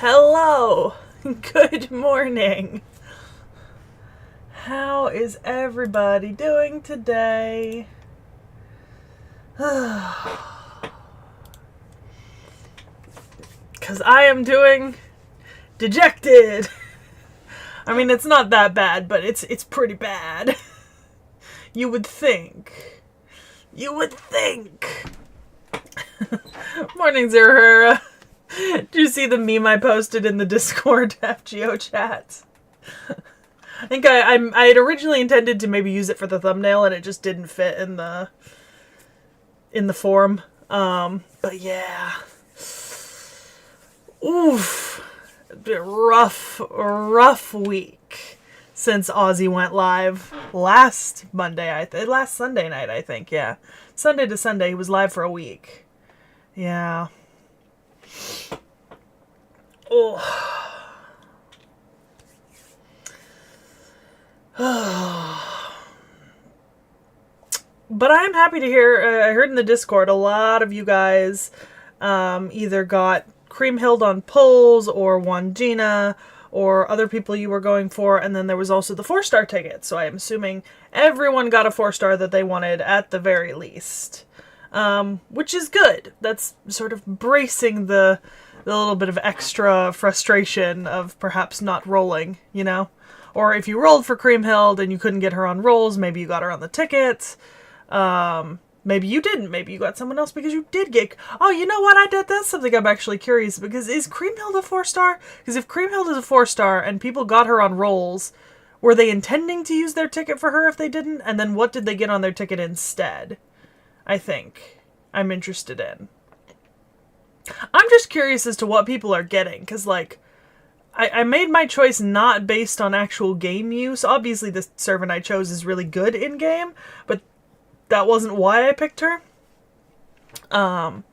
Hello! Good morning! How is everybody doing today? Because I am doing dejected. I mean, it's not that bad, but it's pretty bad. You would think. You would think. Morning, Zerhura. Did you see the meme I posted in the Discord FGO chat? I think I had originally intended to maybe use it for the thumbnail, and it just didn't fit in the form. But yeah. Oof. Rough week since Aussie went live last Sunday night, I think. Yeah. Sunday to Sunday, he was live for a week. Yeah. Oh. But I'm happy to hear, I heard in the Discord, a lot of you guys either got Creamhilled on pulls or won Gina or other people you were going for, and then there was also the 4-star ticket, so I am assuming everyone got a 4-star that they wanted at the very least. Which is good. That's sort of bracing the little bit of extra frustration of perhaps not rolling, you know? Or if you rolled for Creamhilled and you couldn't get her on rolls, maybe you got her on the ticket. Maybe you didn't. Maybe you got someone else because you did get... Oh, you know what? That's something I'm actually curious, because is Creamhilled a 4-star? Because if Creamhilled is a 4-star and people got her on rolls, were they intending to use their ticket for her if they didn't? And then what did they get on their ticket instead? I think I'm interested in. I'm just curious as to what people are getting, because, like, I made my choice not based on actual game use. Obviously, the servant I chose is really good in-game, but that wasn't why I picked her. So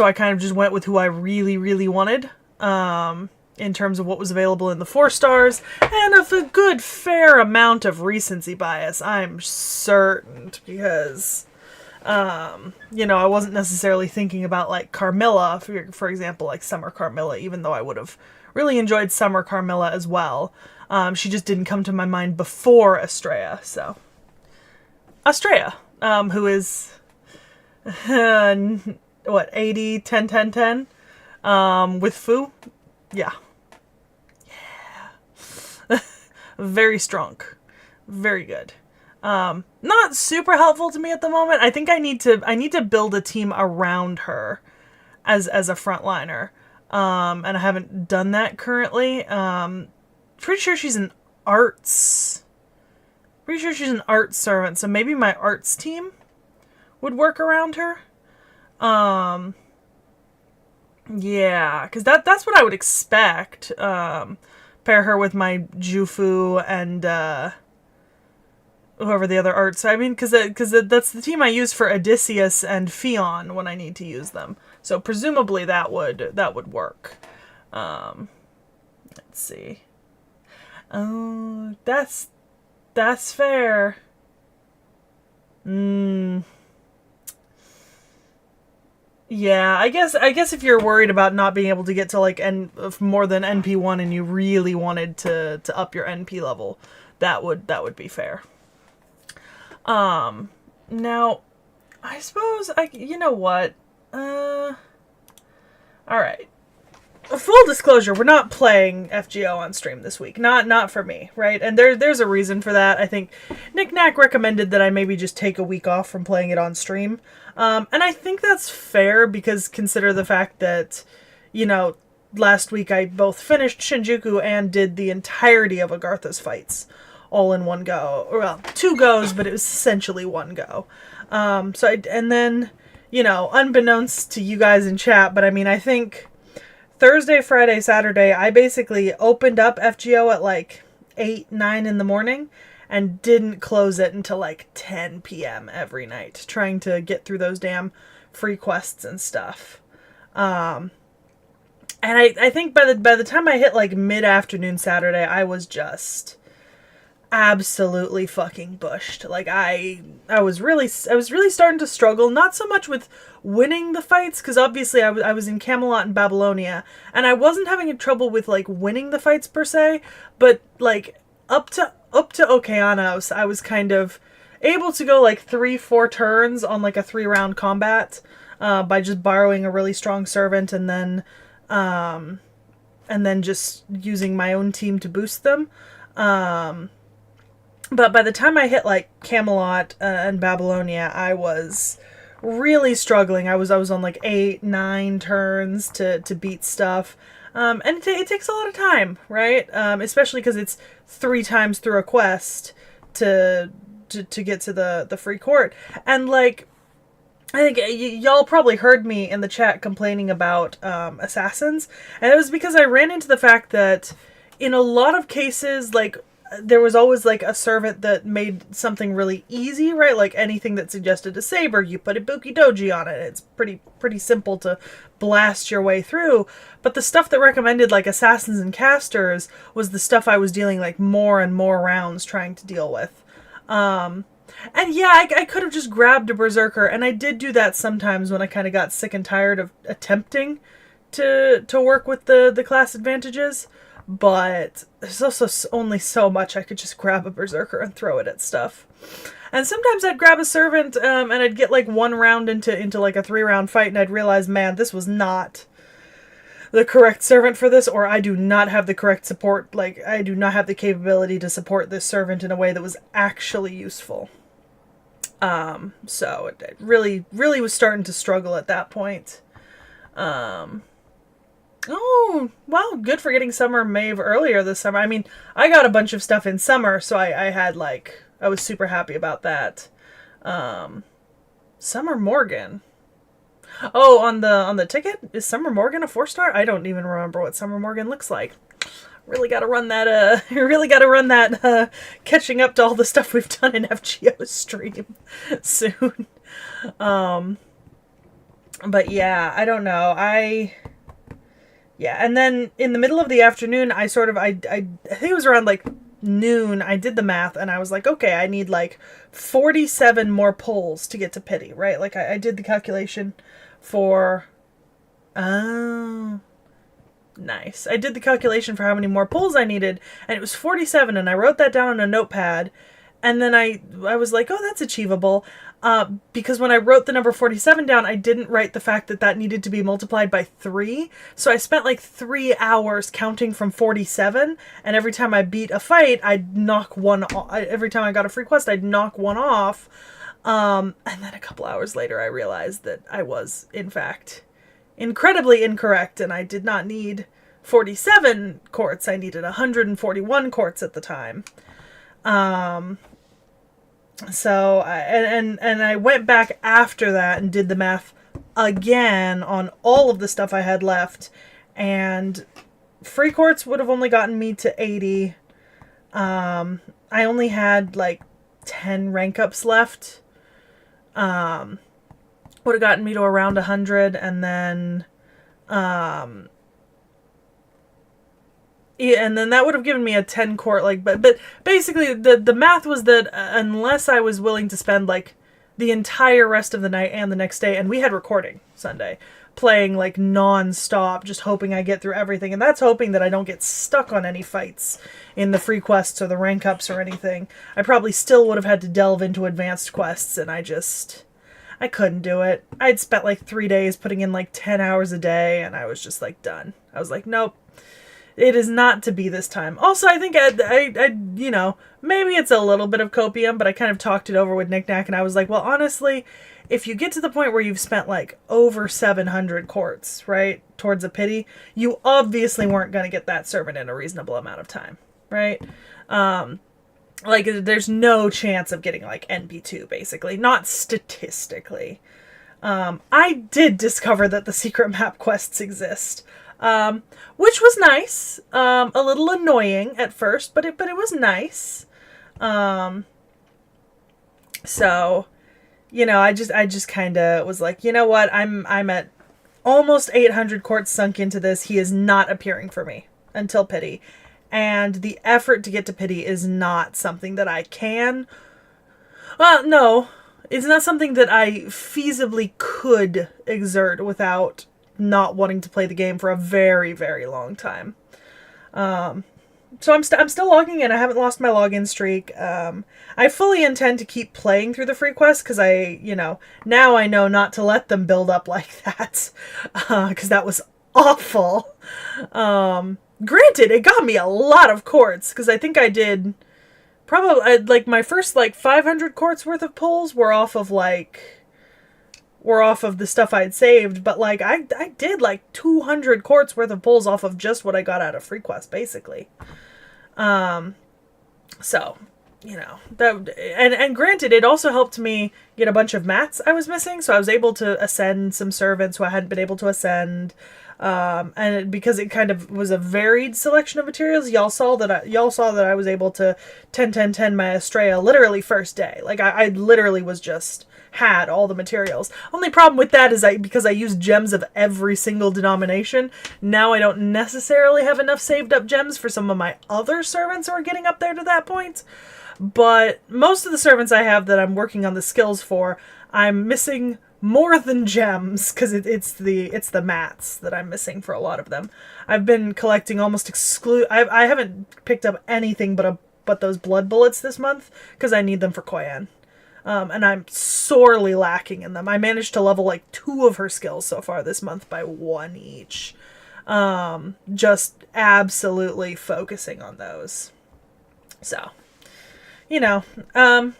I kind of just went with who I really, really wanted, in terms of what was available in the 4-stars, and of a good, fair amount of recency bias, I'm certain, because... you know, I wasn't necessarily thinking about, like, Carmilla, for example, like Summer Carmilla, even though I would have really enjoyed Summer Carmilla as well. She just didn't come to my mind before Estrella, so. Estrella, who is, what, 80, 10, 10, 10, with Fu? Yeah. Yeah. Very strong. Very good. Not super helpful to me at the moment. I think I need to build a team around her as a frontliner. And I haven't done that currently. Pretty sure she's an arts servant, so maybe my arts team would work around her. Yeah, because that's what I would expect. Pair her with my Jufu and, whoever the other arts. I mean, because that's the team I use for Odysseus and Fion when I need to use them. So presumably that would work. Let's see. Oh, that's fair. Yeah, I guess if you're worried about not being able to get to, like, more than NP1 and you really wanted to up your NP level, that would be fair. Now, I suppose you know what? Alright. Full disclosure, we're not playing FGO on stream this week. Not for me, right? And there's a reason for that. I think Nick Knack recommended that I maybe just take a week off from playing it on stream. And I think that's fair, because consider the fact that, you know, last week I both finished Shinjuku and did the entirety of Agartha's fights all in one go. Well, 2 goes, but it was essentially 1 go. And then, you know, unbeknownst to you guys in chat, but I mean, I think Thursday, Friday, Saturday, I basically opened up FGO at like 8, 9 in the morning and didn't close it until like 10 p.m. every night, trying to get through those damn free quests and stuff. And I think by the time I hit like mid-afternoon Saturday, I was just... absolutely fucking bushed. Like I was really starting to struggle, not so much with winning the fights, because obviously I was in Camelot and Babylonia, and I wasn't having trouble with like winning the fights per se, but like up to Okeanos, I was kind of able to go like 3-4 turns on like a 3-round combat, by just borrowing a really strong servant and then just using my own team to boost them. But by the time I hit like Camelot and Babylonia, I was really struggling. I was on like 8-9 turns to beat stuff. And it takes a lot of time, right? Especially because it's 3 times through a quest to get to the free court. And like, I think y'all probably heard me in the chat complaining about assassins, and it was because I ran into the fact that in a lot of cases, like, there was always like a servant that made something really easy, right? Like anything that suggested a saber, you put a Buki Doji on it. It's pretty simple to blast your way through. But the stuff that recommended like assassins and casters was the stuff I was dealing like more and more rounds trying to deal with. And yeah, I could have just grabbed a berserker, and I did do that sometimes when I kind of got sick and tired of attempting to work with the class advantages. But there's also only so much I could just grab a berserker and throw it at stuff. And sometimes I'd grab a servant, and I'd get like 1 round into like a 3-round fight, and I'd realize, man, this was not the correct servant for this, or I do not have the correct support. Like, I do not have the capability to support this servant in a way that was actually useful. So it really was starting to struggle at that point. Oh, well, good for getting Summer Maeve earlier this summer. I mean, I got a bunch of stuff in summer, so I had like, I was super happy about that. Summer Morgan. Oh, on the ticket? Is Summer Morgan a 4-star? I don't even remember what Summer Morgan looks like. Really gotta run that, catching up to all the stuff we've done in FGO stream soon. But yeah, I don't know. Yeah, and then in the middle of the afternoon, I think it was around like noon, I did the math, and I was like, okay, I need like 47 more pulls to get to pity, right? Like, I did the calculation for... Oh... Nice. I did the calculation for how many more pulls I needed, and it was 47, and I wrote that down on a notepad, and then I was like, oh, that's achievable, because when I wrote the number 47 down, I didn't write the fact that needed to be multiplied by 3, so I spent like 3 hours counting from 47, and every time I beat a fight, I'd knock one off. Every time I got a free quest, I'd knock one off, and then a couple hours later, I realized that I was, in fact, incredibly incorrect, and I did not need 47 quartz. I needed 141 quartz at the time. So I went back after that and did the math again on all of the stuff I had left, and free quartz would have only gotten me to 80. I only had like 10 rank ups left. Would have gotten me to around 100, and then and then that would have given me a 10 quart, like, but basically the math was that unless I was willing to spend like the entire rest of the night and the next day, and we had recording Sunday, playing like non-stop, just hoping I get through everything, and that's hoping that I don't get stuck on any fights in the free quests or the rank ups or anything. I probably still would have had to delve into advanced quests, and I couldn't do it. I'd spent like 3 days putting in like 10 hours a day, and I was just like done. I was like, nope, it is not to be this time. Also, I think I you know, maybe it's a little bit of copium, but I kind of talked it over with Knick Knack, and I was like, well, honestly, if you get to the point where you've spent like over 700 quartz, right, towards a pity, you obviously weren't going to get that servant in a reasonable amount of time, right? Like, there's no chance of getting, like, NP2, basically. Not statistically. I did discover that the secret map quests exist. Which was nice. A little annoying at first, but it was nice. So, you know, I just kind of was like, you know what? I'm at almost 800 quartz sunk into this. He is not appearing for me until pity. and the effort to get to pity is not something that I can. Well, no, it's not something that I feasibly could exert without not wanting to play the game for a very, very long time. So I'm still logging in. I haven't lost my login streak. I fully intend to keep playing through the free quests because now I know not to let them build up like that, because that was awful. Granted, it got me a lot of quartz because I think I did probably like my first like 500 quartz worth of pulls were off of the stuff I'd saved, but like I did like 200 quartz worth of pulls off of just what I got out of free quest, basically. So, that, and granted, it also helped me get a bunch of mats I was missing, so I was able to ascend some servants who I hadn't been able to ascend. Because it kind of was a varied selection of materials, y'all saw that I was able to 10 my Estrella literally first day. Like I literally was just had all the materials. Only problem with that is because I used gems of every single denomination, now I don't necessarily have enough saved up gems for some of my other servants who are getting up there to that point. But most of the servants I have that I'm working on the skills for, I'm missing more than gems, because it's the mats that I'm missing for a lot of them. I've been collecting almost I haven't picked up anything but those blood bullets this month, because I need them for Koyan. And I'm sorely lacking in them. I managed to level like 2 of her skills so far this month by 1 each. Just absolutely focusing on those. So, and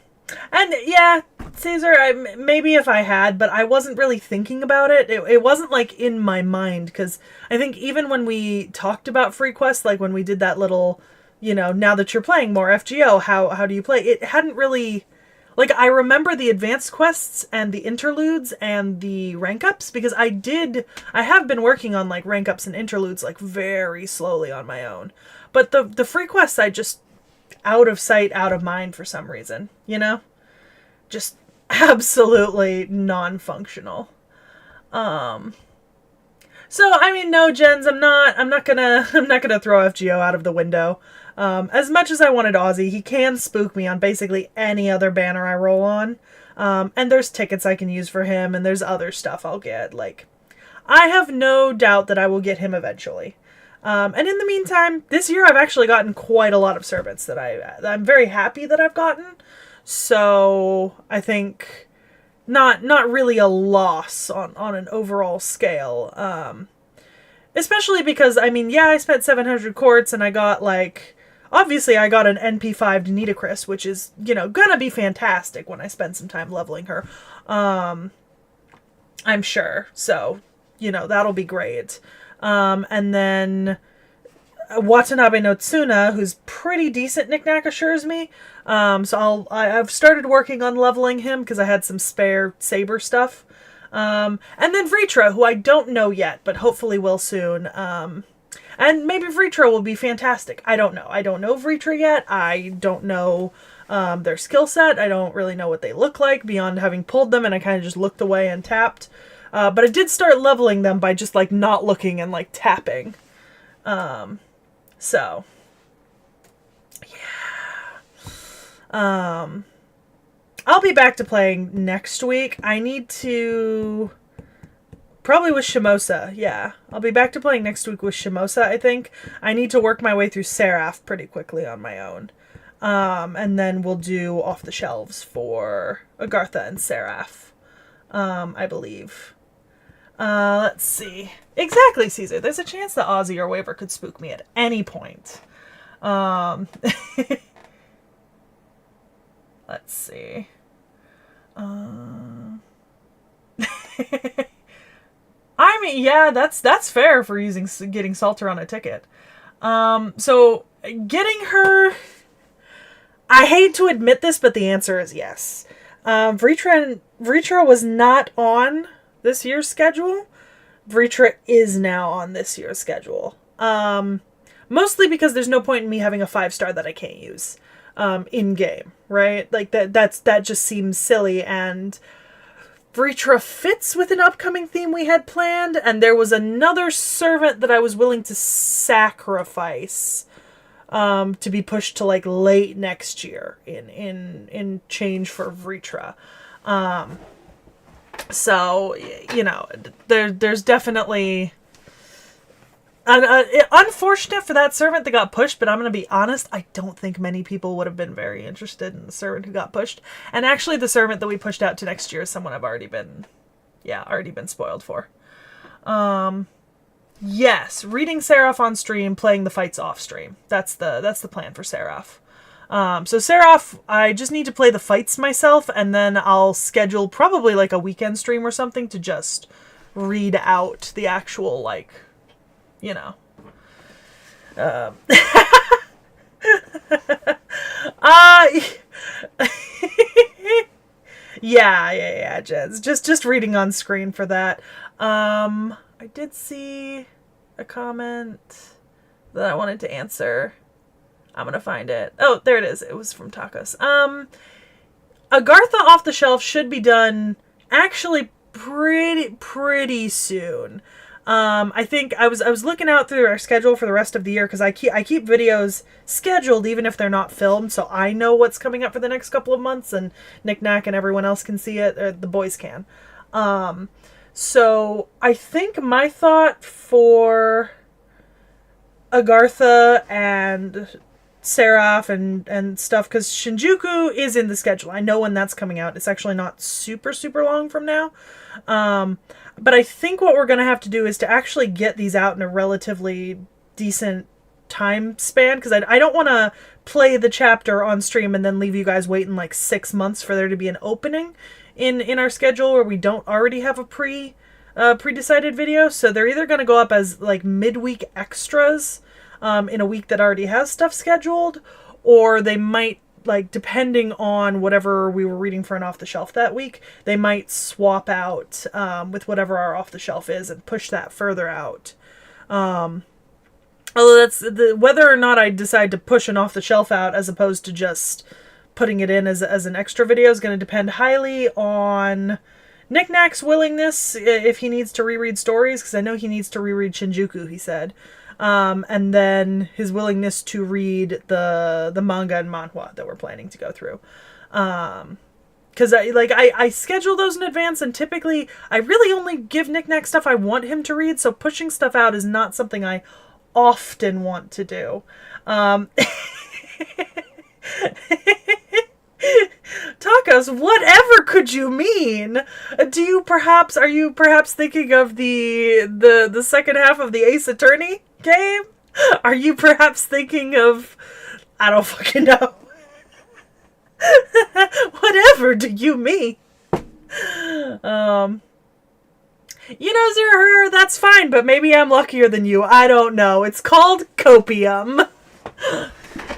yeah, Caesar, maybe if I had, but I wasn't really thinking about it. It wasn't like in my mind, because I think even when we talked about free quests, like when we did that little, now that you're playing more FGO, how do you play? It hadn't really, like, I remember the advanced quests and the interludes and the rank ups, because I have been working on like rank ups and interludes like very slowly on my own. But the free quests I just out of sight, out of mind for some reason, just absolutely non-functional. So I mean, no, Jens, I'm not gonna throw FGO out of the window. As much as I wanted Aussie, he can spook me on basically any other banner I roll on. And there's tickets I can use for him, and there's other stuff I'll get. Like, I have no doubt that I will get him eventually. And in the meantime, this year I've actually gotten quite a lot of servants that I'm very happy that I've gotten. So I think not really a loss on an overall scale. Especially because, I mean, yeah, I spent 700 quartz and I got obviously I got an NP5 Nitocris, which is, gonna be fantastic when I spend some time leveling her. I'm sure. So, that'll be great. And then Watanabe no Tsuna, who's pretty decent knickknack, assures me. So I've started working on leveling him because I had some spare saber stuff. And then Vritra, who I don't know yet, but hopefully will soon. And maybe Vritra will be fantastic. I don't know. I don't know Vritra yet. I don't know their skill set. I don't really know what they look like beyond having pulled them, and I kind of just looked away and tapped. But I did start leveling them by just not looking and tapping. So yeah. I'll be back to playing next week. I need to probably with Shimosa. Yeah. I'll be back to playing next week with Shimosa, I think. I need to work my way through Seraph pretty quickly on my own. And then we'll do off the shelves for Agartha and Seraph. I believe. Let's see. Exactly, Caesar. There's a chance that Aussie or Waver could spook me at any point. Let's see. I mean, yeah, that's fair for getting Salter on a ticket. So getting her, I hate to admit this, but the answer is yes. Vritra was not on this year's schedule. Vritra is now on this year's schedule. Mostly because there's no point in me having a 5-star that I can't use in game, right? That just seems silly, and Vritra fits with an upcoming theme we had planned, and there was another servant that I was willing to sacrifice to be pushed to like late next year in change for Vritra. So, you know, there's definitely unfortunate for that servant that got pushed, but I'm going to be honest, I don't think many people would have been very interested in the servant who got pushed. And actually the servant that we pushed out to next year is someone I've already been spoiled for. Yes, reading Seraph on stream, playing the fights off stream. That's the plan for Seraph. So Seraph, I just need to play the fights myself, and then I'll schedule probably like a weekend stream or something to just read out the actual, like, you know. Yeah, Jez. Just reading on screen for that. I did see a comment that I wanted to answer. I'm gonna find it. Oh, there it is. It was from Tacos. Agartha off the shelf should be done actually pretty soon. I think I was looking out through our schedule for the rest of the year because I keep videos scheduled even if they're not filmed, so I know what's coming up for the next couple of months, and Nick Knack and everyone else can see it, or the boys can. So I think my thought for Agartha and Seraph and stuff, because Shinjuku is in the schedule. I know when that's coming out. It's actually not super long from now. But I think what we're going to have to do is to actually get these out in a relatively decent time span, because I don't want to play the chapter on stream and then leave you guys waiting like 6 months for there to be an opening in our schedule where we don't already have a pre-decided video. So they're either going to go up as like midweek extras in a week that already has stuff scheduled, or they might, like, depending on whatever we were reading for an off-the-shelf that week, they might swap out with whatever our off-the-shelf is and push that further out. Although whether or not I decide to push an off-the-shelf out as opposed to just putting it in as an extra video is going to depend highly on Nick Knack's willingness, if he needs to reread stories, because I know he needs to reread Shinjuku, he said. And then his willingness to read the manga and manhwa that we're planning to go through. Because I schedule those in advance, and typically I really only give Nick Knack stuff I want him to read, so pushing stuff out is not something I often want to do. Tacos, whatever could you mean? Are you perhaps thinking of the second half of the Ace Attorney game? Are you perhaps thinking of, I don't fucking know. Whatever do you mean? Zero, that's fine, but maybe I'm luckier than you. I don't know. It's called copium.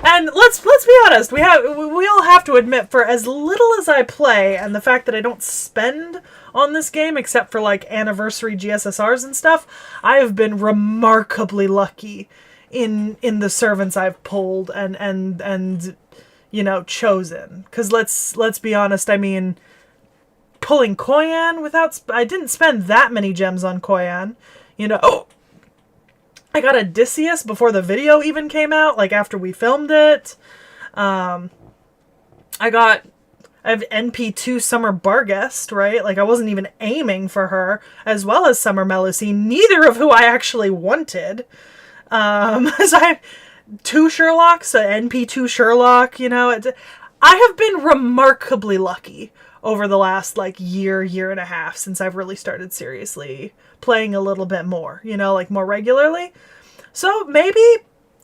And let's be honest, we all have to admit, for as little as I play, and the fact that I don't spend on this game except for like anniversary GSSRs and stuff, I have been remarkably lucky in the servants I've pulled and chosen. Because let's be honest, I mean, pulling Koyan I didn't spend that many gems on Koyan, I got Odysseus before the video even came out, like after we filmed it. I have NP2 Summer Barguest, right? Like I wasn't even aiming for her, as well as Summer Melusine, neither of who I actually wanted. So I have 2 Sherlocks, NP2 Sherlock, I have been remarkably lucky over the last like year and a half since I've really started seriously playing a little bit more, like more regularly. So maybe,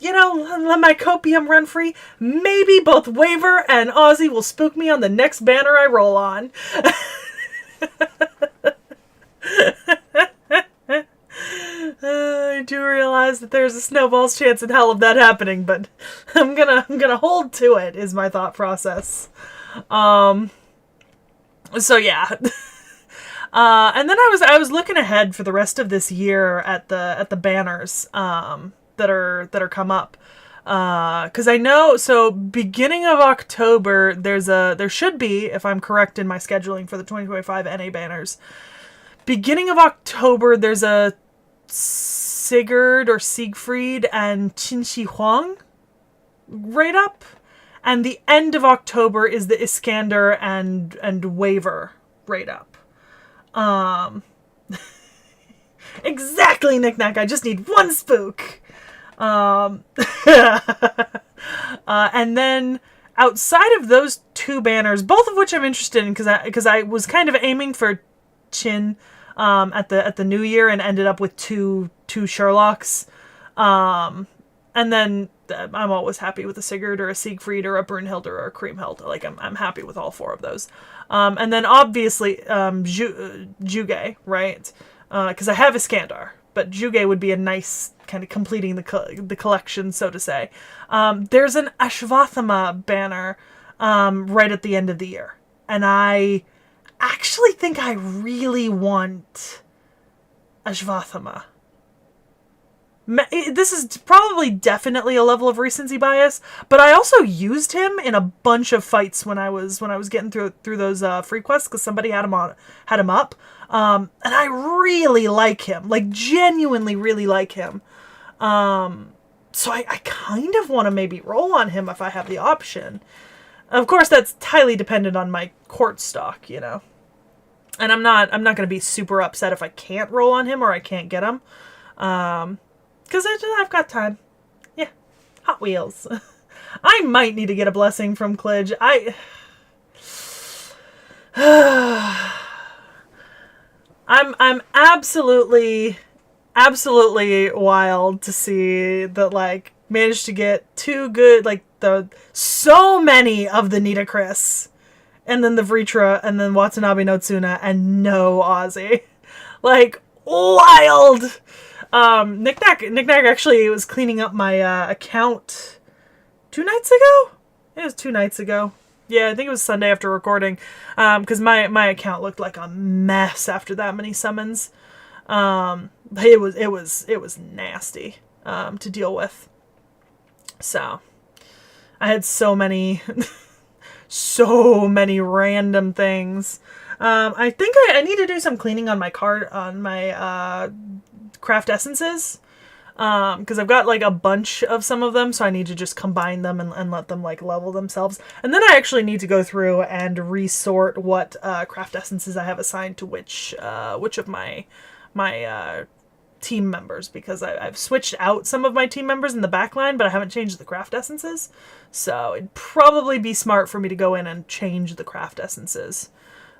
let my copium run free. Maybe both Waver and Aussie will spook me on the next banner I roll on. I do realize that there's a snowball's chance in hell of that happening, but I'm gonna hold to it, is my thought process. So yeah. And then I was looking ahead for the rest of this year at the banners that are come up, because I know, so beginning of October there should be, if I'm correct in my scheduling for the 2025 NA banners, beginning of October there's a Sigurd or Siegfried and Qinshi Huang rate up. And the end of October is the Iskander and Waver rate up. Exactly, Knick-Knack. I just need one spook. And then outside of those two banners, both of which I'm interested in because I was kind of aiming for Chin at the New Year and ended up with two Sherlocks. And then I'm always happy with a Sigurd or a Siegfried or a Brunhilde or a Kriemhild. Like I'm happy with all four of those. And then obviously Juge, right? Because I have Iskandar, but Juge would be a nice kind of completing the collection, so to say. There's an Ashvathama banner right at the end of the year, and I actually think I really want Ashvathama. This is probably definitely a level of recency bias, but I also used him in a bunch of fights when I was getting through those free quests because somebody had him up, and I really like him, like genuinely really like him. So I kind of want to maybe roll on him if I have the option. Of course, that's highly dependent on my court stock, you know. And I'm not going to be super upset if I can't roll on him or I can't get him. Because I've got time. Yeah. Hot Wheels. I might need to get a blessing from Klidge. I'm absolutely wild to see that, like, managed to get two good, like, so many of the Nitocris, and then the Vritra, and then Watanabe no Tsuna, and no Ozzy. Like, wild! Knick-Knack actually was cleaning up my account 2 nights ago? It was 2 nights ago. Yeah, I think it was Sunday after recording, because my account looked like a mess after that many summons. It was nasty to deal with. So I had so many so many random things. I think I need to do some cleaning on my craft essences, because I've got like a bunch of some of them, so I need to just combine them and let them like level themselves. And then I actually need to go through and resort what craft essences I have assigned to which of my team members, because I've switched out some of my team members in the backline, but I haven't changed the craft essences. So it'd probably be smart for me to go in and change the craft essences,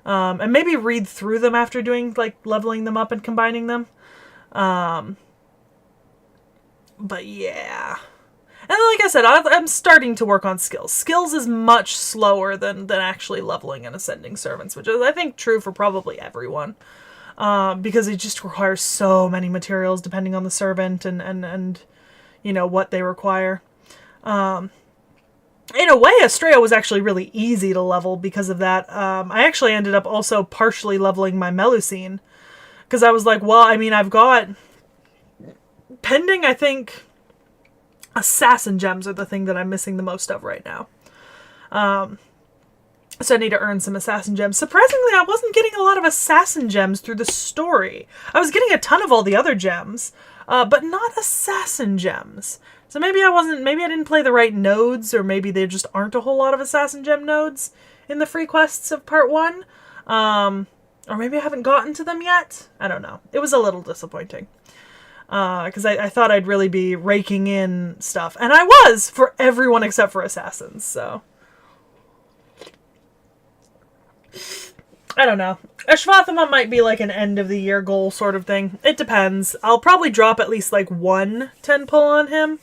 and maybe read through them after doing like leveling them up and combining them. But yeah. And like I said, I'm starting to work on skills. Skills is much slower than actually leveling and ascending servants, which is, I think, true for probably everyone. Because it just requires so many materials depending on the servant and you know, what they require. In a way, Estrella was actually really easy to level because of that. I actually ended up also partially leveling my Melusine, because I was like, well, I mean, I've got pending, I think, assassin gems are the thing that I'm missing the most of right now. So I need to earn some assassin gems. Surprisingly, I wasn't getting a lot of assassin gems through the story. I was getting a ton of all the other gems, but not assassin gems. So maybe I didn't play the right nodes, or maybe there just aren't a whole lot of assassin gem nodes in the free quests of part 1. Or maybe I haven't gotten to them yet. I don't know. It was a little disappointing. Because I thought I'd really be raking in stuff. And I was, for everyone except for assassins, so. I don't know. Ashvathama might be like an end of the year goal sort of thing. It depends. I'll probably drop at least like 1 10 pull on him.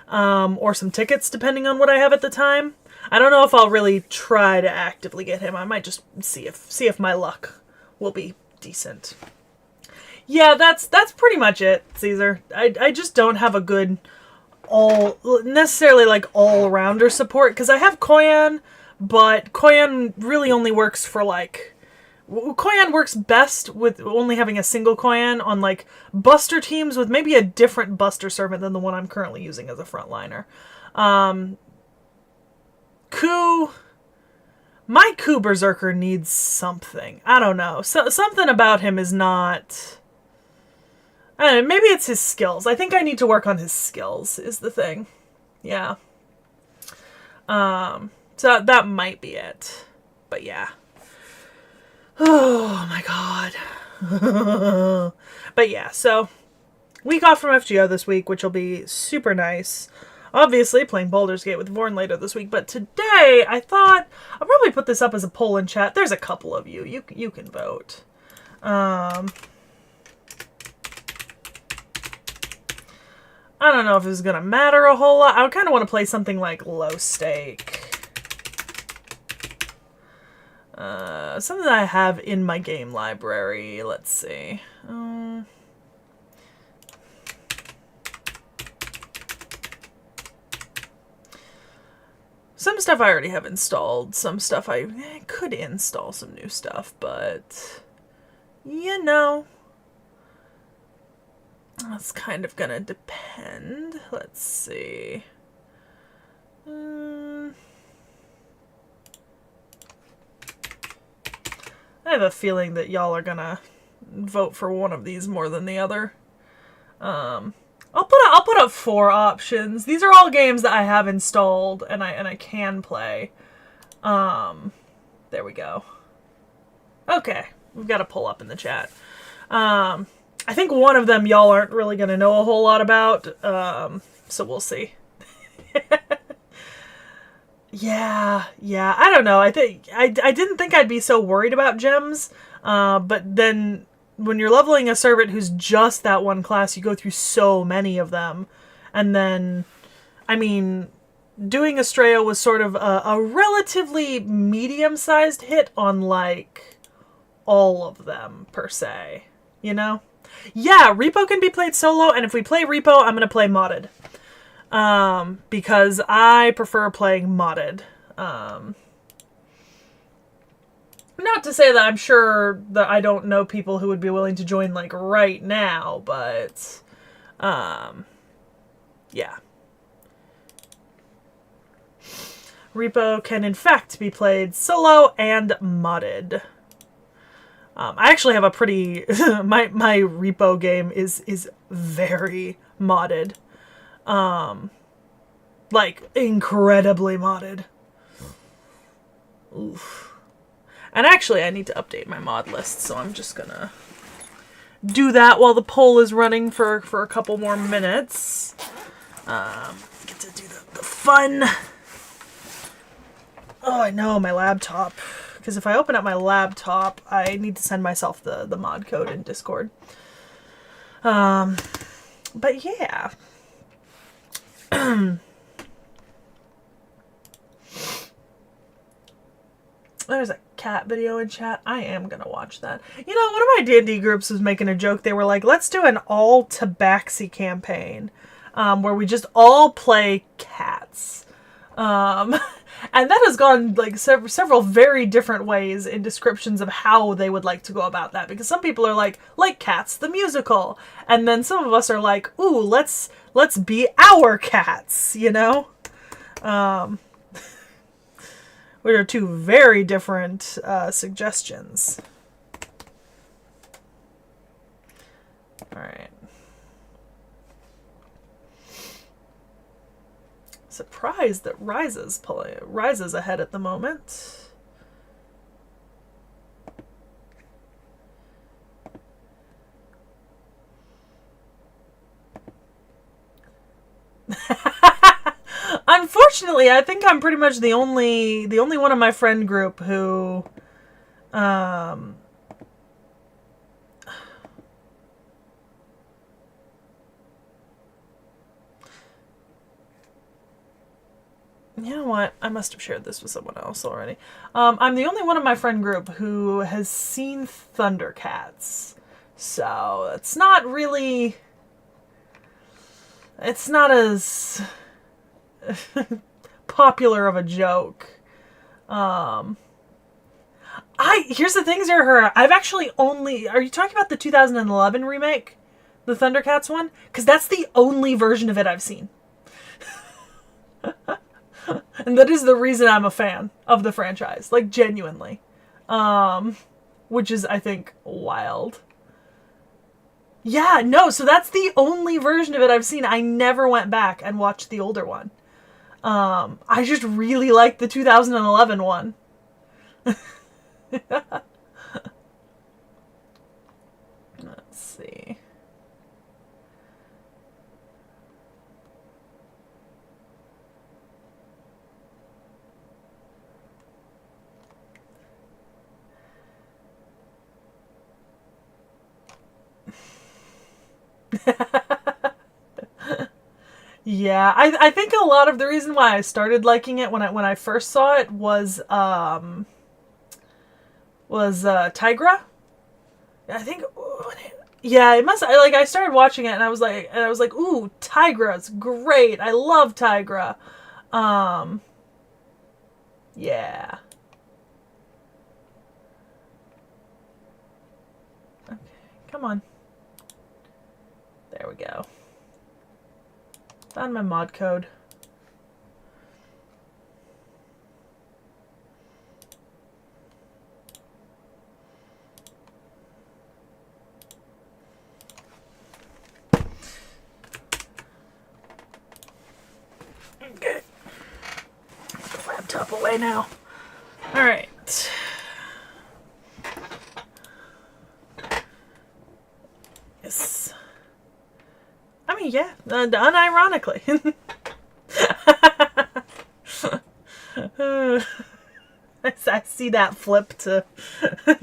Or some tickets depending on what I have at the time. I don't know if I'll really try to actively get him. I might just see if my luck will be decent. Yeah, that's pretty much it, Caesar. I just don't have a good necessarily like all-rounder support, because I have Koyan, but Koyan really only works for like... Koyan works best with only having a single Koyan on like Buster teams with maybe a different Buster servant than the one I'm currently using as a frontliner. My Ku Berserker needs something. I don't know. Something about him is not... I don't know, maybe it's his skills. I think I need to work on his skills, is the thing. Yeah. So that might be it. But yeah. Oh my god. But yeah, so week off from FGO this week, which will be super nice. Obviously, playing Baldur's Gate with Vorn later this week, but today I thought I'll probably put this up as a poll in chat. There's a couple of you. You can vote. I don't know if this is gonna matter a whole lot. I kind of want to play something like low stake. Something that I have in my game library. Let's see. Some stuff I already have installed. Some stuff I could install some new stuff, but you know, that's kind of gonna depend. Let's see. I have a feeling that y'all are gonna vote for one of these more than the other. I'll put up 4 options. These are all games that I have installed and I can play. There we go. Okay, we've got a poll up in the chat. I think one of them y'all aren't really gonna know a whole lot about. So we'll see. Yeah, I don't know. I didn't think I'd be so worried about gems, but then when you're leveling a servant who's just that one class, you go through so many of them, and then, I mean, doing Estrella was sort of a relatively medium-sized hit on, like, all of them, per se, you know? Yeah, Repo can be played solo, and if we play Repo, I'm gonna play modded. Because I prefer playing modded. Not to say that I'm sure that I don't know people who would be willing to join, like, right now, but, yeah. Repo can, in fact, be played solo and modded. I actually have a pretty... my Repo game is very modded. Like, incredibly modded. Oof. And actually, I need to update my mod list, so I'm just gonna do that while the poll is running for a couple more minutes. Get to do the fun. Oh, I know, my laptop. Because if I open up my laptop, I need to send myself the mod code in Discord. But yeah. There's a cat video in chat. I am gonna watch that. You know, one of my D&D groups was making a joke. They were like, let's do an all Tabaxi campaign, where we just all play cats. And that has gone like several very different ways in descriptions of how they would like to go about that. Because some people are like Cats the musical, and then some of us are like, ooh, let's be our cats, you know? Which are 2 very different suggestions. Alright. Surprised that Rises ahead at the moment. Unfortunately, I think I'm pretty much the only one in my friend group who, you know what? I must have shared this with someone else already. I'm the only one in my friend group who has seen Thundercats. So, it's not really... It's not as popular of a joke. Here's the thing, Zerher. I've actually only... Are you talking about the 2011 remake? The Thundercats one? Because that's the only version of it I've seen. And that is the reason I'm a fan of the franchise. Like, genuinely. Which is, I think, wild. Yeah, no, so that's the only version of it I've seen. I never went back and watched the older one. I just really like the 2011 one. Let's see. Yeah, I think a lot of the reason why I started liking it when I first saw it was Tigra. I think yeah, it must I started watching it and I was like, "Ooh, Tigra's great. I love Tigra." Um yeah. Okay, come on. There we go. Found my mod code. Okay. Put the laptop away now. Alright. Yes. I mean, yeah, unironically. I see that flip to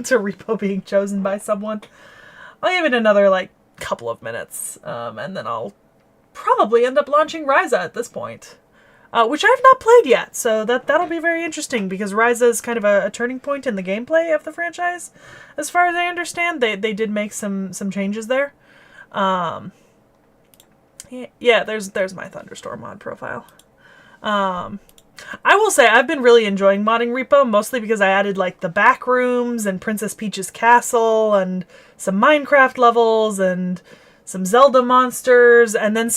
to repo being chosen by someone. I'll give it another like couple of minutes, and then I'll probably end up launching Ryza at this point, which I have not played yet. So that'll be very interesting because Ryza is kind of a turning point in the gameplay of the franchise, as far as I understand. They did make some changes there. Yeah, there's my Thunderstorm mod profile. I will say I've been really enjoying modding Repo, mostly because I added like the back rooms and Princess Peach's castle and some Minecraft levels and some Zelda monsters, and then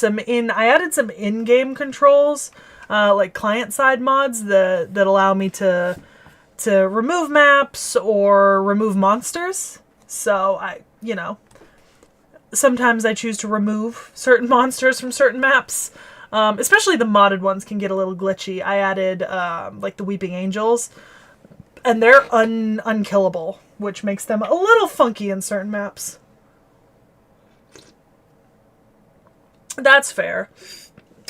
I added some in-game controls, like client-side mods that allow me to remove maps or remove monsters. So sometimes I choose to remove certain monsters from certain maps. Especially the modded ones can get a little glitchy. I added like the Weeping Angels, and they're unkillable, which makes them a little funky in certain maps. That's fair.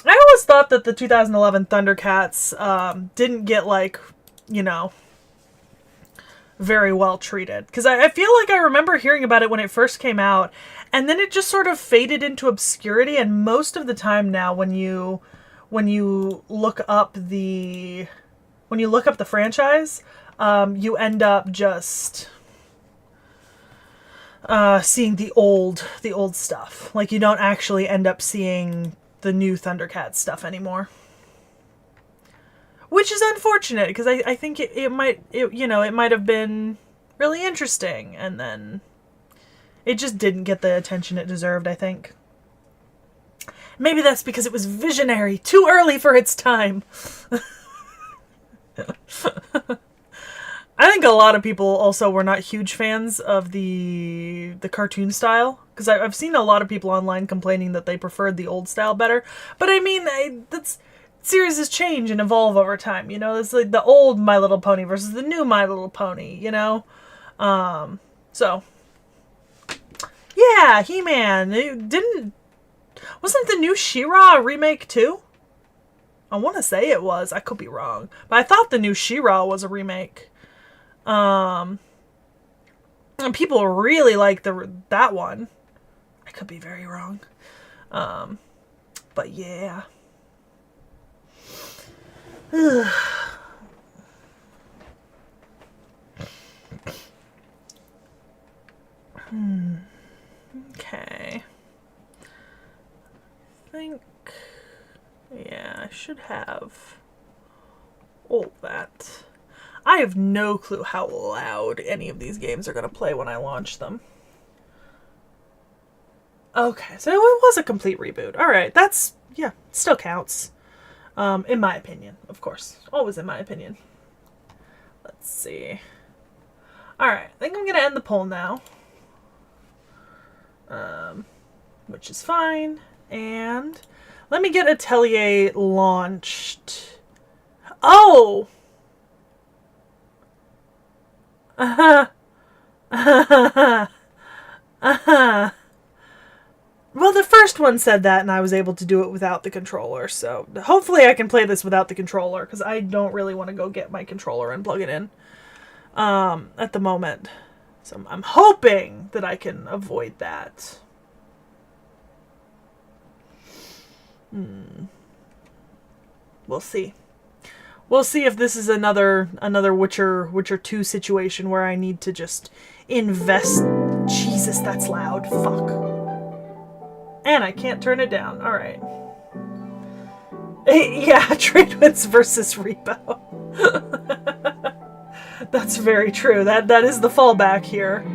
I always thought that the 2011 Thundercats didn't get very well treated, because I feel like I remember hearing about it when it first came out, and then it just sort of faded into obscurity. And most of the time now, when you look up the franchise, you end up just seeing the old stuff. Like, you don't actually end up seeing the new Thundercats stuff anymore. Which is unfortunate, because I think it might have been really interesting, and then it just didn't get the attention it deserved, I think. Maybe that's because it was visionary, too early for its time. I think a lot of people also were not huge fans of the cartoon style, because I've seen a lot of people online complaining that they preferred the old style better. But I mean, that's series change and evolve over time, it's like the old My Little Pony versus the new My Little Pony, so yeah, He-Man. Wasn't the new She-Ra a remake too? I want to say it was. I could be wrong, but I thought the new She-Ra was a remake. And people really like that one. I could be very wrong. But yeah. Okay. I think, yeah, I should have all that. I have no clue how loud any of these games are going to play when I launch them. Okay, so it was a complete reboot. Alright, yeah, still counts. In my opinion, of course. Always in my opinion. Let's see. Alright, I think I'm going to end the poll now. Which is fine. And Let me get Atelier launched. Oh! Uh-huh. Uh-huh. Uh-huh. Well, the first one said that, and I was able to do it without the controller, so hopefully I can play this without the controller, because I don't really want to go get my controller and plug it in at the moment. So I'm hoping that I can avoid that. We'll see. We'll see if this is another Witcher 2 situation where I need to just invest. Jesus, that's loud. Fuck. And I can't turn it down. Alright. Yeah, Tradewinds versus Repo. That's very true. That is the fallback here.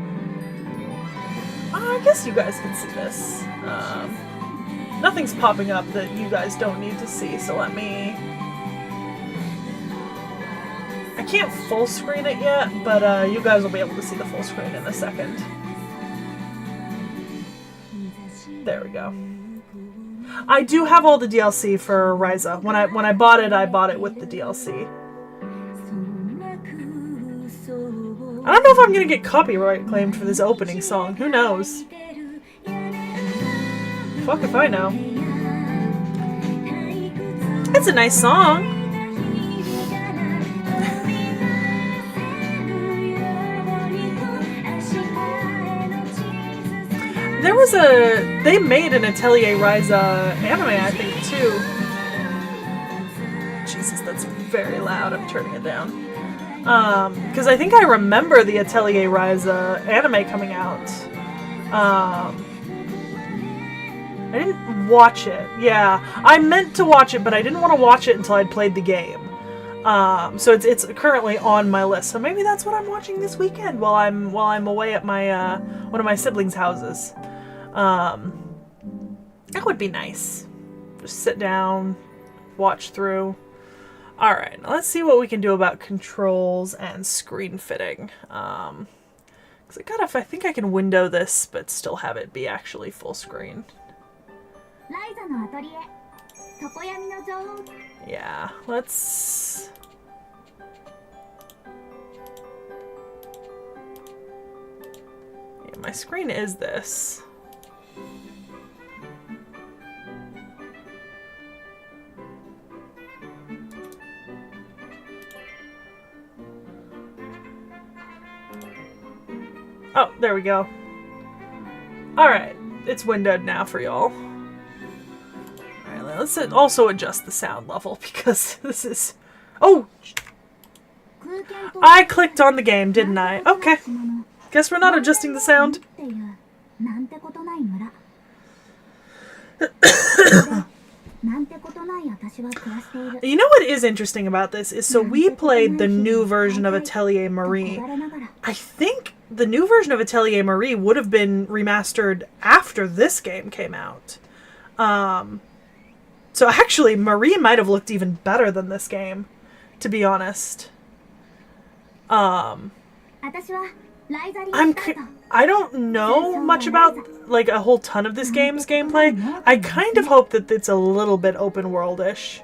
I guess you guys can see this. Nothing's popping up that you guys don't need to see, so let me... I can't full screen it yet, but you guys will be able to see the full screen in a second. There we go. I do have all the DLC for Ryza. When I bought it with the DLC. I don't know if I'm gonna get copyright claimed for this opening song. Who knows? Fuck if I know. It's a nice song. There was they made an Atelier Ryza anime, I think, too. Jesus, that's very loud. I'm turning it down. Because I think I remember the Atelier Ryza anime coming out. I didn't watch it. Yeah, I meant to watch it, but I didn't want to watch it until I'd played the game. So it's currently on my list. So maybe that's what I'm watching this weekend while I'm away at my one of my siblings' houses. That would be nice. Just sit down, watch through. All right, now let's see what we can do about controls and screen fitting. Because I think I can window this, but still have it be actually full screen. Yeah, let's... Yeah, my screen is this. Oh, there we go. Alright, it's windowed now for y'all. Alright, let's also adjust the sound level because this is... Oh! I clicked on the game, didn't I? Okay. Guess we're not adjusting the sound. You know what is interesting about this is, so we played the new version of Atelier Marie. I think the new version of Atelier Marie would have been remastered after this game came out. So actually, Marie might have looked even better than this game, to be honest. I don't know much about, like, a whole ton of this game's gameplay. I kind of hope that it's a little bit open world-ish.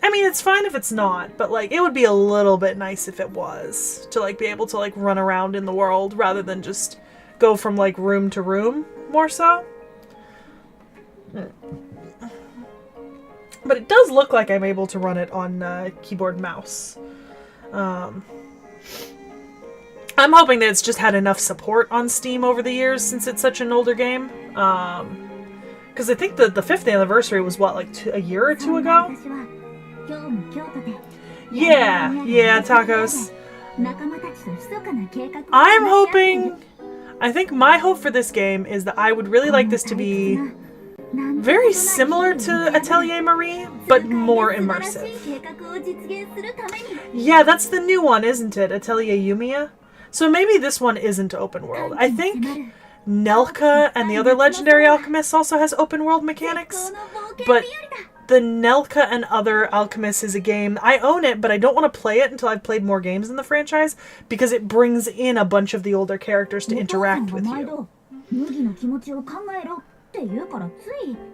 I mean, it's fine if it's not, but, like, it would be a little bit nice if it was. To, like, be able to, like, run around in the world rather than just go from, like, room to room, more so. But it does look like I'm able to run it on keyboard and mouse. I'm hoping that it's just had enough support on Steam over the years since it's such an older game. Because I think the 5th anniversary was, what, like a year or two ago? Yeah, tacos. I'm hoping... I think my hope for this game is that I would really like this to be very similar to Atelier Marie, but more immersive. Yeah, that's the new one, isn't it? Atelier Yumiya? So maybe this one isn't open world. I think Nelka and the other legendary alchemists also has open world mechanics, but the Nelka and other alchemists is a game. I own it, but I don't want to play it until I've played more games in the franchise because it brings in a bunch of the older characters to interact with you.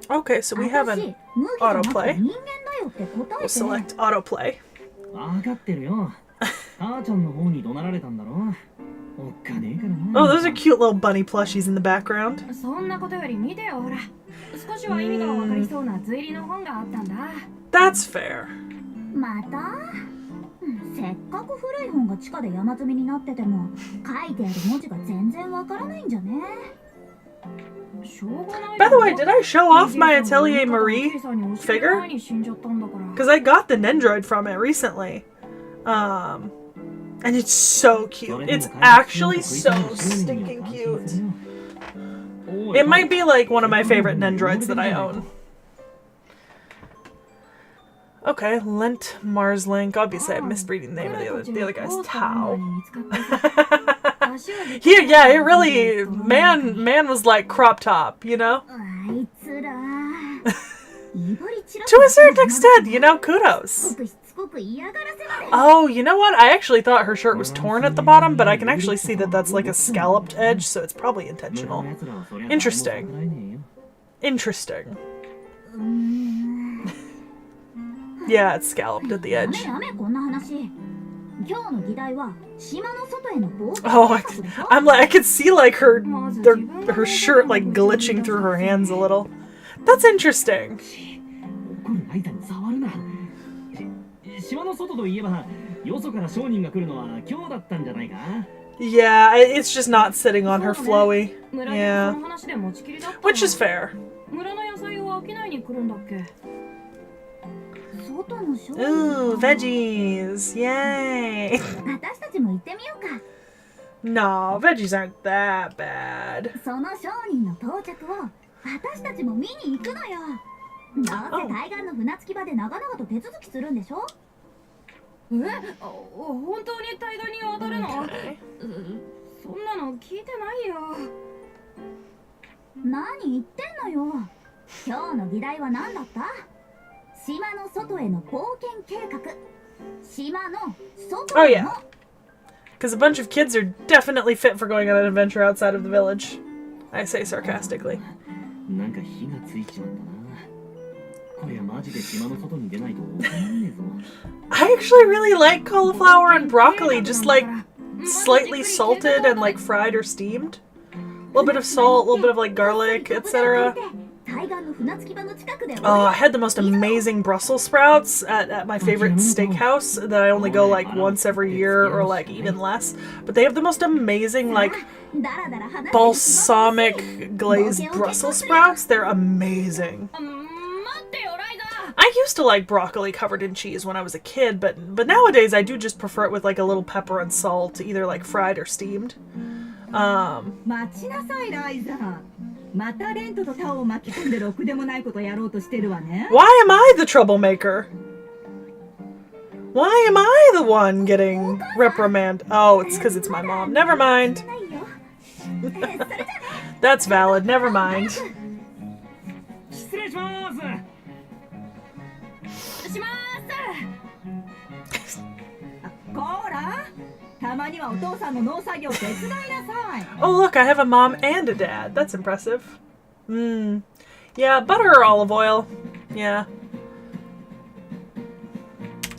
Okay, so we have an autoplay. We'll select autoplay. Oh, those are cute little bunny plushies in the background. That's fair. せっかく古い本が地下で山積みになってても書いてある文字が全然わからないんじゃね。 By the way, did I show off my Atelier Marie figure? Because I got the Nendroid from it recently. And it's so cute. It's actually so stinking cute. It might be like one of my favorite Nendroids that I own. Okay, Lent Marslink. Obviously, I missed reading the name of the other guy's Tao. Here, yeah, it really man was like crop top, you know. To a certain extent, you know, kudos. Oh, you know what? I actually thought her shirt was torn at the bottom, but I can actually see that that's like a scalloped edge, so it's probably intentional. Interesting. Interesting. Yeah, it's scalloped at the edge. Oh, I'm like, I could see like her shirt like glitching through her hands a little. That's interesting. Yeah, it's just not sitting on her flowy. Yeah. Which is fair. Ooh, veggies! Yay! No, veggies aren't that bad. Oh. Oh yeah, because a bunch of kids are definitely fit for going on an adventure outside of the village. I say sarcastically. I actually really like cauliflower and broccoli, just like slightly salted and like fried or steamed. A little bit of salt, a little bit of like garlic, etc. Oh, I had the most amazing Brussels sprouts at my favorite steakhouse that I only go like once every year or like even less. But they have the most amazing like balsamic glazed Brussels sprouts. They're amazing. I used to like broccoli covered in cheese when I was a kid, but nowadays I do just prefer it with like a little pepper and salt, either like fried or steamed. Why am I the troublemaker? Why am I the one getting reprimanded? Oh, it's because it's my mom. Never mind. That's valid. Never mind. Oh, look, I have a mom and a dad. That's impressive. Yeah, butter or olive oil. Yeah.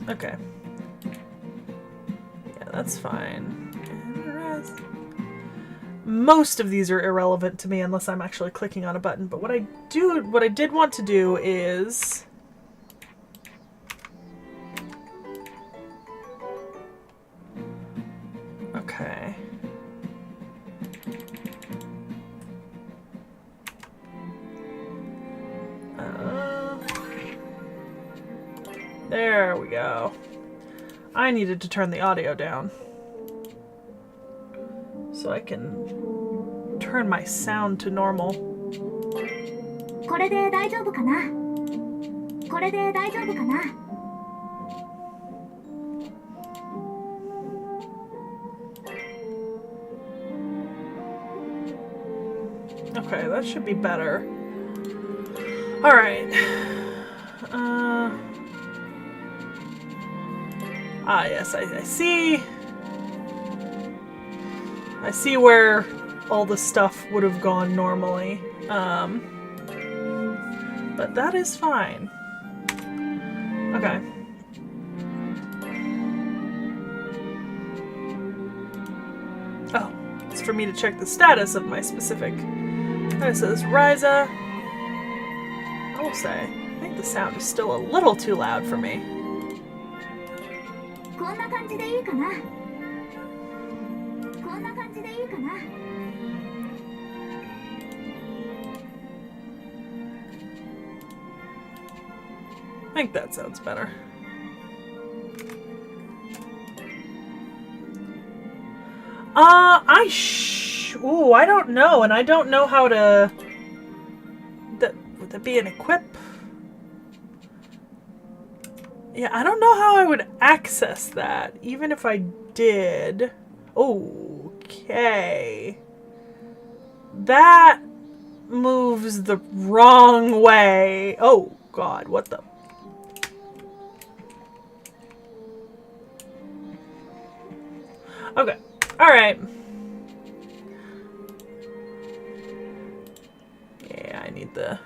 Okay. Yeah, that's fine. And the rest. Most of these are irrelevant to me unless I'm actually clicking on a button. But what I did want to do is... Okay. There we go. I needed to turn the audio down so I can turn my sound to normal. Okay, that should be better. Alright. Yes, I see. I see where all the stuff would have gone normally. but that is fine. Okay. Oh, it's for me to check the status of my specific. Okay, so this Ryza. I will say, I think the sound is still a little too loud for me. こんな感じでいいかな。こんな感じでいいかな。I think that sounds better. Ooh, I don't know, and I don't know how to... Would that be an equip? Yeah, I don't know how I would access that, even if I did. Okay. That moves the wrong way. Oh, God, what the... Okay, alright. Yeah, I need the...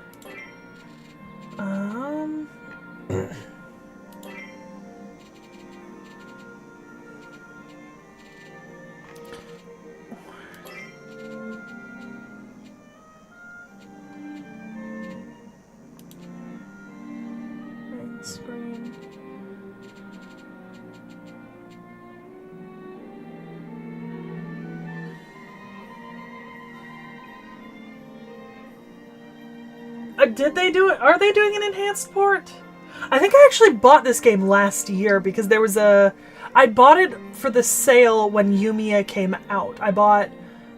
Main screen. Did they do it? Are they doing an enhanced port? I think I actually bought this game last year because there was a... I bought it for the sale when Yumiya came out. I bought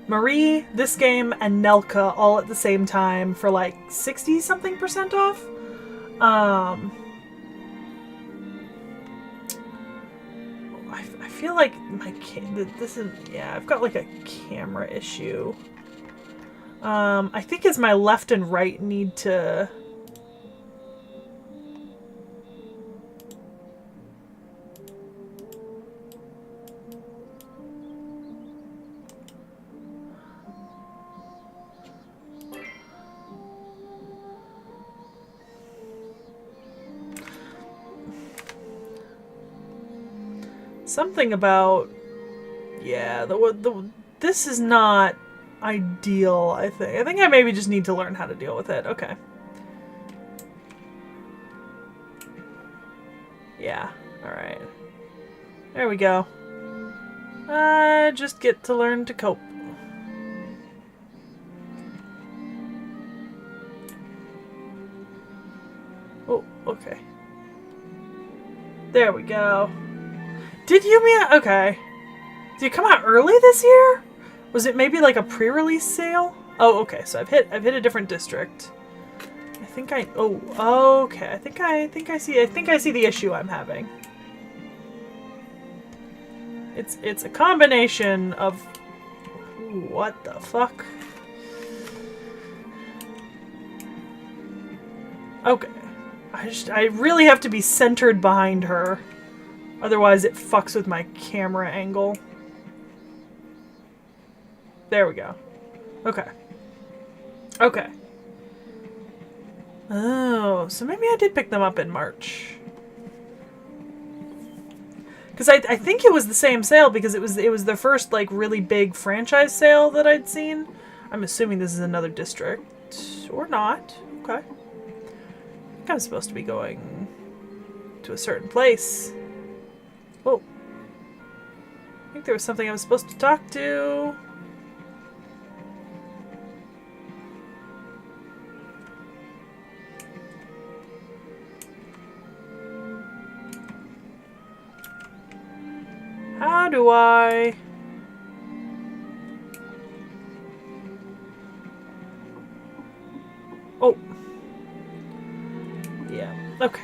Marie, this game, and Nelka all at the same time for like 60-something% off. I feel like my... This is... Yeah, I've got like a camera issue. I think it's my left and right need to... Something about... Yeah, this is not... ideal, I think. I think I maybe just need to learn how to deal with it. Okay. Yeah. Alright. There we go. I just get to learn to cope. Oh, okay. There we go. Did Yumiya... Okay. Did it come out early this year? Was it maybe like a pre-release sale? Oh, okay. So I've hit a different district. I think I... Oh, okay. I think I see the issue I'm having. It's a combination of... Ooh, what the fuck? Okay. I really have to be centered behind her. Otherwise it fucks with my camera angle. There we go. Okay. Okay. Oh, so maybe I did pick them up in March. Because I think it was the same sale because it was the first like really big franchise sale that I'd seen. I'm assuming this is another district. Or not. Okay. I think I'm supposed to be going to a certain place. Oh. I think there was something I was supposed to talk to. How do I... Oh. Yeah. Okay.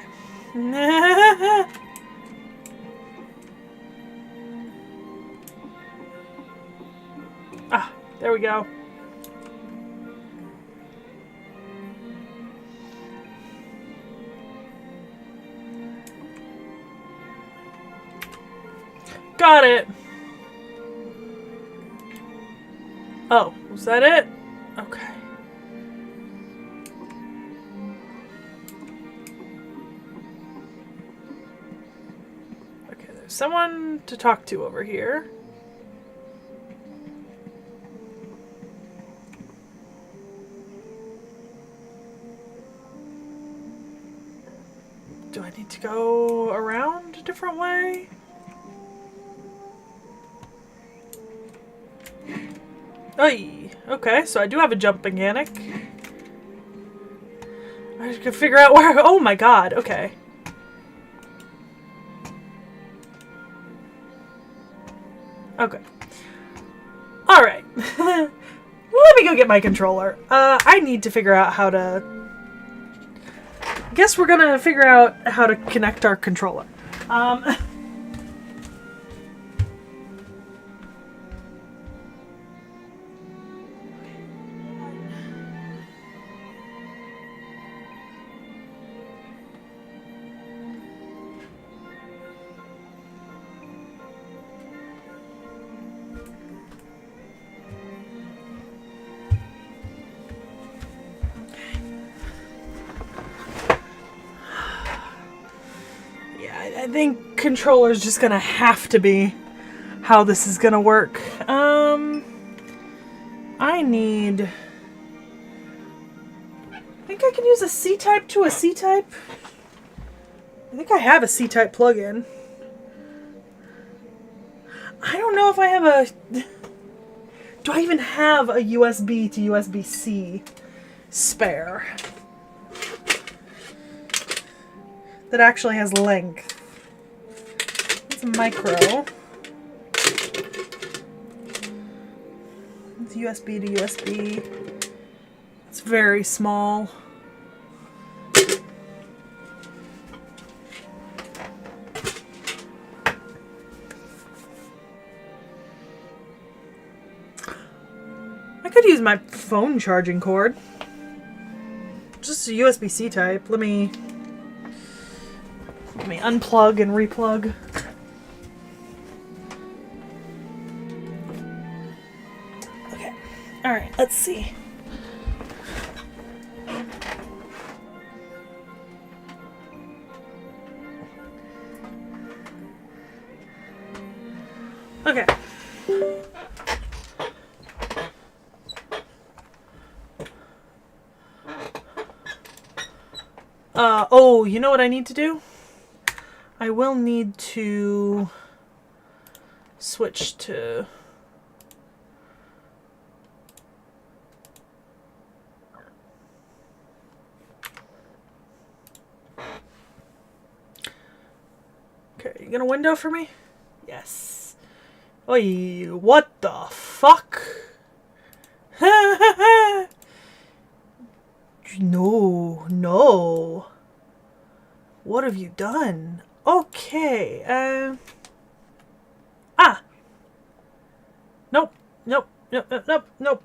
Ah, there we go. Got it! Oh, was that it? Okay. There's someone to talk to over here. Do I need to go around a different way? Oy. Okay, so I do have a jump mechanic. I just gotta figure out where. Oh my god, okay. Okay. Alright. Let me go get my controller. I need to figure out how to... Guess we're gonna figure out how to connect our controller. I think controller's just gonna have to be how this is gonna work. I need... I think I can use a C-type to a C-type. I think I have a C-type plug-in. I don't know if I have a... Do I even have a USB to USB-C spare that actually has length? It's a micro. It's USB to USB. It's very small. I could use my phone charging cord. Just a USB-C type. Let me unplug and replug. Okay. Alright, let's see. Okay. Oh, you know what I need to do? I will need to switch to... Okay, you gonna window for me? Yes. Oy, what the fuck? No, no. What have you done? Okay, Ah! Nope, nope, nope, nope, nope, nope.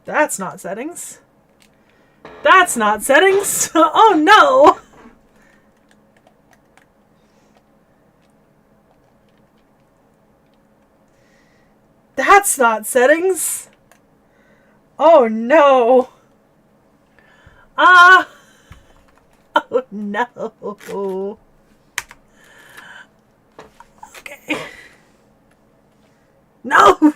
That's not settings. That's not settings! Oh no! That's not settings! Oh no! Ah! Oh no! Okay. No!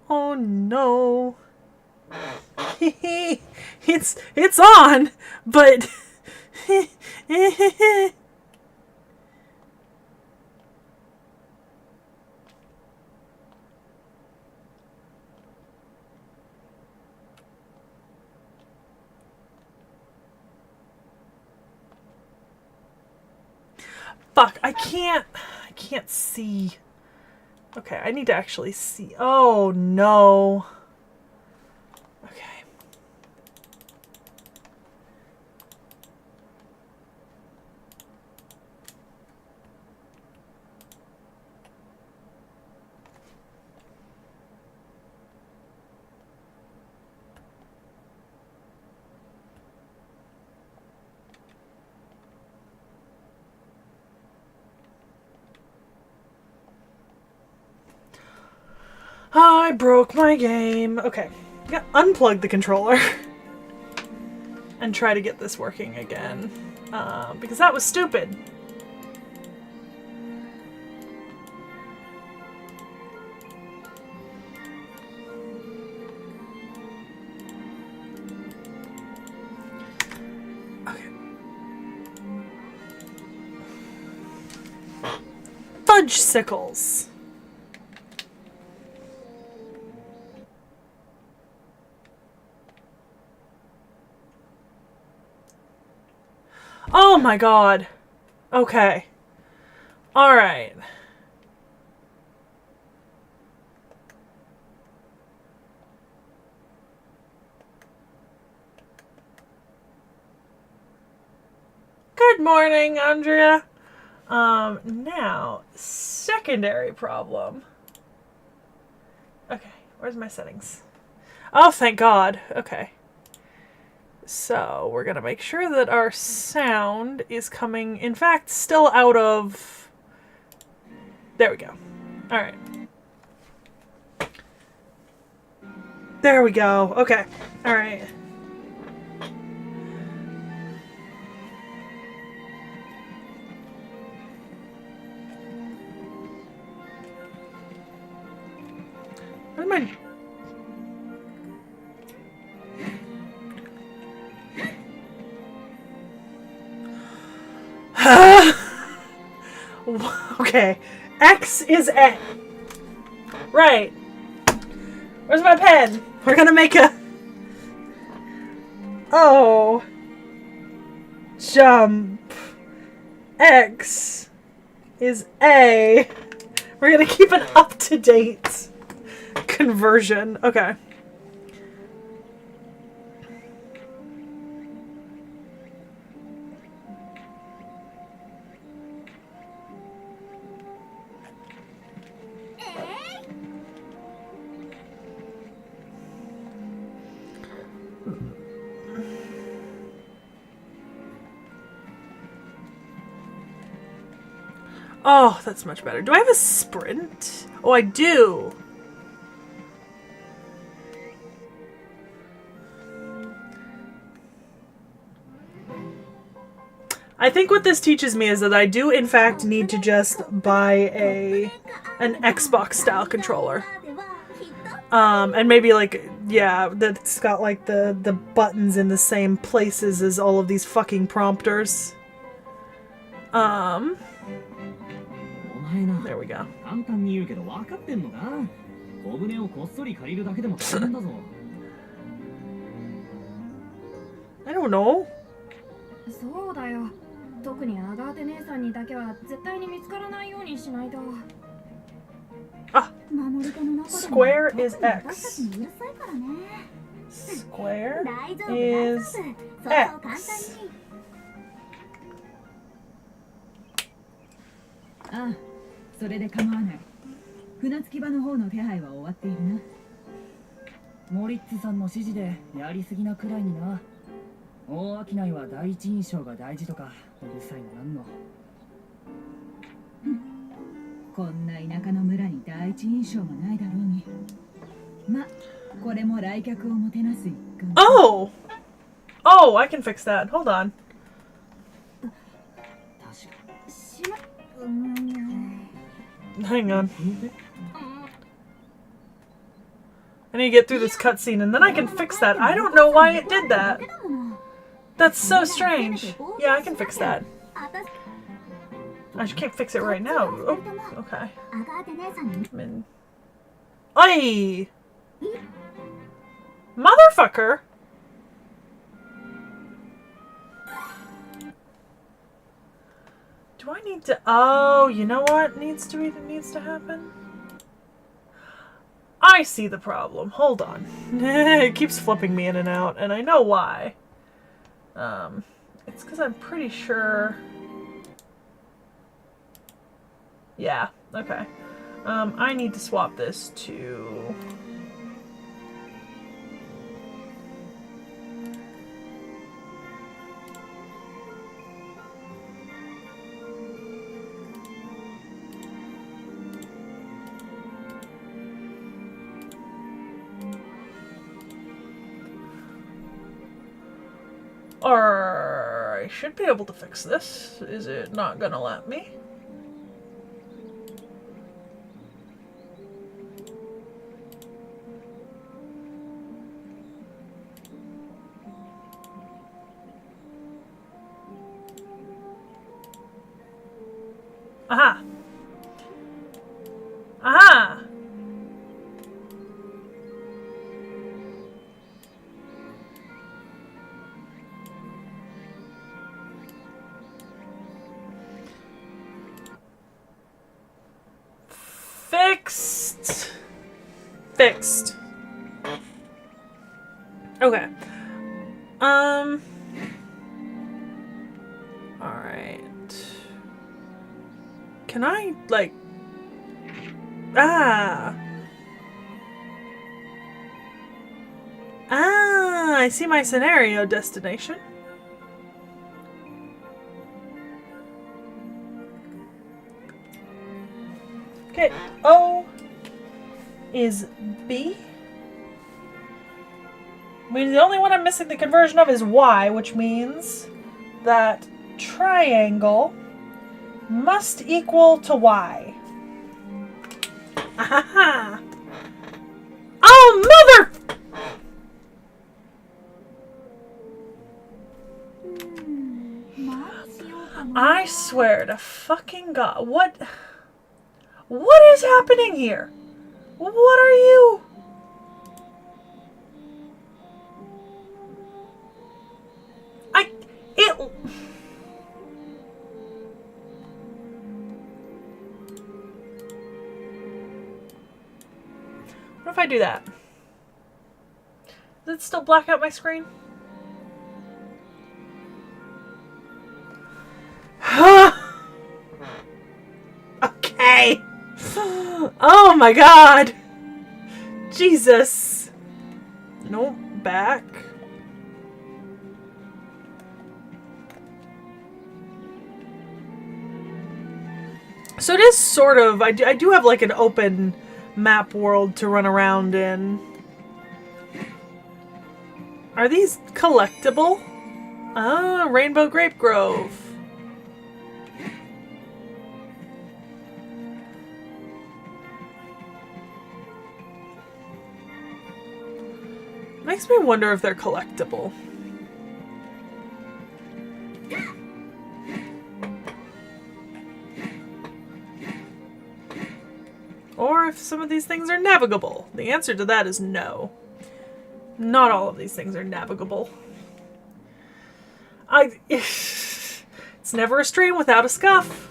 Oh no. it's on, but fuck, I can't see. Okay, I need to actually see. Oh no. Okay. I broke my game. Okay. I'm gonna unplug the controller and try to get this working again. Because that was stupid. Okay. Fudge sickles. Oh my god. Okay. Alright. Good morning, Andrea. Now, secondary problem. Okay, where's my settings? Oh, thank God. Okay. So, we're gonna make sure that our sound is coming, in fact, still out of... There we go. Alright. There we go. Okay. Alright. Where's my... Okay. X is A. Right. Where's my pen? We're gonna make a... Oh. Jump. X is A. We're gonna keep an up-to-date conversion. Okay. Oh, that's much better. Do I have a sprint? Oh, I do. I think what this teaches me is that I do, in fact, need to just buy an Xbox-style controller. And maybe, like, yeah, that's got, like, the buttons in the same places as all of these fucking prompters. There we go. I don't know. そうだよ。特にアガーテ姉さんにだけは絶対に見つからないようにしないと。Ah, square is X. Square is X. ああ、それで構わない。船着き場の方の手配は終わっているな。モリッツさんの指示でやりすぎなくらいにな。大商いは第一印象が大事とかうるさいのなんの。こんな田舎の村に第一印象もないだろうに。ま、これも来客をもてなす一環。Oh! Oh, I can fix that. Hold on. Hang on. I need to get through this cutscene and then I can fix that. I don't know why it did that. That's so strange. Yeah, I can fix that. I just can't fix it right now. Oh, okay. Oi! Motherfucker! Do I need to... Oh, you know what needs to happen? I see the problem. Hold on. It keeps flipping me in and out, and I know why. It's because I'm pretty sure... Yeah, okay. I need to swap this to... Or I should be able to fix this. Is it not gonna let me? Aha! Aha! Fixed. Fixed. Okay. Alright. Can I, like... Ah! Ah, I see my scenario destination. Okay, O is B. I mean, the only one I'm missing the conversion of is Y, which means that triangle must equal to Y. Ahaha! Oh, mother! I swear to fucking God. What is happening here? What are you? What if I do that? Does it still black out my screen? Okay. Oh my God. Jesus. Nope. Back. So it is sort of, I do have like an open map world to run around in. Are these collectible? Ah, Rainbow Grape Grove. Makes me wonder if they're collectible. Or if some of these things are navigable. The answer to that is no. Not all of these things are navigable. It's never a stream without a scuff.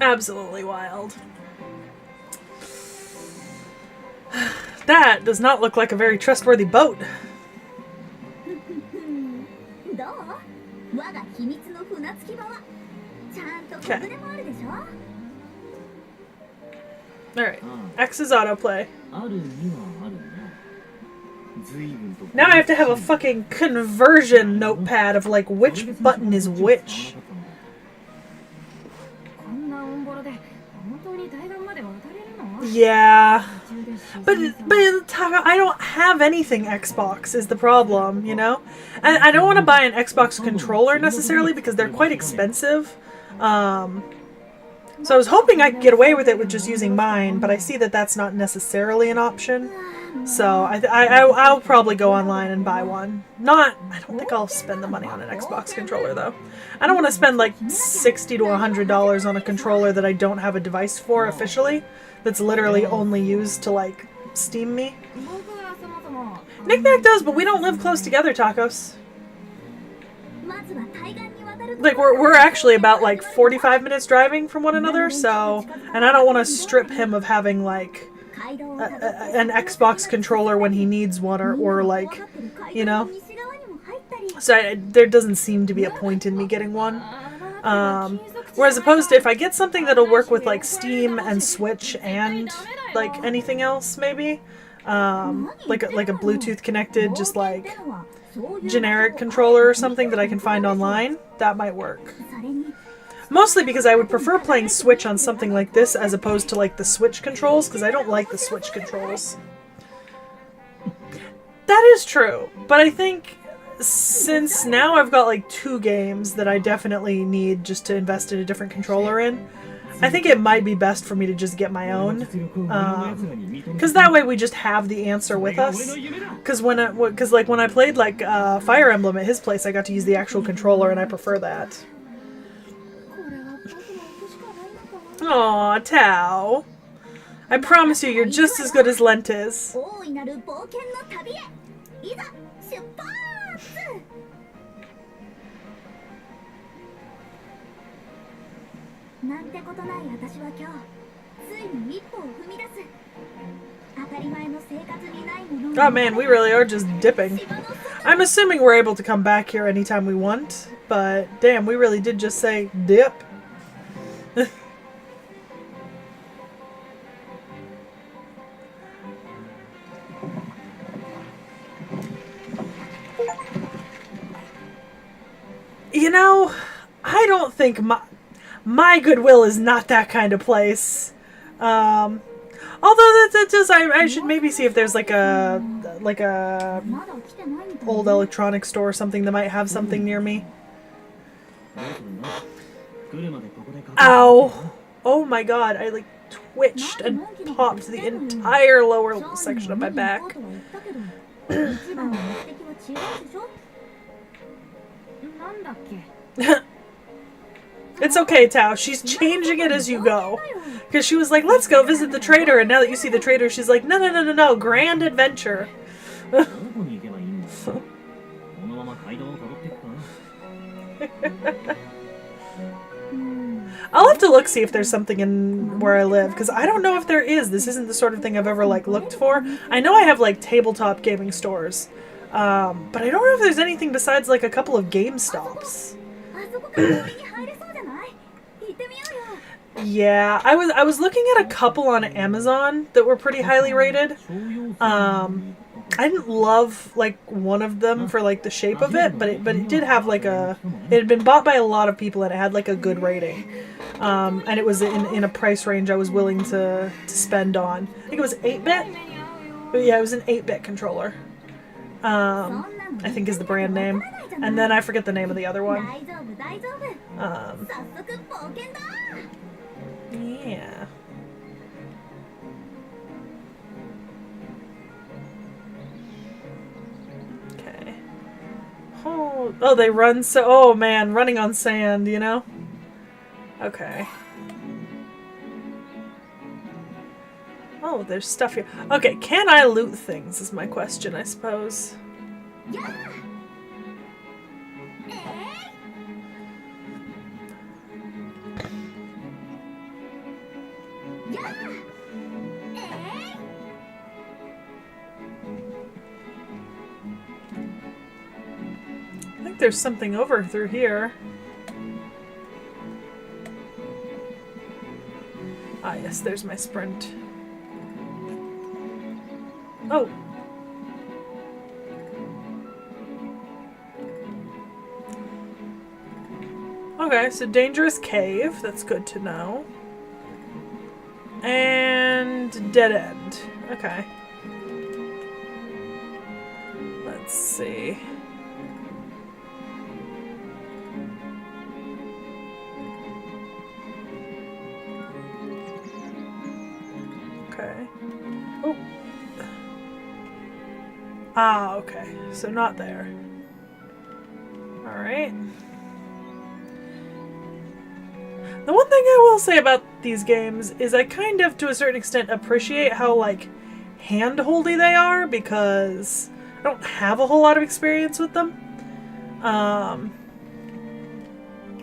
Absolutely wild. That does not look like a very trustworthy boat. Okay. Alright. X is autoplay. Now I have to have a fucking conversion notepad of like which button is which. Yeah. But I don't have anything Xbox is the problem, you know? And I don't want to buy an Xbox controller necessarily because they're quite expensive. So I was hoping I could get away with it with just using mine, but I see that that's not necessarily an option. So I'll probably go online and buy one. I don't think I'll spend the money on an Xbox controller though. I don't want to spend like $60 to $100 on a controller that I don't have a device for officially. That's literally only used to like Steam me. Knick-Knack does, but we don't live close together, Tacos. Like we're actually about like 45 minutes driving from one another, so, and I don't want to strip him of having like an Xbox controller when he needs one or like, you know. So there doesn't seem to be a point in me getting one. Whereas opposed to if I get something that'll work with like Steam and Switch and like anything else maybe, like a Bluetooth connected just like generic controller or something that I can find online, that might work. Mostly because I would prefer playing Switch on something like this as opposed to like the Switch controls, because I don't like the Switch controls. That is true, but I think since now I've got like 2 games that I definitely need just to invest in a different controller in, I think it might be best for me to just get my own, because that way we just have the answer with us. Because when I played like Fire Emblem at his place, I got to use the actual controller, and I prefer that. これは僕の行くしかないのかな。 Aw, Tao. I promise you, you're just as good as Lent is. 大いなる冒険の旅へいざ出発。なんてことない私は今日ついに一歩を踏み出す。当たり前の生活にないものを Oh man, we really are just dipping. I'm assuming we're able to come back here anytime we want, but damn, we really did just say dip. You know, I don't think my Goodwill is not that kind of place. Although that does, I should maybe see if there's like a まだ来てないみたい。 old electronics store or something that might have something near me. Ow! Oh my god, I like twitched and popped the entire lower section of my back. 一番の目的は違うでしょ。なんだっけ。 It's okay, Tao. She's changing it as you go. Because she was like, let's go visit the trader. And now that you see the trader, she's like, no, no, no, no, no. Grand adventure. I'll have to look, see if there's something in where I live. Because I don't know if there is. This isn't the sort of thing I've ever, like, looked for. I know I have, like, tabletop gaming stores. But I don't know if there's anything besides, like, a couple of Game Stops. あそこから森に入れそうじゃない？行ってみようよ。 Yeah, I was looking at a couple on Amazon that were pretty highly rated. I didn't love like one of them for like the shape of it, but it did have like it had been bought by a lot of people and it had like a good rating. And it was in a price range I was willing to spend on. I think it was 8-bit. But yeah, it was an 8-bit controller. I think is the brand name. And then I forget the name of the other one. 大丈夫大丈夫。早速冒険だ。 Yeah. Okay. Oh, they run so... Oh, man. Running on sand, you know? Okay. Oh, there's stuff here. Okay, can I loot things is my question, I suppose. やあ。やあ。I think there's something over through here. Ah, yes, there's my sprint. Oh. Okay, so dangerous cave. That's good to know. And dead end. Okay. Let's see. Okay. Oh. Ah, okay. So not there. Alright. The one thing I will say about these games is I kind of, to a certain extent, appreciate how, like, hand-holdy they are, because I don't have a whole lot of experience with them.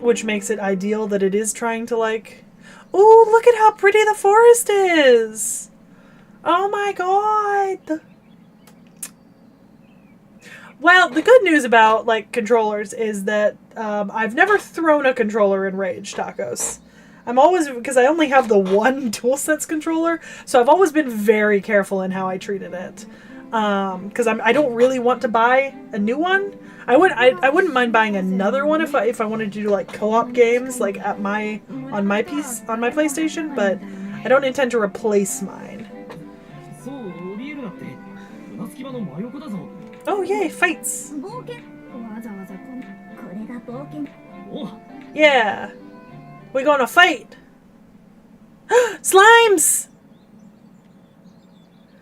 Which makes it ideal that it is trying to, like... Ooh, look at how pretty the forest is! Oh my god! Well, the good news about, like, controllers is that I've never thrown a controller in Rage, Tacos. I'm always, because I only have the one DualSense controller, so I've always been very careful in how I treated it. Because I don't really want to buy a new one. I wouldn't mind buying another one if I wanted to do like co-op games like at on my PlayStation, but I don't intend to replace mine. そう怯えるなって船着き場の真横だぞ Oh yay, fights! 冒険わざわざこれが冒険 お Yeah! We gonna fight! Slimes!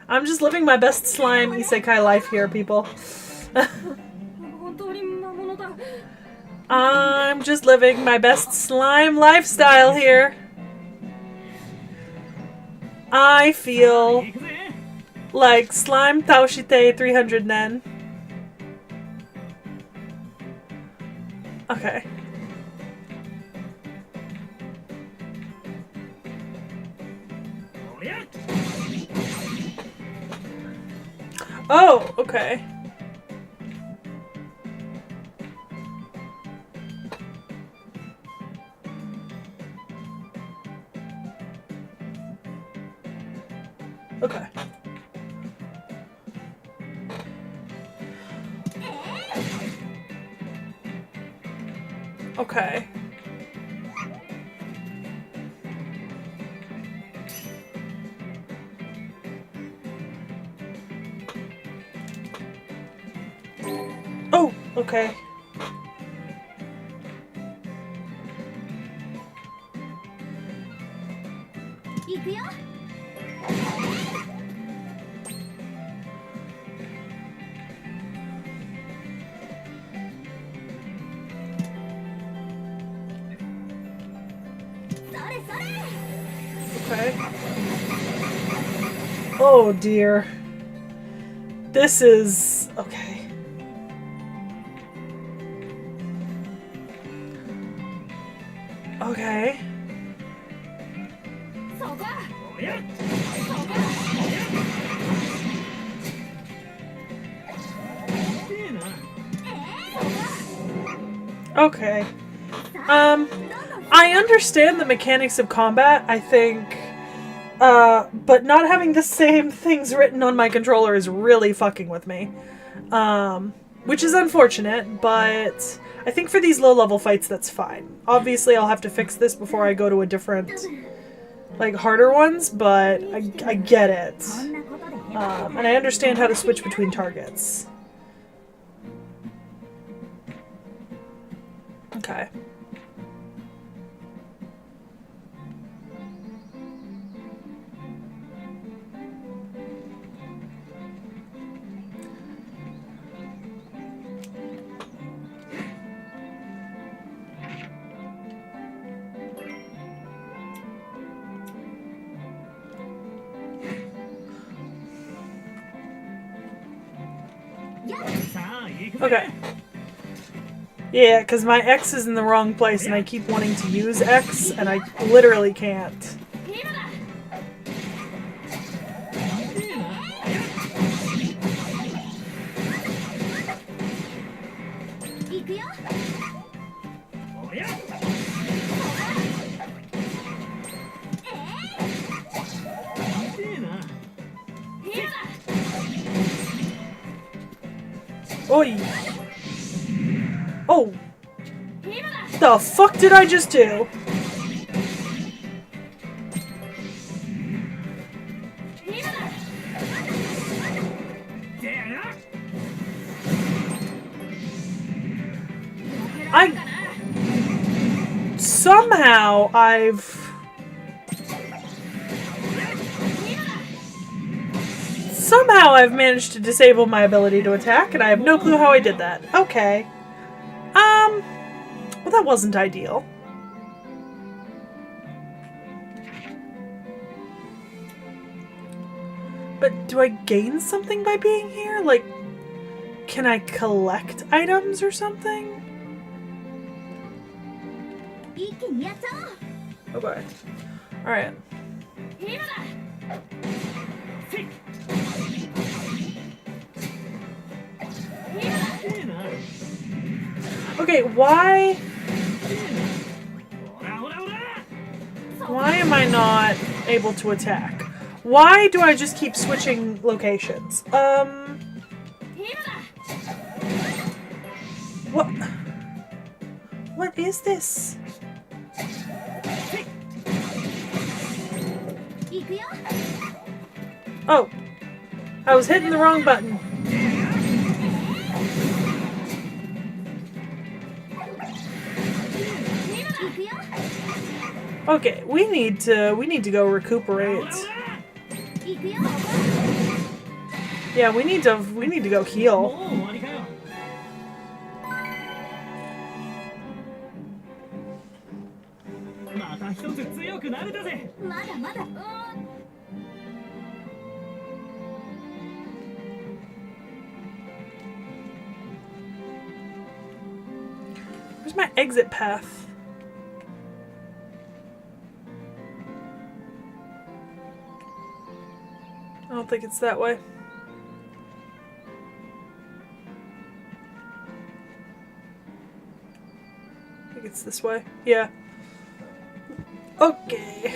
I'm just living my best slime isekai life here, people. 本当に魔物だ I'm just living my best slime lifestyle here. I feel 行くぜ like slime Taoshite 300 nen. Okay. Oh, okay. Okay. Okay. Oh, okay. Okay. Oh dear. This is... okay. Okay. Okay. I understand the mechanics of combat, I think, but not having the same things written on my controller is really fucking with me. Which is unfortunate, but I think for these low-level fights, that's fine. Obviously, I'll have to fix this before I go to a different, like, harder ones, but I get it. And I understand how to switch between targets. Okay. Okay. Yeah, because my X is in the wrong place and I keep wanting to use X and I literally can't. Oi! Oh! The fuck did I just do? Somehow I've managed to disable my ability to attack, and I have no clue how I did that. Okay. Well, that wasn't ideal. But do I gain something by being here? Like, can I collect items or something? Okay. Alright. Okay, why am I not able to attack? Why do I just keep switching locations? What? What is this? 行くよ。 Oh, I was hitting the wrong button. 行くよ。 Okay, we need to go recuperate. 行くよ。 Yeah, we need to go もう heal. 終わりかよ。また一つ強くなれたぜ。まだまだ。Where's my exit path? I don't think it's that way. I think it's this way. Yeah. Okay.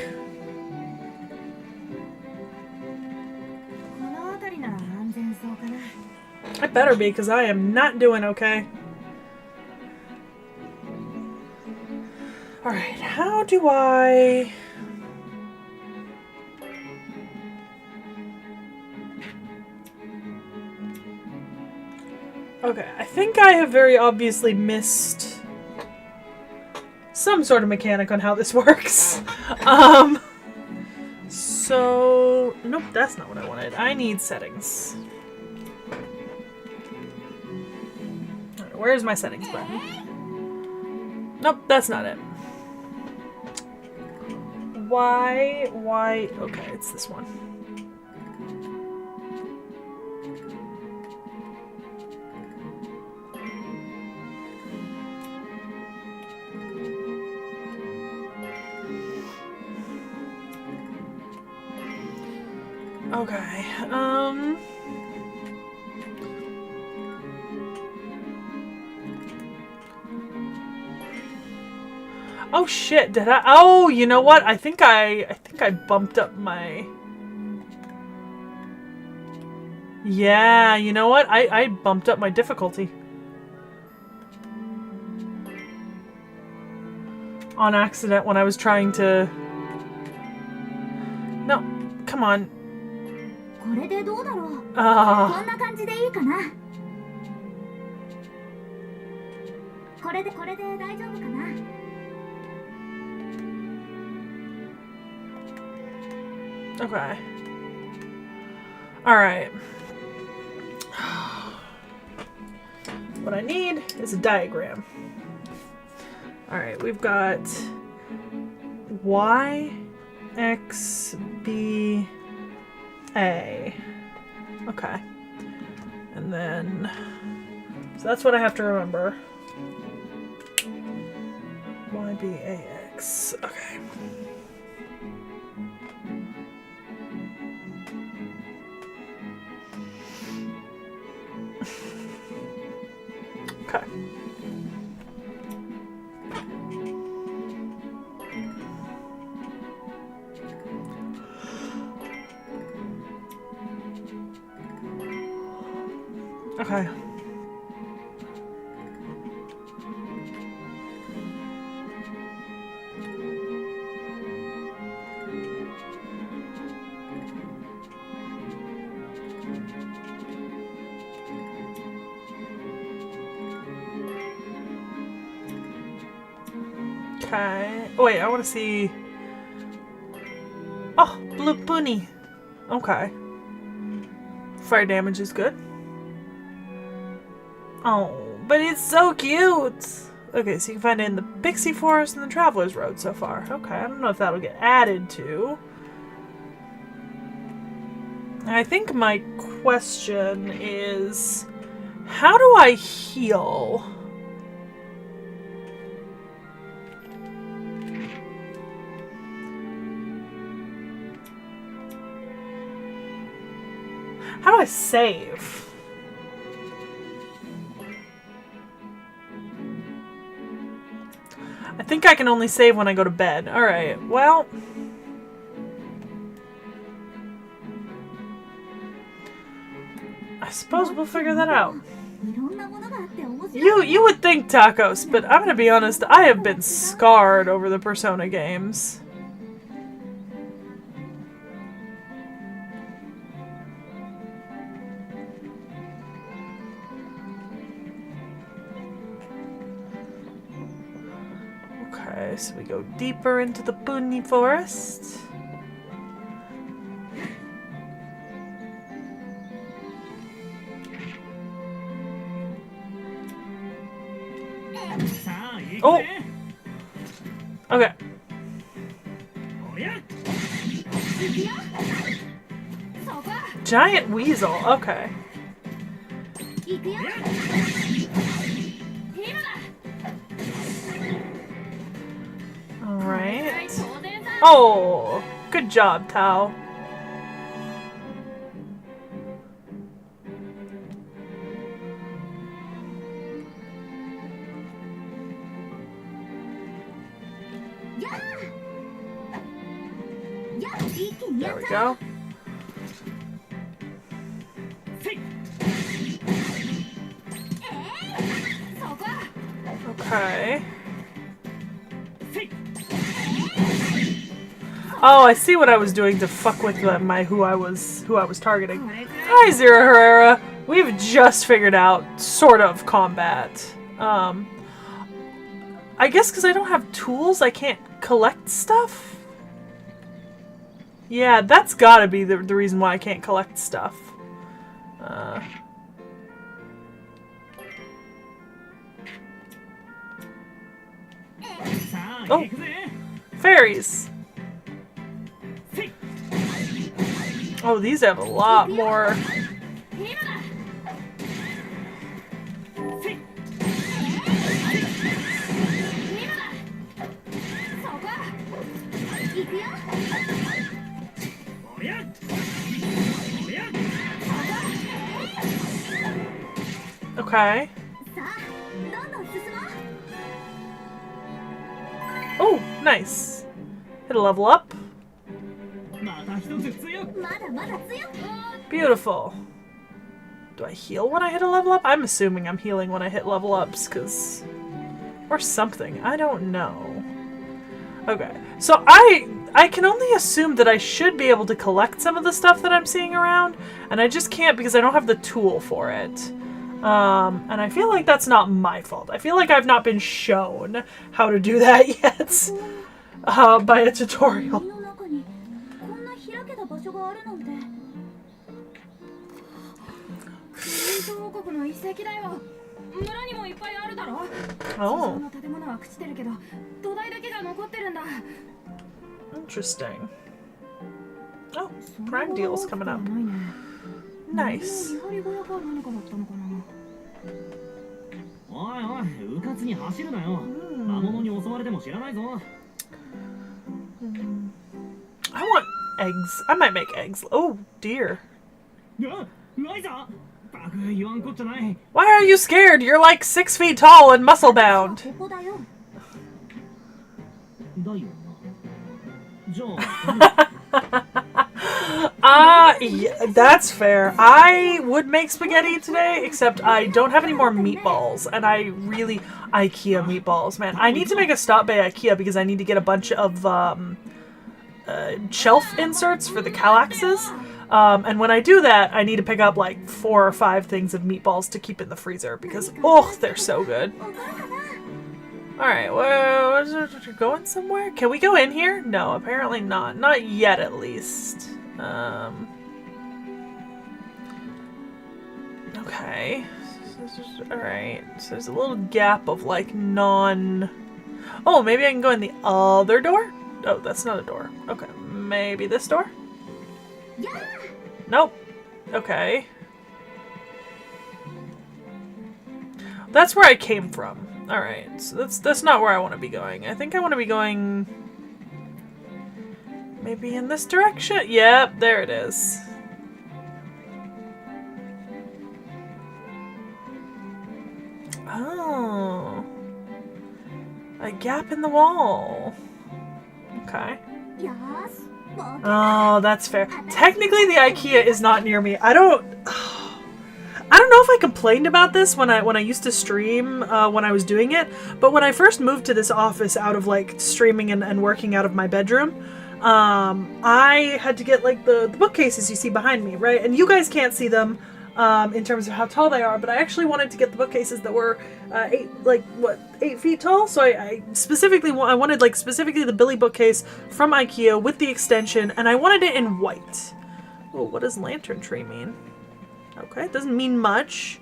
この辺りなら安全そうかな。 I better be, because I am not doing okay. Alright, how do I... Okay, I think I have very obviously missed some sort of mechanic on how this works. So... Nope, that's not what I wanted. I need settings. Alright, where's my settings button? Nope, that's not it. Why? Okay, it's this one. Okay, Oh shit, did I? Oh, you know what? I think I bumped up my... Yeah, you know what? I bumped up my difficulty. On accident when I was trying to... No, come on. これでどうだろう。こ Ah, んな感じでいいかな。これで大丈夫かな。 okay. Alright. What I need is a diagram. Alright, we've got Y, X, B, A. Okay. And then... So that's what I have to remember. Y, B, A, X. Okay. Okay. Okay. Okay. Oh, wait, I want to see... Oh, blue bunny. Okay. Fire damage is good. Oh, but it's so cute! Okay, so you can find it in the Pixie Forest and the Traveler's Road so far. Okay, I don't know if that'll get added to. I think my question is... How do I heal? How do I save? I think I can only save when I go to bed. Alright, well... I suppose we'll figure that out. いろんなものがあって面白 You would think tacos, but I'm gonna be honest, I have been scarred over the Persona games. Okay, so we go deeper into the Bunny Forest. Oh! Okay. Giant weasel, okay. Alright. Oh! Good job, Tao. There we go. Okay. Oh, I see what I was doing to fuck with who I was targeting. Hi, Zero Herrera. We've just figured out sort of combat. I guess because I don't have tools, I can't collect stuff. Yeah, that's gotta be the reason why I can't collect stuff. Oh! Fairies! Oh, these have a lot more. Okay. Oh, nice. Hit a level up. Beautiful. Do I heal when I hit a level up? I'm assuming I'm healing when I hit level ups, cause... Or something. I don't know. Okay. So I can only assume that I should be able to collect some of the stuff that I'm seeing around, and I just can't because I don't have the tool for it. And I feel like that's not my fault. I feel like I've not been shown how to do that yet by a tutorial. Oh. Interesting. Oh, Prime Deal's coming up. Nice. I want eggs. I might make eggs. Oh, dear. Why are you scared? You're like 6 feet tall and muscle bound. Yeah, that's fair. I would make spaghetti today, except I don't have any more meatballs, and I really... IKEA meatballs, man. I need to make a stop by IKEA because I need to get a bunch of shelf inserts for the Kallaxes. And when I do that, I need to pick up like 4 or 5 things of meatballs to keep in the freezer because, oh, they're so good. Alright, well, we're going somewhere? Can we go in here? No, apparently not. Not yet, at least. Okay. Alright, so there's a little gap of like Oh, maybe I can go in the other door? Oh, that's not a door. Okay, maybe this door? Nope. Okay. That's where I came from. Alright, so that's not where I want to be going. I think I want to be going... maybe in this direction? Yep, there it is. Oh. A gap in the wall. Okay. Oh, that's fair. Technically, the IKEA is not near me. I don't... I don't know if I complained about this when I used to stream when I was doing it, but when I first moved to this office out of like streaming and working out of my bedroom, I had to get like the bookcases you see behind me, right? And you guys can't see them in terms of how tall they are, but I actually wanted to get the bookcases that were 8 feet tall. So I wanted like specifically the Billy bookcase from IKEA with the extension, and I wanted it in white. Oh, what does lantern tree mean? Okay, it doesn't mean much.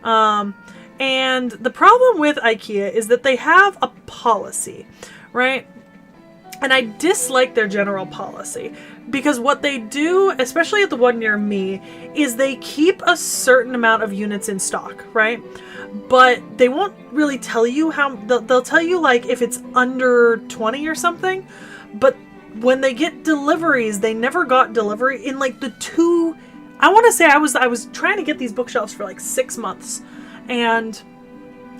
And the problem with IKEA is that they have a policy, right? And I dislike their general policy because what they do, especially at the one near me, is they keep a certain amount of units in stock, right? But they won't really tell you how, they'll tell you like if it's under 20 or something, but when they get deliveries, they never got delivery in like the I want to say I was trying to get these bookshelves for like 6 months, and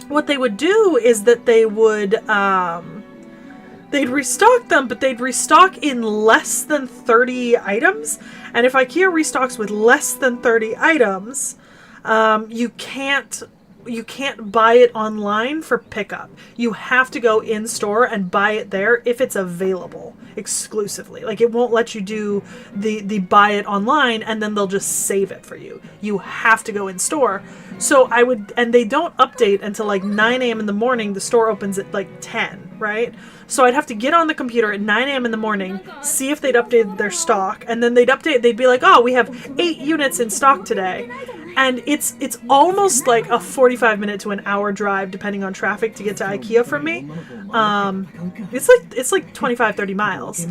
what they would do is that they would they'd restock them, but they'd restock in less than 30 items. And if IKEA restocks with less than 30 items, you can't buy it online for pickup. You have to go in store and buy it there if it's available exclusively. Like, it won't let you do the buy it online and then they'll just save it for you. You have to go in store. So and they don't update until like 9 a.m. in the morning. The store opens at like 10, right? So I'd have to get on the computer at 9 a.m. in the morning, see if they'd updated their stock, and then they'd be like, oh, we have 8 units in stock today. And it's almost like a 45-minute to an hour drive, depending on traffic, to get to IKEA from me. It's like 25, 30 miles.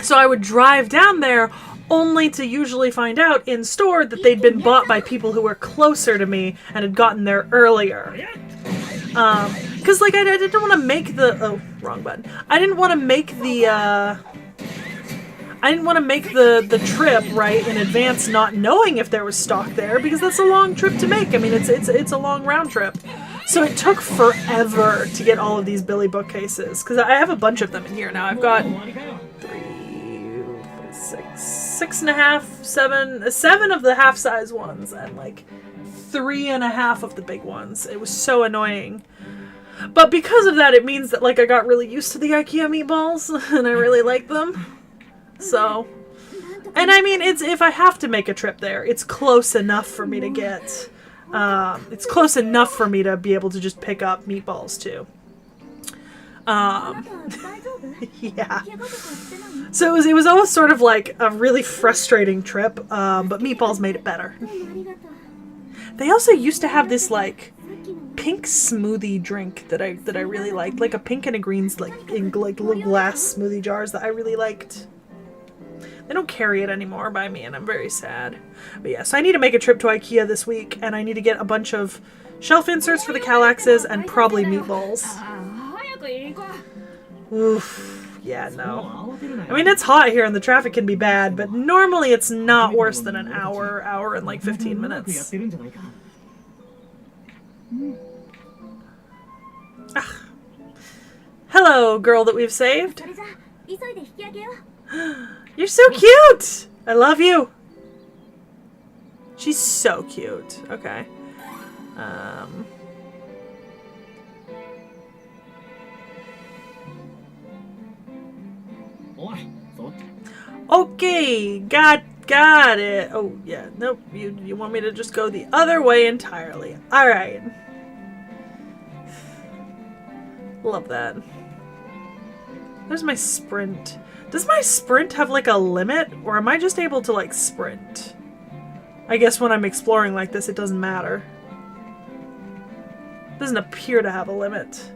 So I would drive down there only to usually find out in store that they'd been bought by people who were closer to me and had gotten there earlier. Because like I didn't want to make wrong button. I didn't want to make the trip right in advance, not knowing if there was stock there, because that's a long trip to make. I mean, it's a long round trip. So it took forever to get all of these Billy bookcases, because I have a bunch of them in here now. I've got 7 of the half-size ones, and like 3.5 of the big ones. It was so annoying. But because of that, it means that like I got really used to the IKEA meatballs, and I really like them. So, and I mean, if I have to make a trip there, it's close enough for me to get, it's close enough for me to be able to just pick up meatballs too. Yeah. So it was always sort of like a really frustrating trip, but meatballs made it better. They also used to have this like pink smoothie drink that I really liked, like a pink and a greens, like in like little glass smoothie jars that I really liked. They don't carry it anymore by me, and I'm very sad. But yeah, so I need to make a trip to IKEA this week, and I need to get a bunch of shelf inserts for the Kallaxes and probably meatballs. Oof. Yeah, no. I mean, it's hot here and the traffic can be bad, but normally it's not worse than an hour and like 15 minutes. Ah. Hello, girl that we've saved. You're so cute! I love you! She's so cute. Okay. Okay, got it. Oh, yeah. Nope, you want me to just go the other way entirely. Alright. Love that. There's my sprint. Does my sprint have like a limit, or am I just able to like sprint? I guess when I'm exploring like this, it doesn't matter. It doesn't appear to have a limit.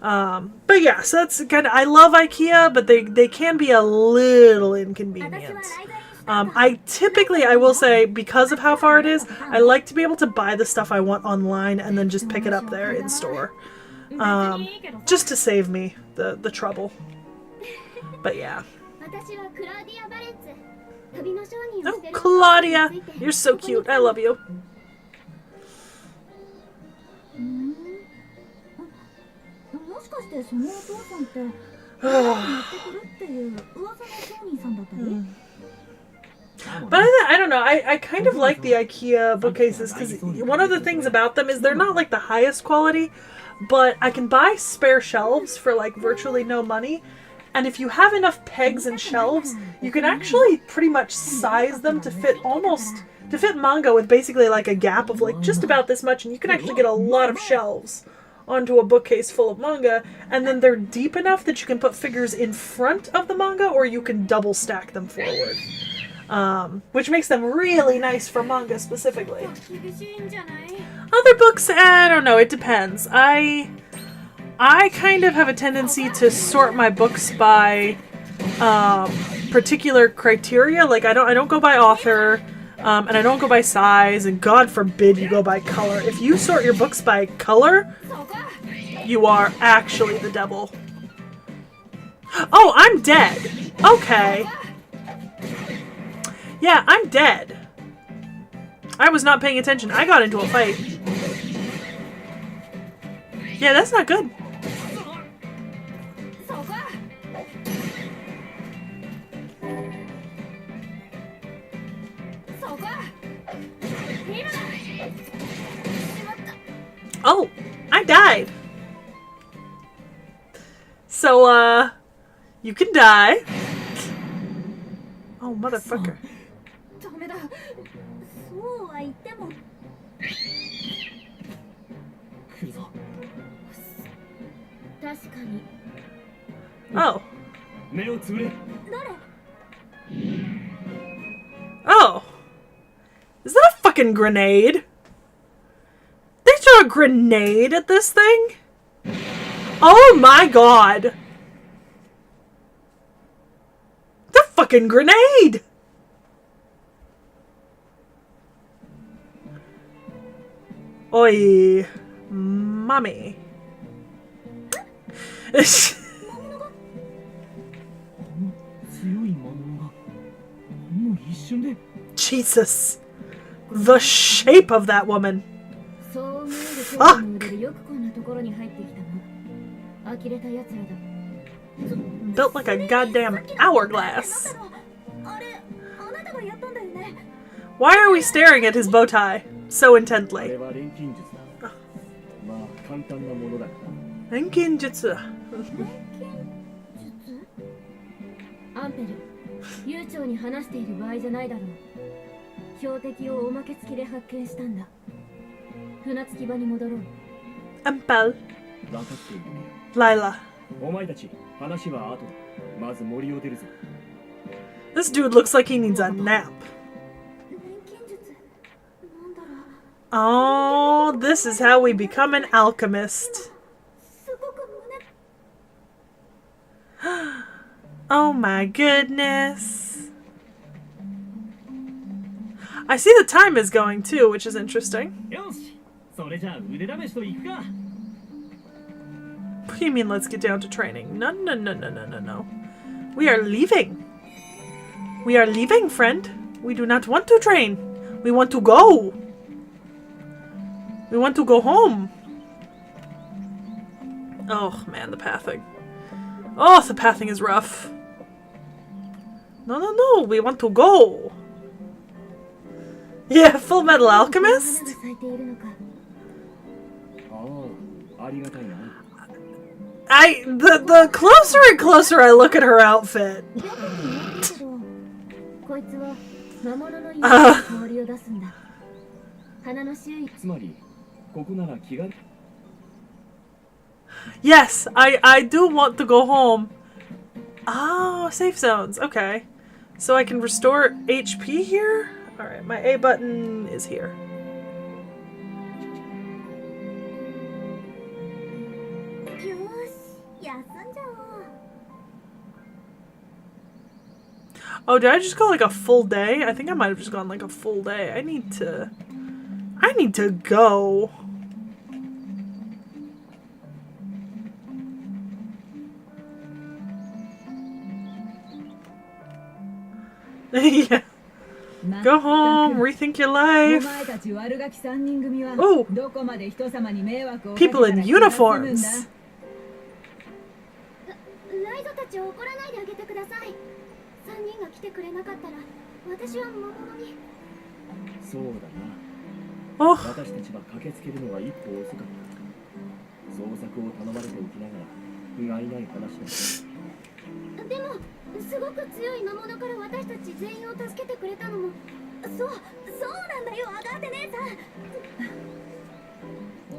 But yeah, so that's kind of, I love IKEA, but they can be a little inconvenient. I will say, because of how far it is, I like to be able to buy the stuff I want online and then just pick it up there in store. Just to save me the trouble. But yeah. Oh, Claudia! You're so cute. I love you. But I don't know. I kind of like the IKEA bookcases because one of the things about them is they're not like the highest quality, but I can buy spare shelves for like virtually no money. And if you have enough pegs and shelves, you can actually pretty much size them to fit manga with basically like a gap of like just about this much, and you can actually get a lot of shelves onto a bookcase full of manga, and then they're deep enough that you can put figures in front of the manga, or you can double stack them forward. Which makes them really nice for manga specifically. Other books, I don't know, it depends. I kind of have a tendency to sort my books by particular criteria. Like I don't go by author, and I don't go by size, and God forbid you go by color. If you sort your books by color, you are actually the devil. Oh, I'm dead. Okay. Yeah, I'm dead. I was not paying attention. I got into a fight. Yeah, that's not good. Oh, I died. So, you can die. Oh, motherfucker. ダメだ。そうは言っても。来るぞ。確かに。Oh. 目をつぶれ。誰？ Oh. Is that a fucking grenade? They throw a grenade at this thing? Oh my god. The fucking grenade! Oi. Mommy. Jesus. The shape of that woman. Fuck. Built like a goddamn hourglass. Why are we staring at his bow tie so intently? Renkinjutsu. アンペル、悠長に話している場合じゃないだろう。標的をおまけ付きで発見したんだ。船着き場に戻ろう。Ampel. Lila. お前たち、話は後だ。まず森を出るぞ。This dude looks like he needs a nap. Oh, this is how we become an alchemist. Oh my goodness. I see the time is going too, which is interesting. What do you mean, let's get down to training? No, no, no, no, no, no, no. We are leaving. We are leaving, friend. We do not want to train. We want to go. We want to go home. Oh, man, the pathing. Oh, the pathing is rough. No, no, no. We want to go. Yeah, Full Metal Alchemist? The closer and closer I look at her outfit. Yes, I do want to go home. Oh, safe zones. Okay. So I can restore HP here? Alright, my A button is here. Oh, did I just go like a full day? I think I might have just gone like a full day. I need to go. Yeah. Go home, rethink your life. Oh, people in uniforms. 私は魔物に。そうだな。 Oh, 私たちは駆けつけるのが一歩遅かった。捜索を頼まれておきながら不甲斐ない話だ。でもすごく強い魔物から私たち全員を助けてくれたのも。そうなんだよ、アガーテ姉さん。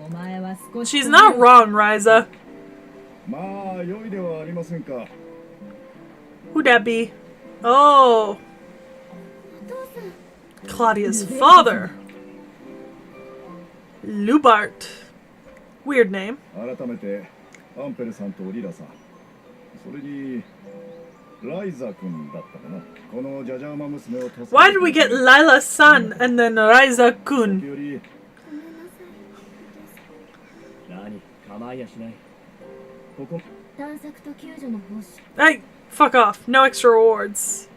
お前は少し she's not wrong, Ryza. まあ良いではありませんか。 Who'd that be? Oh, お父さん。 Claudia's father. Lubart. Weird name. 改めてアンペルさんとリラさん、それにライザ君だったかな。このジャジャウマ娘を助けて Why did we get Lila's son and then Ryza 時 kun? 折ごめんなさい。何構いやしない。ここ探索と救助の報酬。 Hey, fuck off. No extra rewards.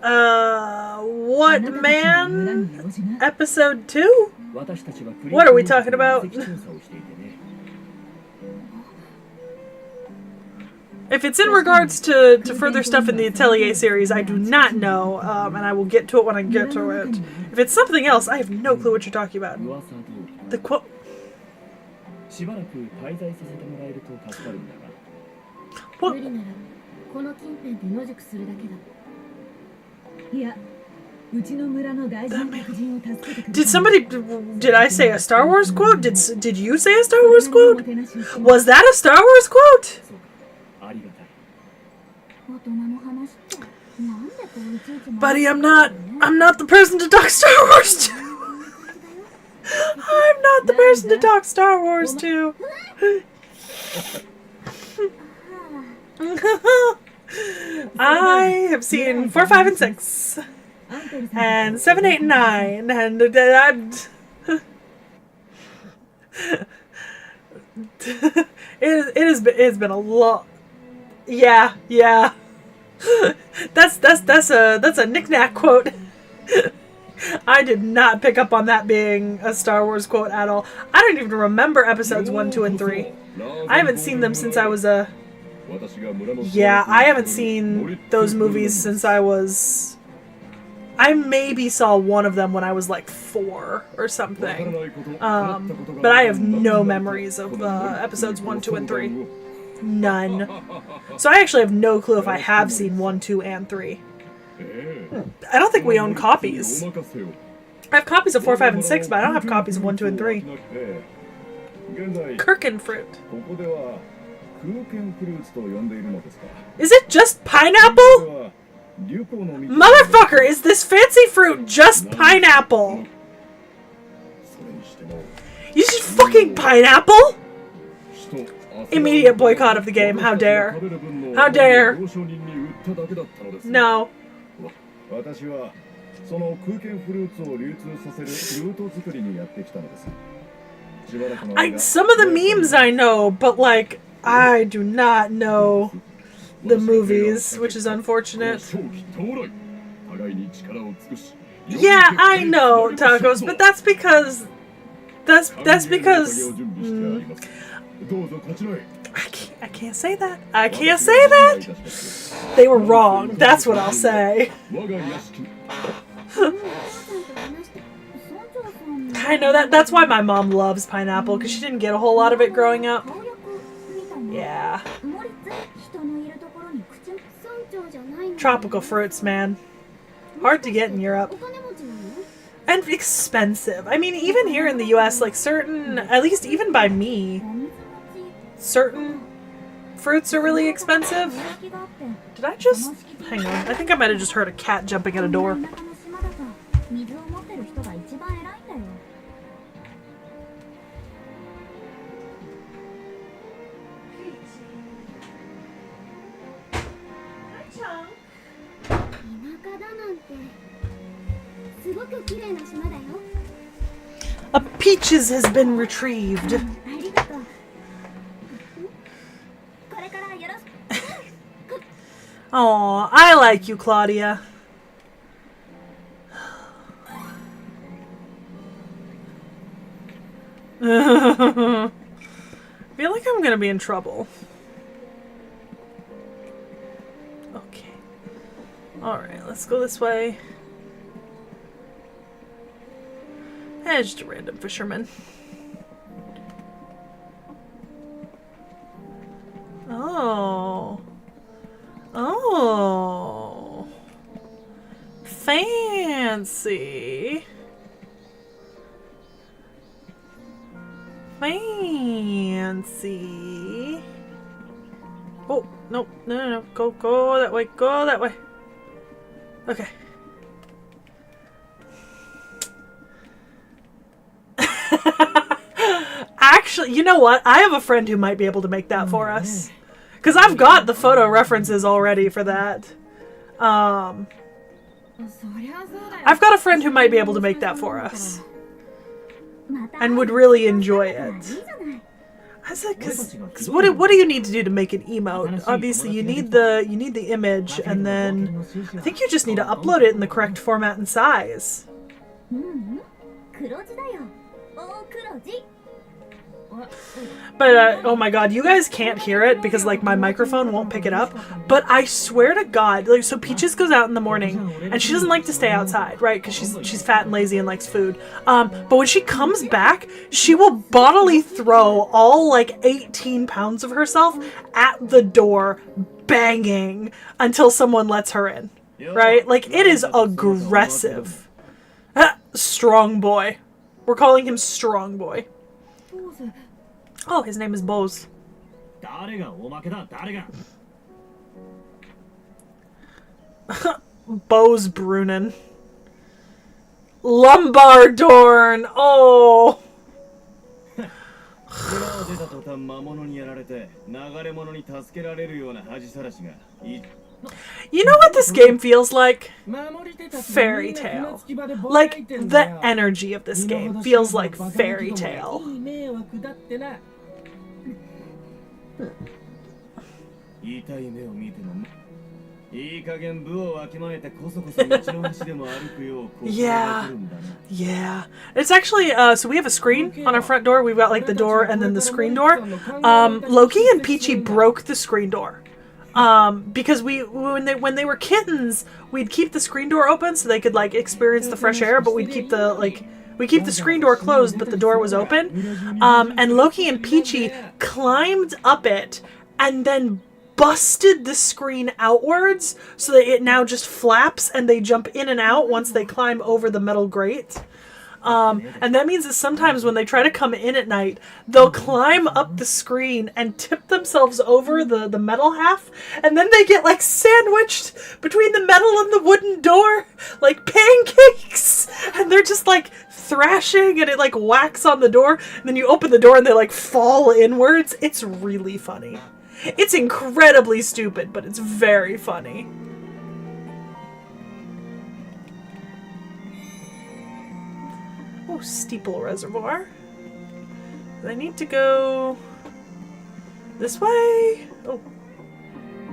What man? Episode 2? 私たちはクリ What are we talking about? 遺跡調査をしていてね。 If it's in regards to further stuff in the Atelier series, I do not know, and I will get to it when I get to it. If it's something else, I have no clue what you're talking about. 噂通り The quote. しばらく滞在させてもらえると助かるんだが。無 What? 理ならこの近辺で野宿するだけだ。いや、うちの村の大事な客人を助けてくれた。 Did somebody? Did I say a Star Wars quote? Did you say a Star Wars quote? Was that a Star Wars quote? そうか、ありがたい。大人の話ってなんでこういちいち Buddy, I'm not the person to talk Star Wars to. I'm not the person to talk Star Wars to. I have seen 4, 5, and 6, and 7, 8, and 9, and it's been a lot. Yeah. That's a knick-knack quote. I did not pick up on that being a Star Wars quote at all. I don't even remember episodes 1, 2, and 3. I haven't seen them since I was a... Yeah, I haven't seen those movies since I was... I maybe saw one of them when I was like 4 or something. But I have no memories of episodes 1, 2, and 3. None. So I actually have no clue if I have seen 1, 2, and 3. I don't think we own copies. I have copies of 4, 5, and 6, but I don't have copies of 1, 2, and 3. Kirkin fruit. ここではクーケンフルーツと呼んでいるのですか。 Is it just pineapple? Motherfucker, is this fancy fruit just pineapple? You just fucking pineapple? Immediate boycott of the game. How dare. How dare. No. 私はそのクーケンフルーツを流通させるルート作りにやってきたのです。しばらくの間 Some of the memes I know, but like I do not know the movies, which is unfortunate. Yeah, I know, Tacos, but that's because I can't say that. I can't say that. They were wrong. That's what I'll say. I know that's why my mom loves pineapple, because she didn't get a whole lot of it growing up. Yeah. Tropical fruits, man. Hard to get in Europe. And expensive. I mean, even here in the US, like certain, at least even by me, certain fruits are really expensive. Did I just... Hang on. I think I might have just heard a cat jumping at a door. A peaches has been retrieved. Aw, I like you, Claudia. I feel like I'm gonna be in trouble. Okay. Alright, let's go this way. Just a random fisherman. Oh. Oh. Fancy. Fancy. Oh, no, no, no, no. Go that way. Go that way. Okay. Actually, you know what? I have a friend who might be able to make that for us. Because I've got the photo references already for that. I've got a friend who might be able to make that for us. And would really enjoy it. I said, because what do you need to do to make an emote? Obviously, you need the image, and then I think you just need to upload it in the correct format and size. But oh my god, you guys can't hear it because like my microphone won't pick it up. But I swear to God, like, so Peaches goes out in the morning and she doesn't like to stay outside, right? Because she's fat and lazy and likes food. But when she comes back, she will bodily throw all like 18 pounds of herself at the door, banging until someone lets her in, right? Like, it is aggressive. Strong boy. We're calling him Strong Boy. Oh, his name is Bose. Bose Brunnen. Lombardorn! Oh! You know what this game feels like? Fairy tale. Like, the energy of this game feels like fairy tale. Yeah. It's actually, so we have a screen on our front door. We've got like the door and then the screen door. Loki and T.H.E broke the screen door. Because when they were kittens, we'd keep the screen door open so they could like experience the fresh air, but we'd keep the screen door closed, but the door was open. And Loki and T.H.E climbed up it and then busted the screen outwards so that it now just flaps and they jump in and out once they climb over the metal grate. And that means that sometimes when they try to come in at night, they'll climb up the screen and tip themselves over the metal half, and then they get like sandwiched between the metal and the wooden door like pancakes, and they're just like thrashing and it like whacks on the door, and then you open the door and they like fall inwards. It's really funny. It's incredibly stupid, but it's very funny. Oh, Steeple Reservoir. I need to go this way. Oh,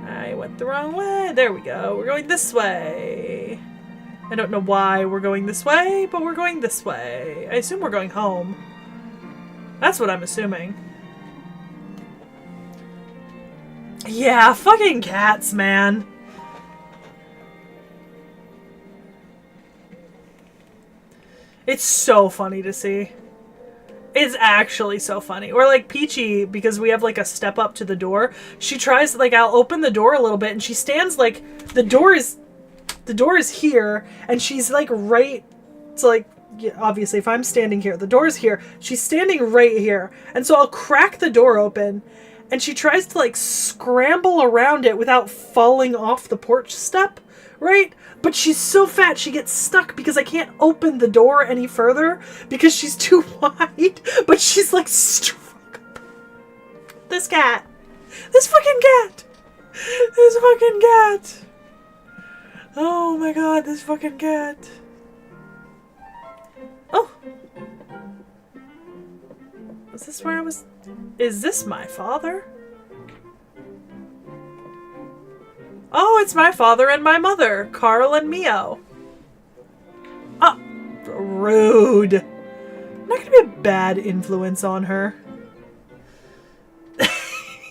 I went the wrong way. There we go. We're going this way. I don't know why we're going this way, but we're going this way. I assume we're going home. That's what I'm assuming. Yeah, fucking cats, man. It's so funny to see. It's actually so funny. Or like Peachy, because we have like a step up to the door. She tries, like, I'll open the door a little bit and she stands like, the door is here and she's like right, it's like, yeah, obviously if I'm standing here, the door's here. She's standing right here. And so I'll crack the door open and she tries to like scramble around it without falling off the porch step, right? But she's so fat she gets stuck because I can't open the door any further because she's too wide. But she's like strong. This cat. This fucking cat. This fucking cat. Oh my god, this fucking cat. Oh. Is this where I was? Is this my father? Oh, it's my father and my mother, Carl and Mio. Ah, rude. I'm not gonna be a bad influence on her.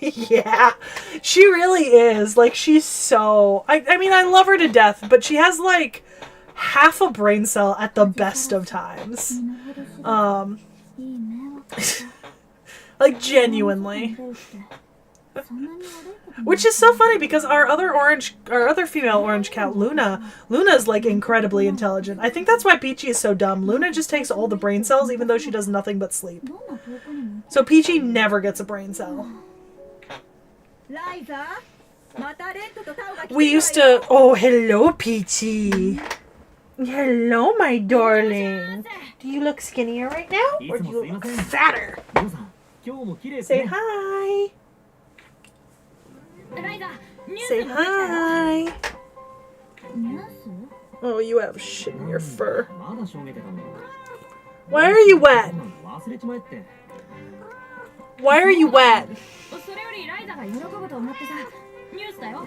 Yeah, she really is. Like, she's so... I mean, I love her to death, but she has, like, half a brain cell at the best of times. Like, genuinely. Which is so funny because our other female orange cat, Luna's like incredibly intelligent. I think that's why Peachy is so dumb. Luna just takes all the brain cells even though she does nothing but sleep. So Peachy never gets a brain cell. We used to... Oh, hello, Peachy. Hello, my darling. Do you look skinnier right now? Or do you look fatter? Say hi. Say hi. Oh, you have shit in your fur. Why are you wet? Why are you wet?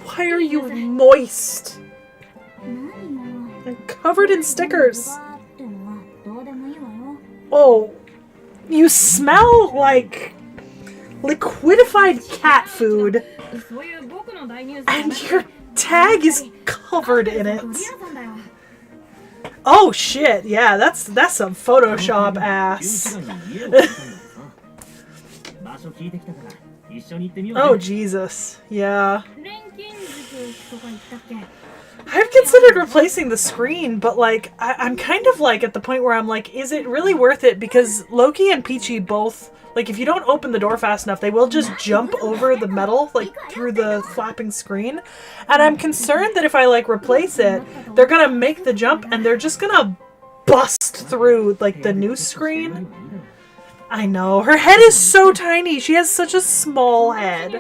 Why are you moist? And covered in stickers. Oh, you smell like liquidified cat food. And your tag is covered in it. Oh shit, yeah, that's some Photoshop ass. Oh Jesus, yeah. I've considered replacing the screen, but like I'm kind of like at the point where I'm like, is it really worth it? Because Loki and Peachy both, like, if you don't open the door fast enough, they will just jump over the metal, like through the flapping screen. And I'm concerned that if I like replace it, they're gonna make the jump and they're just gonna bust through like the new screen. I know, her head is so tiny. She has such a small head.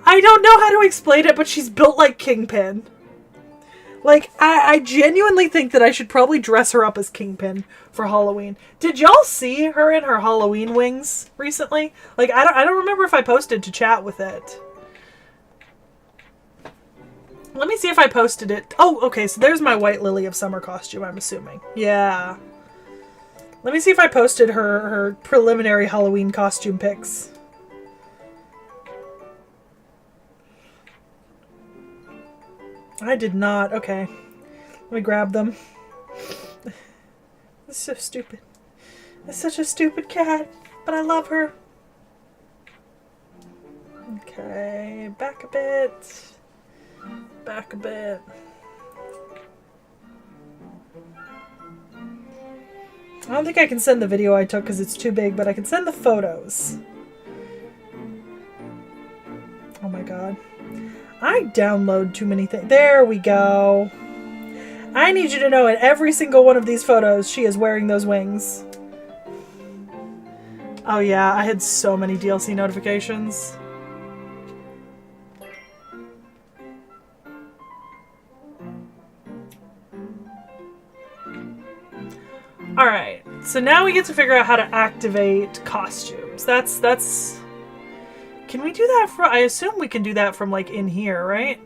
I don't know how to explain it, but she's built like Kingpin. Like, I genuinely think that I should probably dress her up as Kingpin for Halloween. Did y'all see her in her Halloween wings recently? Like, I don't remember if I posted to chat with it. Let me see if I posted it. Oh, okay, so there's my White Lily of Summer costume, I'm assuming. Yeah. Let me see if I posted her preliminary Halloween costume pics. I did not. Okay. Let me grab them. It's so stupid. It's such a stupid cat, but I love her. Okay, back a bit. Back a bit. I don't think I can send the video I took because it's too big, but I can send the photos. Oh my god. I download too many things. There we go. I need you to know in every single one of these photos, she is wearing those wings. Oh yeah, I had so many DLC notifications. Alright, so now we get to figure out how to activate costumes. That's... Can we do that from... I assume we can do that from, like, in here, right?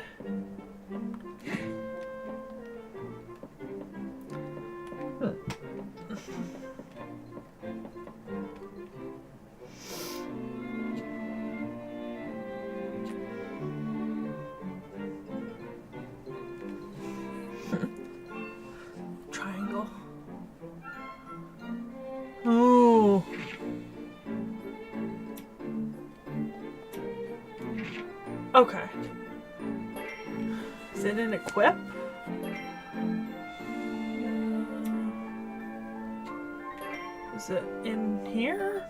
Triangle. Ooh. Okay. Is it an equip? Is it in here?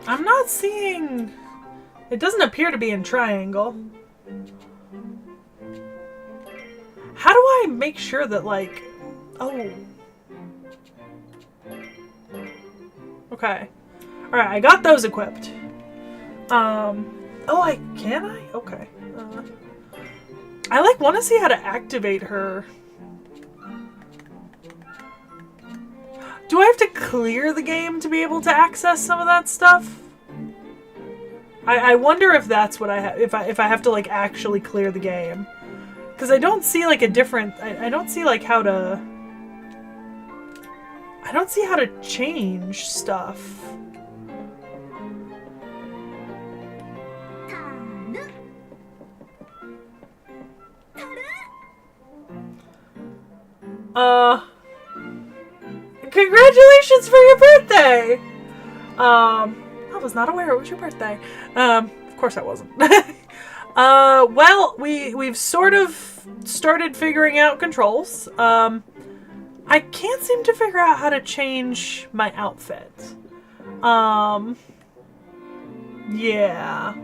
I'm not seeing... It doesn't appear to be in triangle. How do I make sure that, like... Oh. Okay. Alright, I got those equipped. Oh, can I? Okay. I, like, want to see how to activate her. Do I have to clear the game to be able to access some of that stuff? I wonder if that's what I have. If I have to like actually clear the game, because I don't see like a different. I don't see like how to. I don't see how to change stuff. Congratulations for your birthday! I was not aware it was your birthday. Of course I wasn't. Well, we've sort of started figuring out controls. I can't seem to figure out how to change my outfit. Yeah.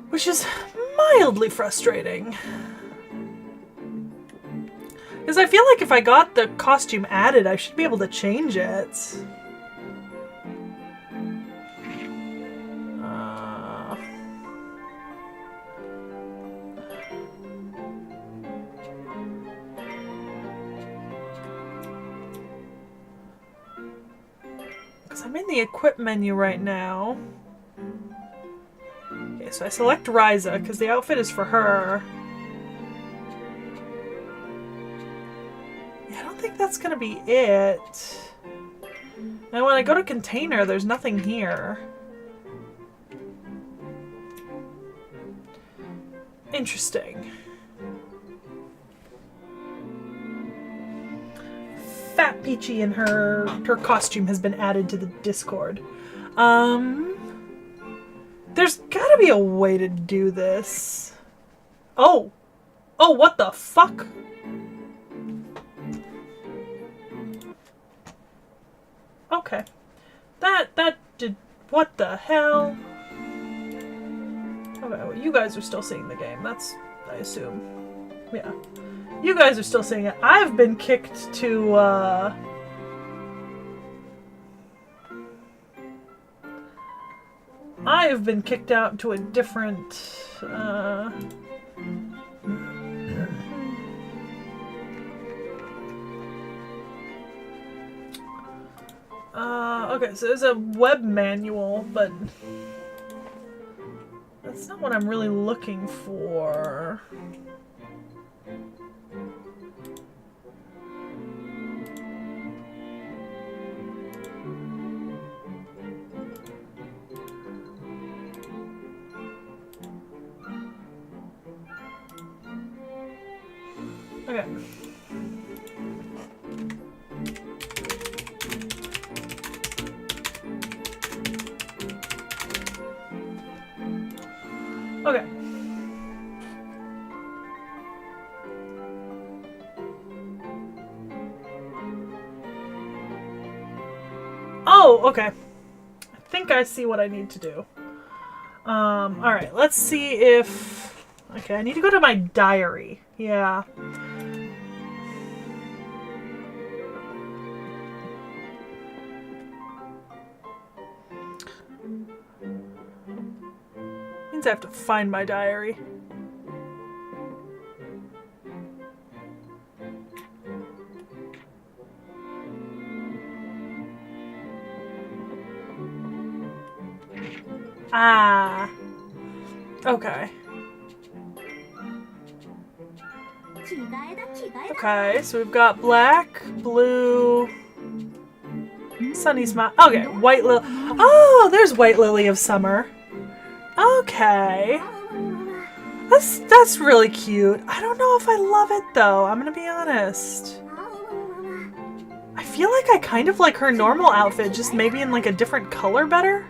Which is mildly frustrating. Because I feel like if I got the costume added, I should be able to change it. Because I'm in the equip menu right now. Okay, so I select Ryza, because the outfit is for her. Yeah, I don't think that's going to be it. And when I go to container, there's nothing here. Interesting. Fat Peachy and her costume has been added to the Discord. There's gotta be a way to do this. Oh! Oh, what the fuck? Okay. That did... What the hell? Okay, well, you guys are still seeing the game. That's... I assume. Yeah. You guys are still seeing it. I've been kicked to, I've been kicked out to a different, okay, so there's a web manual, but that's not what I'm really looking for. Okay. Okay. Oh, okay. I think I see what I need to do. Alright, let's see if... Okay, I need to go to my diary. Yeah. Means I have to find my diary. Ah. Okay. Okay, so we've got black, blue, sunny smile. Okay, white lily. Oh, there's white lily of summer. Okay. That's really cute. I don't know if I love it though. I'm gonna be honest. I feel like I kind of like her normal outfit, just maybe in like a different color better.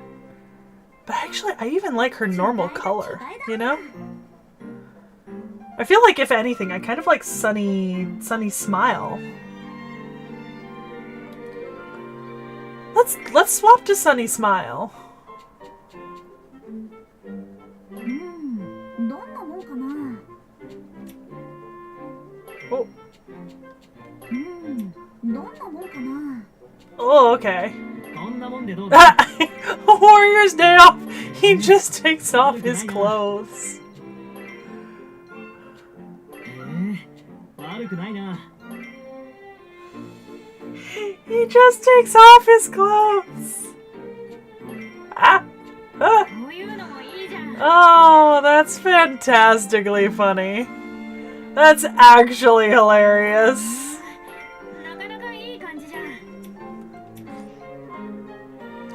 But actually, I even like her normal color, you know? I feel like, if anything, I kind of like Sunny Smile. Let's swap to Sunny Smile. Oh. Oh, okay. Warrior's Day off! He just takes off his clothes. 悪くないな。 He just takes off his clothes. Ah. Ah. こういうのもいいじゃん。 Oh, that's fantastically funny. That's actually hilarious. なかなかいい感じじゃん。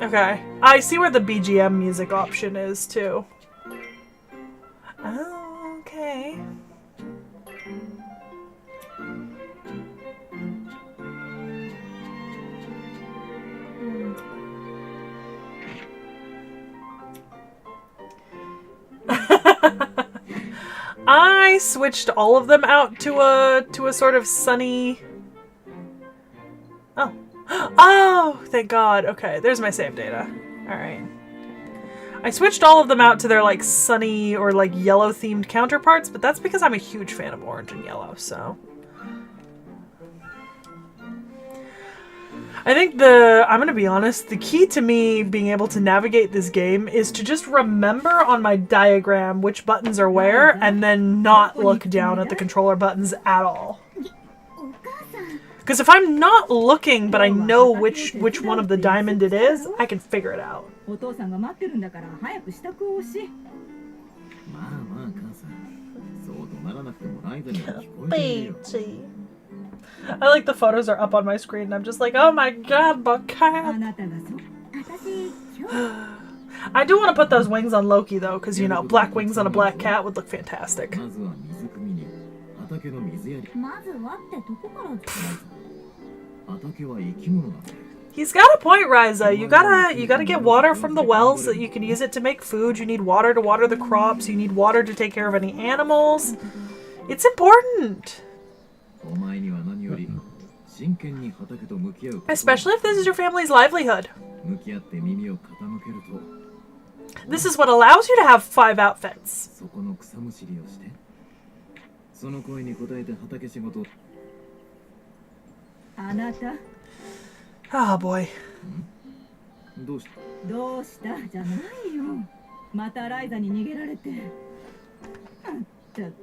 Okay. I see where the BGM music option is, too. Oh, okay. I switched all of them out to a sort of sunny. Oh. Oh, thank God. Okay, there's my save data. All right. I switched all of them out to their like sunny or like yellow themed counterparts, but that's because I'm a huge fan of orange and yellow, so. I think I'm gonna be honest, the key to me being able to navigate this game is to just remember on my diagram which buttons are where and then not look down at the controller buttons at all. お母さん。 Because if I'm not looking but I know which one of the diamond it is, I can figure it out. お父さんが待ってるんだから早く支度をし。まあまあ母さん、そう怒鳴らなくてもライドには聞こえているよ。 I like the photos are up on my screen and I'm just like, oh my god, あ Buckeye. なたがそう。私、今日。 I do want to put those wings on Loki though, because you know, black wings on a black cat would look fantastic. まずは水汲みに畑の水やり。まずはってどこから。畑は生き物なんだ。 He's got a point, Ryza. You gotta get water from the wells so that you can use it to make food. You need water to water the crops. You need water to take care of any animals. It's important. お前には何より真剣に畑と向き合う。 Especially if this is your family's livelihood. 向き合って耳を傾けると。 This is what allows you to have 5 outfits. そこの草むしりをして。その声に応えて畑仕事。あなた Oh boy. どうした？どうしたじゃないよ。またライザに逃げられて。まったく。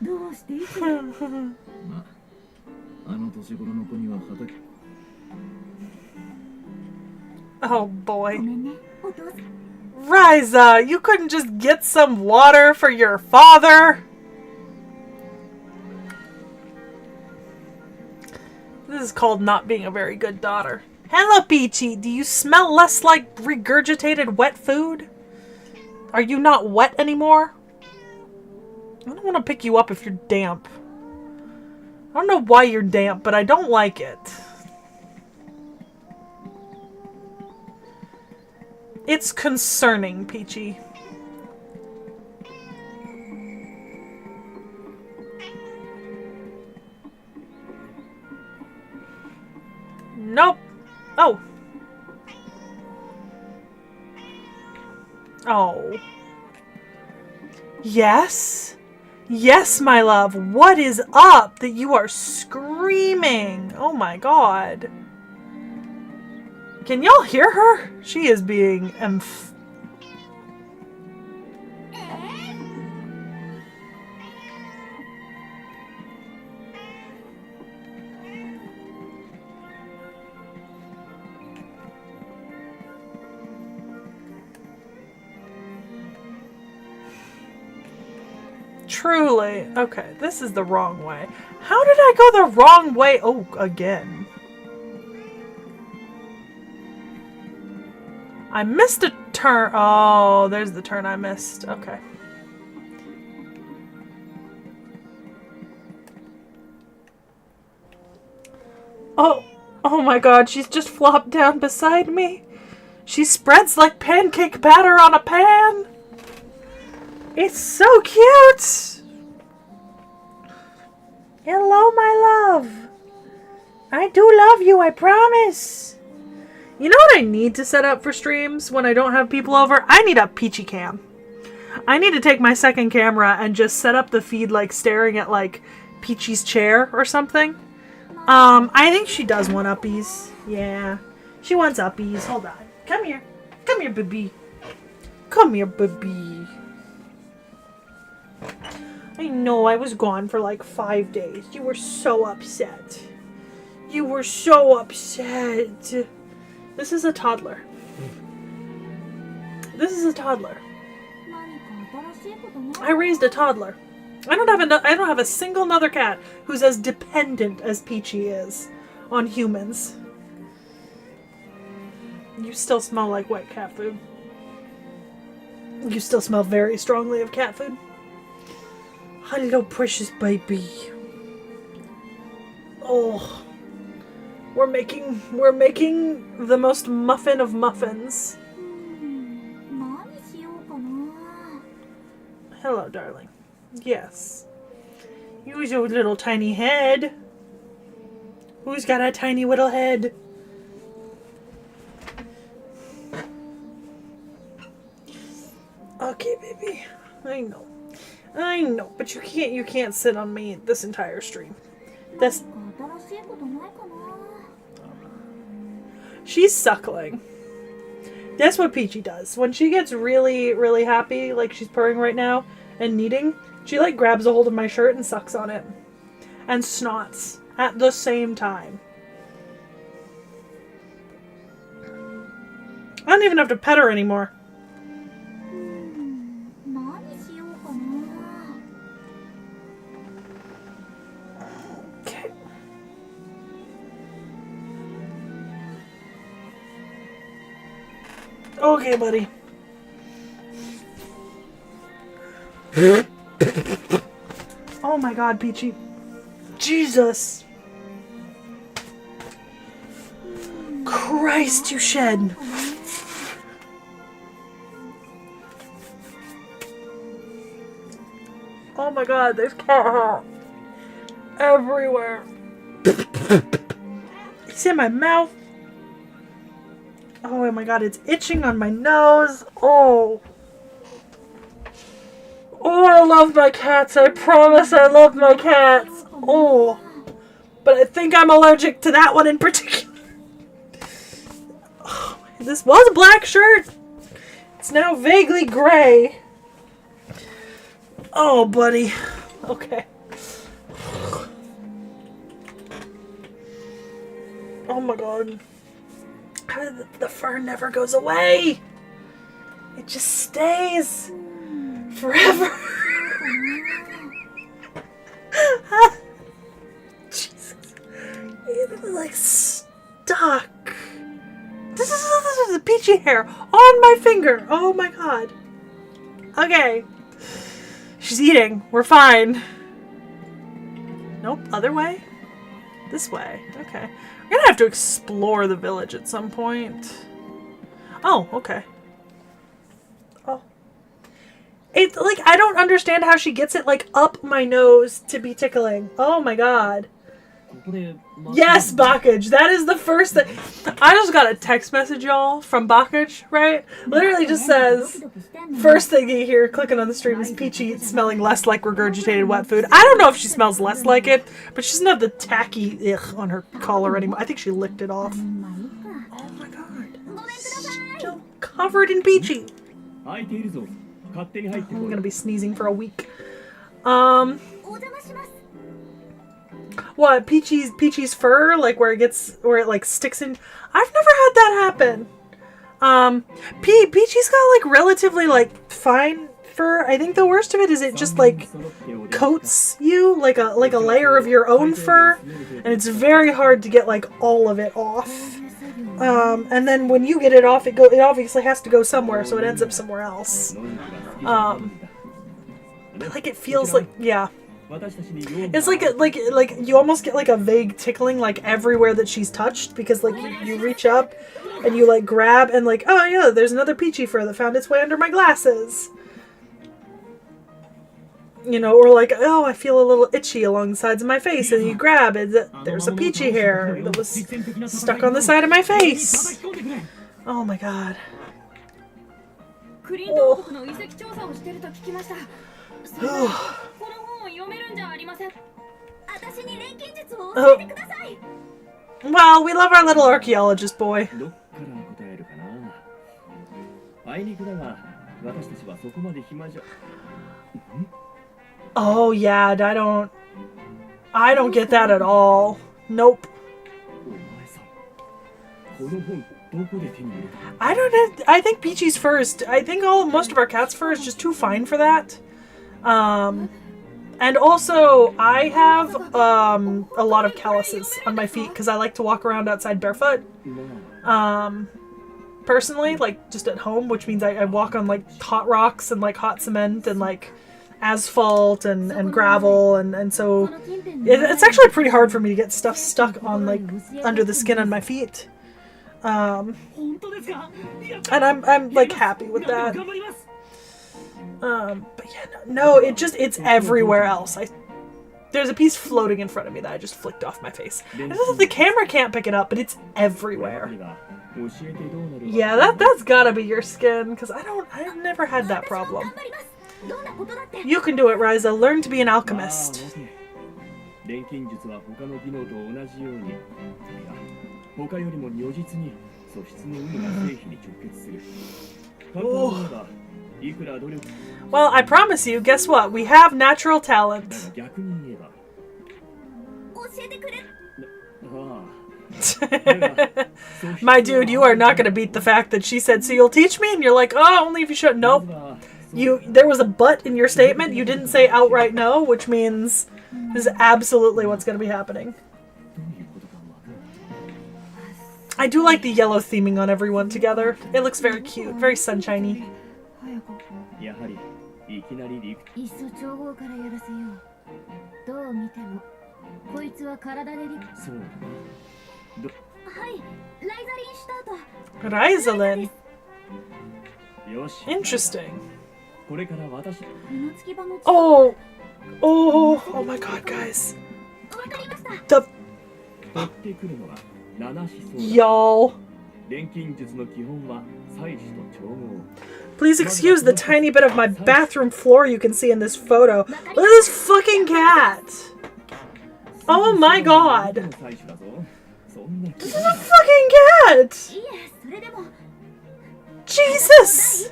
どうしていつも。まあ、あの年頃の子には畑。 Oh ご boy. めんね、お父さん。 Ryza, you couldn't just get some water for your father? This is called not being a very good daughter. Hello, Peachy. Do you smell less like regurgitated wet food? Are you not wet anymore? I don't want to pick you up if you're damp. I don't know why you're damp, but I don't like it. It's concerning, Peachy. Nope. Oh. Oh. Yes? Yes, my love. What is up that you are screaming? Oh my god. Can y'all hear her? She is being Truly. Okay, this is the wrong way. How did I go the wrong way? Oh, again. I missed a turn. Oh, there's the turn I missed. Okay. Oh, oh my god, she's just flopped down beside me. She spreads like pancake batter on a pan. It's so cute. Hello, my love. I do love you, I promise. You know what I need to set up for streams when I don't have people over? I need a Peachy cam. I need to take my second camera and just set up the feed like staring at like Peachy's chair or something. I think she does want uppies. Yeah. She wants uppies. Hold on. Come here. Come here, baby. Come here, baby. I know I was gone for like 5 days. You were so upset. You were so upset. This is a toddler. This is a toddler. I raised a toddler. I don't have a single other cat who's as dependent as Peachy is on humans. You still smell like wet cat food. You still smell very strongly of cat food. Hello, precious baby. Oh, we're making the most muffin of muffins. Hello, darling. Yes. Use your little tiny head. Who's got a tiny little head? Okay, baby. I know, but you can't sit on me this entire stream. She's suckling. That's what Peachy does. When she gets really, really happy, like she's purring right now and kneading, she like grabs a hold of my shirt and sucks on it. And snots at the same time. I don't even have to pet her anymore. Okay. Okay, buddy. Oh my god, Peachy. Jesus. Christ, you shed. Oh my god, there's cat hair everywhere. It's in my mouth. Oh my god, it's itching on my nose. Oh. Oh, I love my cats. I promise I love my cats. Oh. But I think I'm allergic to that one in particular. Oh, this was a black shirt. It's now vaguely gray. Oh, buddy. Okay. Oh my god. The fur never goes away. It just stays forever. Jesus. It's like stuck. This is a Peachy hair on my finger. Oh my god. Okay. She's eating. We're fine. Nope. Other way? This way. Okay. We're gonna have to explore the village at some point. Oh, okay. Oh. It's like, I don't understand how she gets it like up my nose to be tickling. Oh my god. Yes, Bakage. That is the first thing. I just got a text message, y'all, from Bakage, right? Literally just says, first thing you hear clicking on the stream is Peachy smelling less like regurgitated wet food. I don't know if she smells less like it, but she doesn't have the tacky ugh on her collar anymore. I think she licked it off. Oh my god. Still covered in Peachy. I'm gonna be sneezing for a week. What, Peachy's fur, like where it like sticks in? I've never had that happen. Peachy's got like relatively like fine fur. I think the worst of it is it just like coats you like a layer of your own fur, and it's very hard to get like all of it off. And then when you get it off, it obviously has to go somewhere, so it ends up somewhere else. But like it feels like, yeah. It's like you almost get like a vague tickling like everywhere that she's touched, because like you reach up and you like grab and like, oh yeah, there's another Peachy fur that found its way under my glasses. You know, or like, oh, I feel a little itchy along the sides of my face, and you grab it, there's a Peachy hair that was stuck on the side of my face. Oh my god. Oh. Oh. Well, we love our little archaeologist boy. 私たちはそこまで暇じゃ。Oh yeah, I don't get that at all. Nope. お前さん、この本どこで手に入れた？ I think Peachy's fur is, I think most of our cat's fur is just too fine for that. And also, I have a lot of calluses on my feet because I like to walk around outside barefoot. Personally, like just at home, which means I walk on like hot rocks and like hot cement and like asphalt and gravel, and so it's actually pretty hard for me to get stuff stuck on like under the skin on my feet. And I'm like happy with that. But yeah, no, it's everywhere else. There's a piece floating in front of me that I just flicked off my face. I don't know if the camera can't pick it up, but it's everywhere. Yeah, that's gotta be your skin, because I've never had that problem. You can do it, Ryza. Learn to be an alchemist. Well, I promise you, guess what? We have natural talent. My dude, you are not going to beat the fact that she said, so you'll teach me? And you're like, oh, only if you should. Nope. There was a but in your statement. You didn't say outright no, which means this is absolutely what's going to be happening. I do like the yellow theming on everyone together. It looks very cute, very sunshiny. Ryzelin. Interesting. Oh my god, guys. Y'all. Please excuse the tiny bit of my bathroom floor you can see in this photo. Look at this fucking cat. Oh my god. This is a fucking cat. Jesus.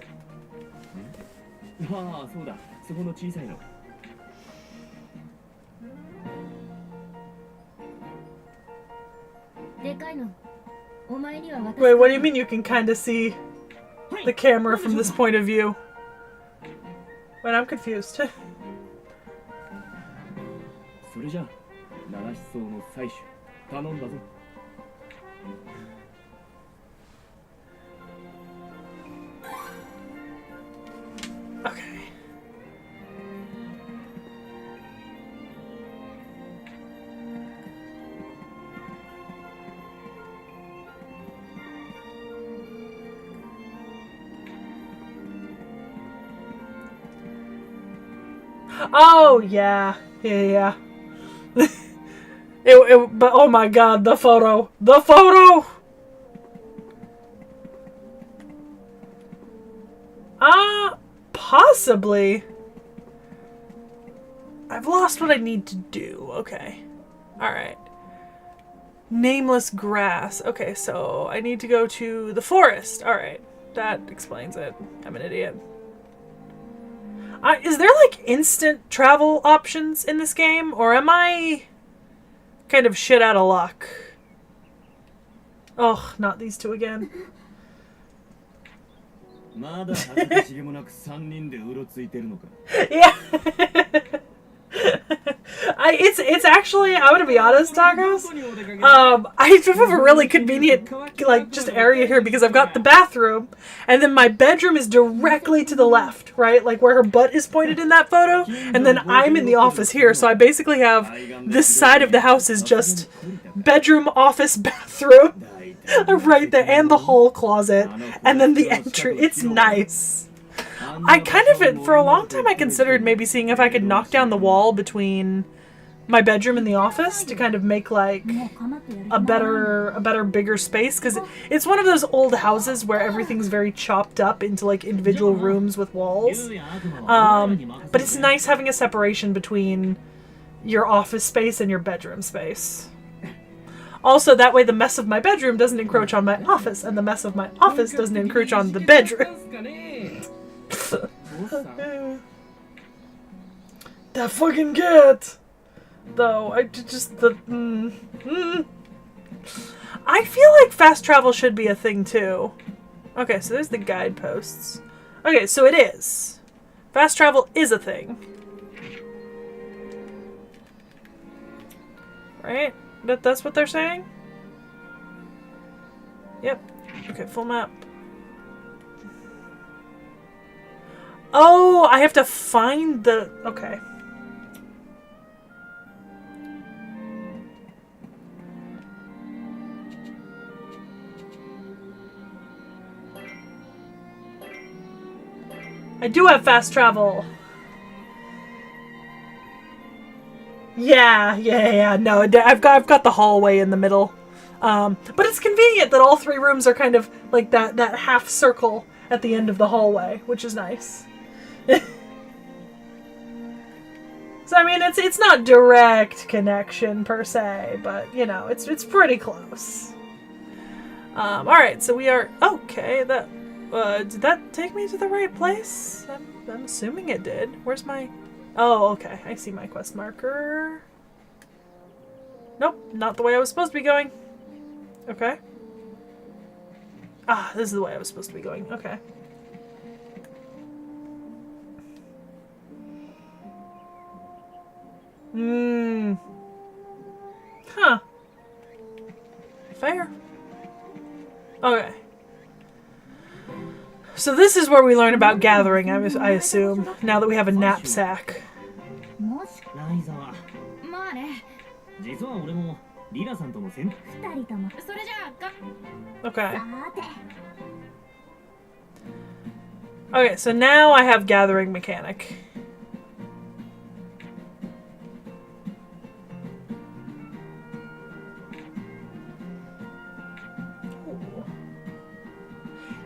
Wait, what do you mean you can kind of see the camera from this point of view? Wait, I'm confused. Okay. Oh, yeah. Yeah. But oh my god, the photo. The photo! Possibly. I've lost what I need to do. Okay. Alright. Nameless grass. Okay, so I need to go to the forest. Alright. That explains it. I'm an idiot. Is there like instant travel options in this game? Or am I kind of shit out of luck? Oh, not these two again. Yeah. It's actually, I'm gonna be honest, Tacos. I have a really convenient like just area here because I've got the bathroom and then my bedroom is directly to the left, right? Like where her butt is pointed in that photo, and then I'm in the office here, so I basically have this side of the house is just bedroom, office, bathroom. Right there, and the hall closet, and then the entry. It's nice. I kind of, for a long time, I considered maybe seeing if I could knock down the wall between my bedroom and the office to kind of make like a better, bigger space, because it's one of those old houses where everything's very chopped up into like individual rooms with walls. But it's nice having a separation between your office space and your bedroom space. Also, that way the mess of my bedroom doesn't encroach on my office, and the mess of my office doesn't encroach on the bedroom. That fucking cat! Though, I feel like fast travel should be a thing too. Okay, so there's the guideposts. Okay, so it is. Fast travel is a thing. Right? That's what they're saying? Yep. Okay, full map. Oh, I have to find the... Okay. I do have fast travel. Yeah. No, I've got the hallway in the middle. But it's convenient that all three rooms are kind of like that half circle at the end of the hallway, which is nice. So I mean, it's not direct connection per se, but you know, it's pretty close. All right, so we are okay. That did that take me to the right place? I'm assuming it did. Where's my? Oh, okay. I see my quest marker. Nope, not the way I was supposed to be going. Okay. Ah, this is the way I was supposed to be going. Okay. Huh. Fair. Okay. So this is where we learn about gathering, I assume, now that we have a knapsack. ライザー、まあね、実は俺もリラさんとの戦。二人とも。それじゃあ、Okay. さて。 Okay, so now I have gathering mechanic.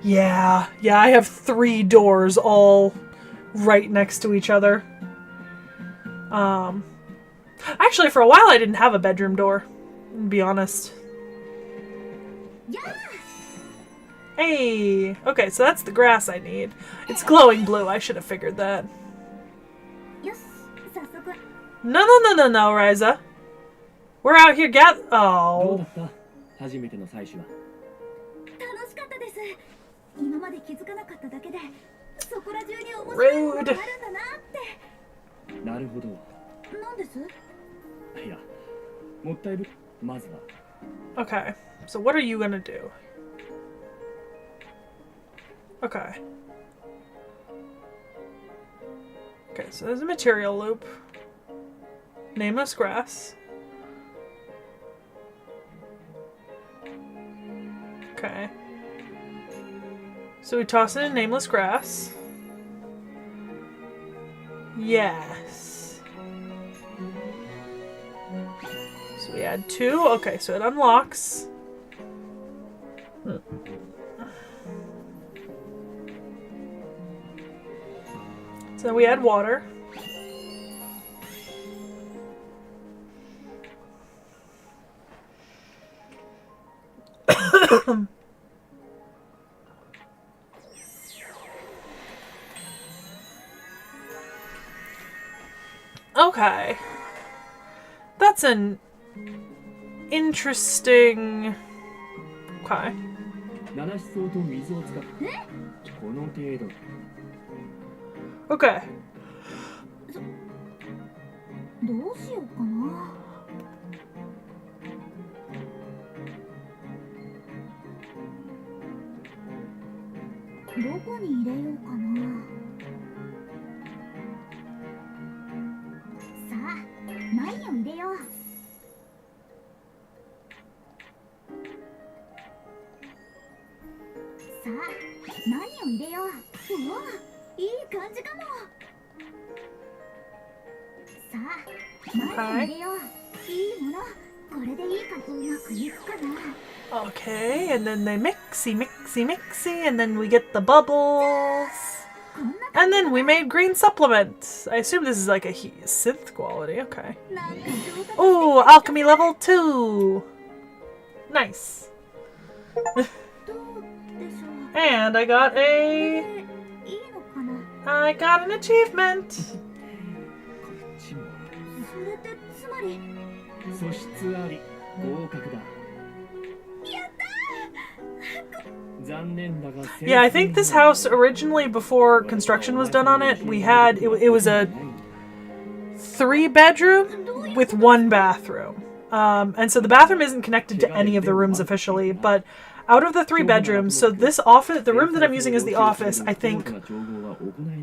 Yeah, I have 3 doors all right next to each other. Actually, for a while I didn't have a bedroom door, to be honest. Hey! Okay, so that's the grass I need. It's glowing blue, I should have figured that. よし、早速。 No, Riza. We're out here どうだ Oh. った初めての採取は。楽しかったです。今まで気づかなかっただけで、そこら中に面白いものがあるんだなって。なるほど。なんです？いや、もったいぶ。まずは。Okay, so what are you gonna do? Okay. Okay, so there's a material loop. Nameless grass. Okay. So we toss in nameless grass. Yes. So we add 2. Okay, so it unlocks. So we add water. Okay. That's an interesting... Okay. 七思想と水を使ってこの程度。 Okay. どうしようかな。どこに入れようかな。さあ、何を入れよう。さあ、何を入れよう。うわ、いい感じかも。さあ、何を入れよう。いいもの。これでいいかとうまくいくかな。 Okay, and then they mixy, and then we get the bubbles. And then we made green supplement. I assume this is like a synth quality. Okay. Ooh, alchemy level 2. Nice. And I got a... I got an achievement. こっちもそれってつまり素質あり合格だ。残念だが Yeah, I think this house originally, before construction was done on it, we had it was a 3-bedroom with 1 bathroom. And so the bathroom isn't connected to any of the rooms officially, but out of the 3 bedrooms, so this office, the room that I'm using as the office, I think,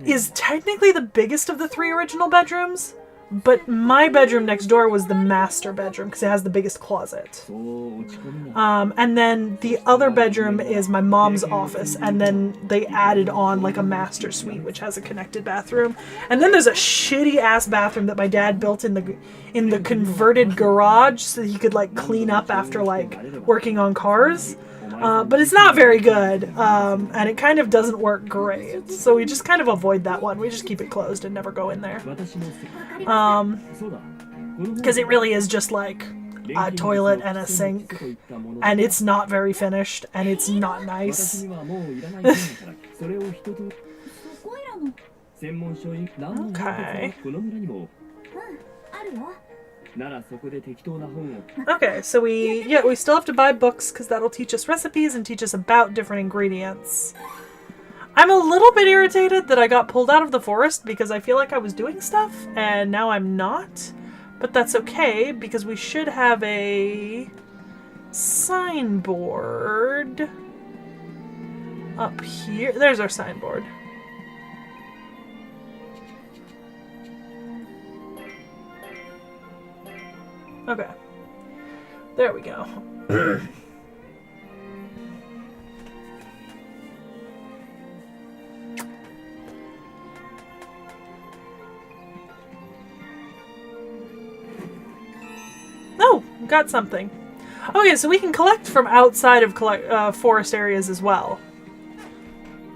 is technically the biggest of the 3 original bedrooms, but my bedroom next door was the master bedroom because it has the biggest closet. And then the other bedroom is my mom's office, and then they added on like a master suite which has a connected bathroom. And then there's a shitty ass bathroom that my dad built in the converted garage so that he could like clean up after like working on cars. But it's not very good, and it kind of doesn't work great. So we just kind of avoid that one. We just keep it closed and never go in there. Because it really is just like a toilet and a sink, and it's not very finished, and it's not nice. そこいらの Okay. あるよ Okay, so we still have to buy books because that'll teach us recipes and teach us about different ingredients. I'm a little bit irritated that I got pulled out of the forest because I feel like I was doing stuff and now I'm not. But that's okay because we should have a signboard up here. There's our signboard. Okay. There we go. Oh, got something. Okay, so we can collect from outside of forest areas as well.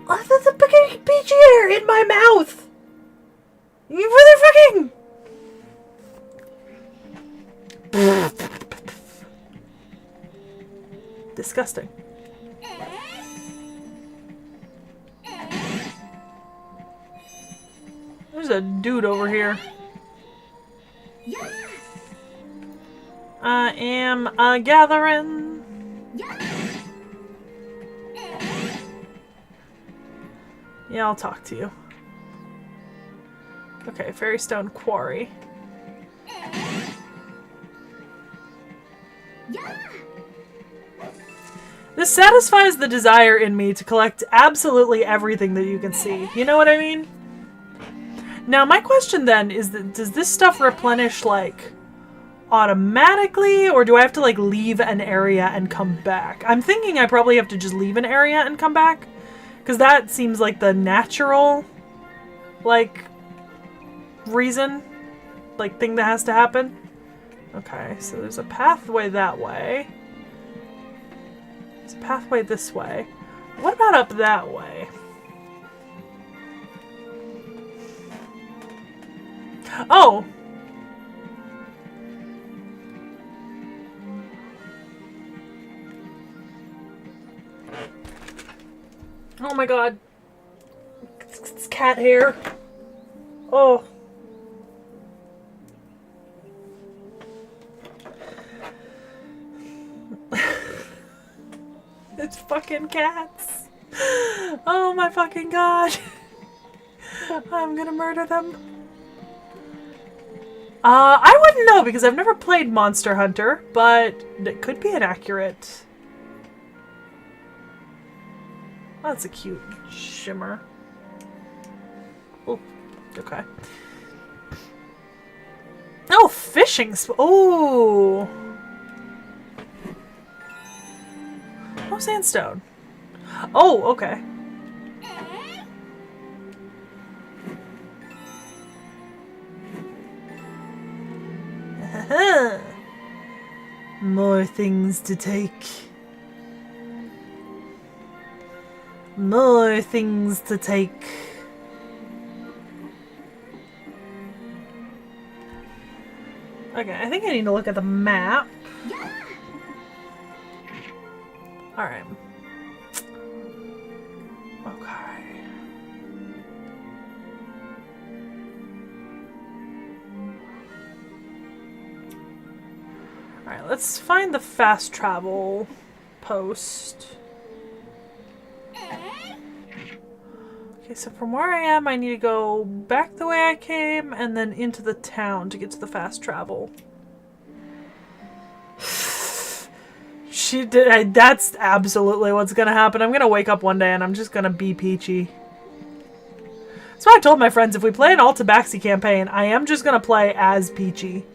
Oh, that's a big peachy hair in my mouth! You motherfucking... Disgusting. There's a dude over here. I am gathering. Yeah, I'll talk to you. Okay, Fairy Stone Quarry. This satisfies the desire in me to collect absolutely everything that you can see. You know what I mean? Now, my question then is that does this stuff replenish, like, automatically? Or do I have to, like, leave an area and come back? I'm thinking I probably have to just leave an area and come back. Because that seems like the natural, like, reason. Like, thing that has to happen. Okay, so there's a pathway that way. There's a pathway this way. What about up that way? Oh! Oh my god. It's cat hair. Oh. It's fucking cats. Oh my fucking god. I'm gonna murder them. I wouldn't know because I've never played Monster Hunter, but it could be inaccurate. Oh, that's a cute shimmer. Oh, okay. Oh, fishing oh! Oh, sandstone. Oh, okay. More things to take. More things to take. Okay, I think I need to look at the map. Alright. Okay. Alright, let's find the fast travel post. Okay, so from where I am, I need to go back the way I came and then into the town to get to the fast travel. She did. That's absolutely what's gonna happen. I'm gonna wake up one day and I'm just gonna be Peachy. That's what I told my friends. If we play an All Tabaxi campaign, I am just gonna play as Peachy.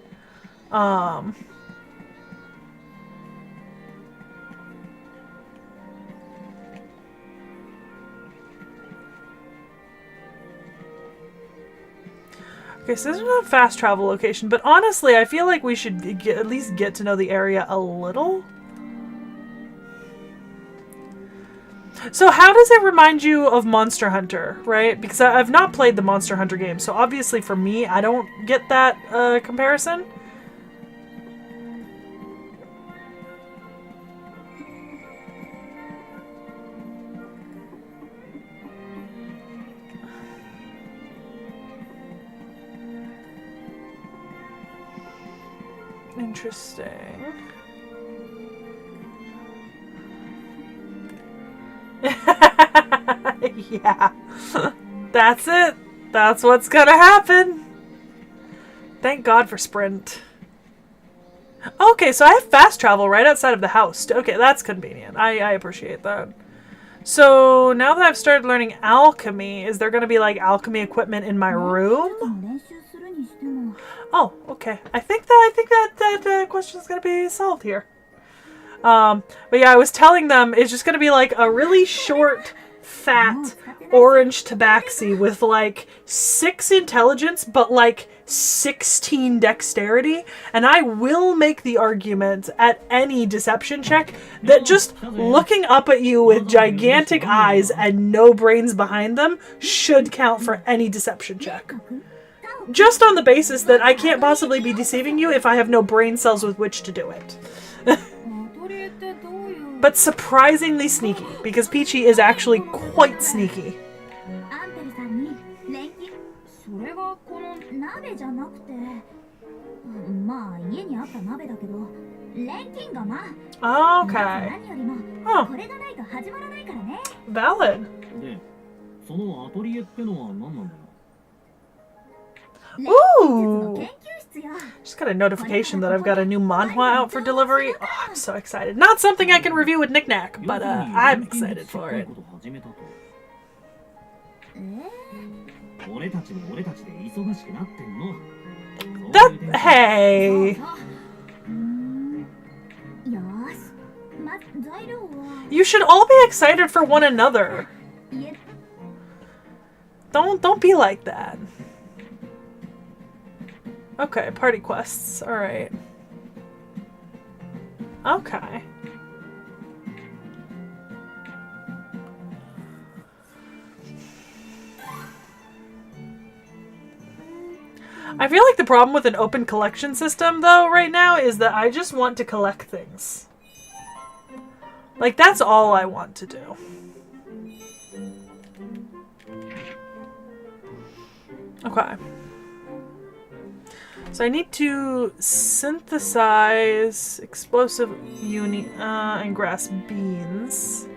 Okay, so this is a fast travel location, but honestly, I feel like we should at least get to know the area a little. So how does it remind you of Monster Hunter, right? Because I've not played the Monster Hunter game, so obviously for me, I don't get that comparison. Interesting. Yeah. That's it. That's what's gonna happen. Thank God for Sprint. Okay, so I have fast travel right outside of the house. Okay, that's convenient. I appreciate that. So now that I've started learning alchemy, is there gonna be like alchemy equipment in my room? Oh, okay. I think that question's gonna be solved here. But yeah, I was telling them it's just gonna be like a really short, fat, orange tabaxi with like 6 intelligence, but like 16 dexterity, and I will make the argument at any deception check that just looking up at you with gigantic eyes and no brains behind them should count for any deception check. Just on the basis that I can't possibly be deceiving you if I have no brain cells with which to do it. But surprisingly sneaky, because Peachy is actually quite sneaky. Okay. Huh. Valid. Ooh! Just got a notification that I've got a new manhwa out for delivery. Oh, I'm so excited. Not something I can review with Knick-Knack, but I'm excited for it. Hey! You should all be excited for one another. Don't be like that. Okay, party quests. Alright. Okay. I feel like the problem with an open collection system, though, right now, is that I just want to collect things. Like, that's all I want to do. Okay. So I need to synthesize explosive and grass beans.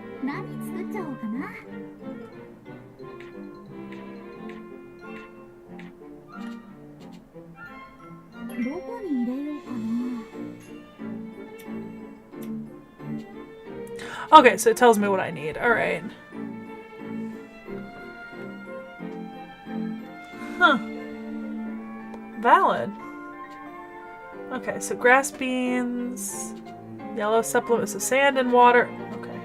Okay, so it tells me what I need. Alright. Huh. Valid. Okay, so grass beans, yellow supplement, so sand and water. Okay.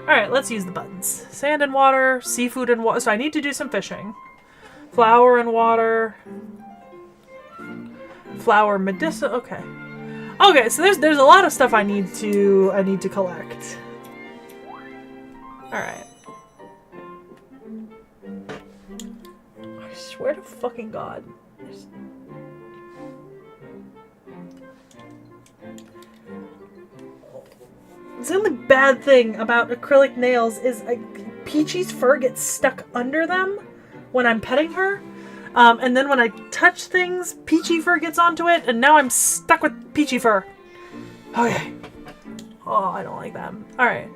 Alright, let's use the buttons. Sand and water, seafood and water. So I need to do some fishing. Flour and water. Flour medicine. Okay. Okay, so there's a lot of stuff I need to collect. Alright. I swear to fucking God. The only bad thing about acrylic nails is Peachy's fur gets stuck under them when I'm petting her. And then when I touch things, Peachy fur gets onto it, and now I'm stuck with Peachy fur. Okay. Oh, I don't like them. Alright.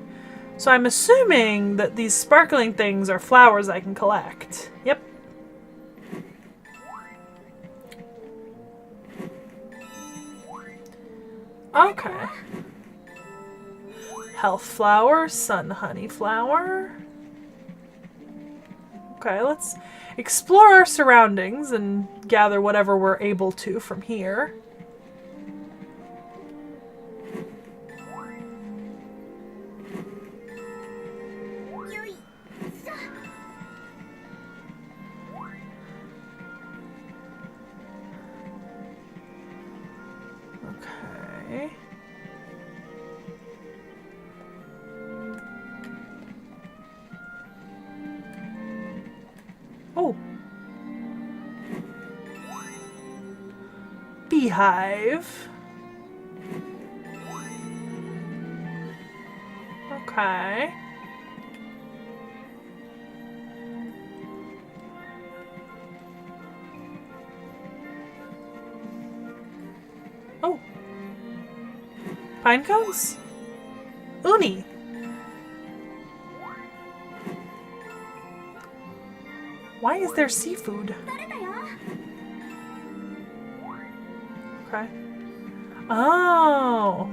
So I'm assuming that these sparkling things are flowers I can collect. Yep. Okay. Health flower, sun honey flower. Okay, let's explore our surroundings and gather whatever we're able to from here. Okay. Oh. Beehive. Okay. Oh. Pine cones? Uni. Why is there seafood? Okay. Oh.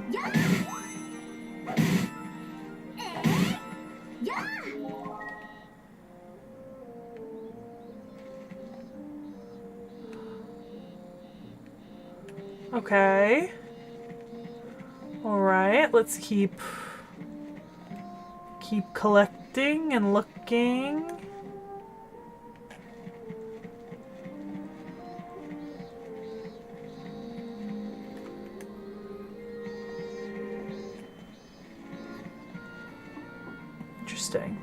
Okay. Alright, let's keep collecting and looking. Interesting.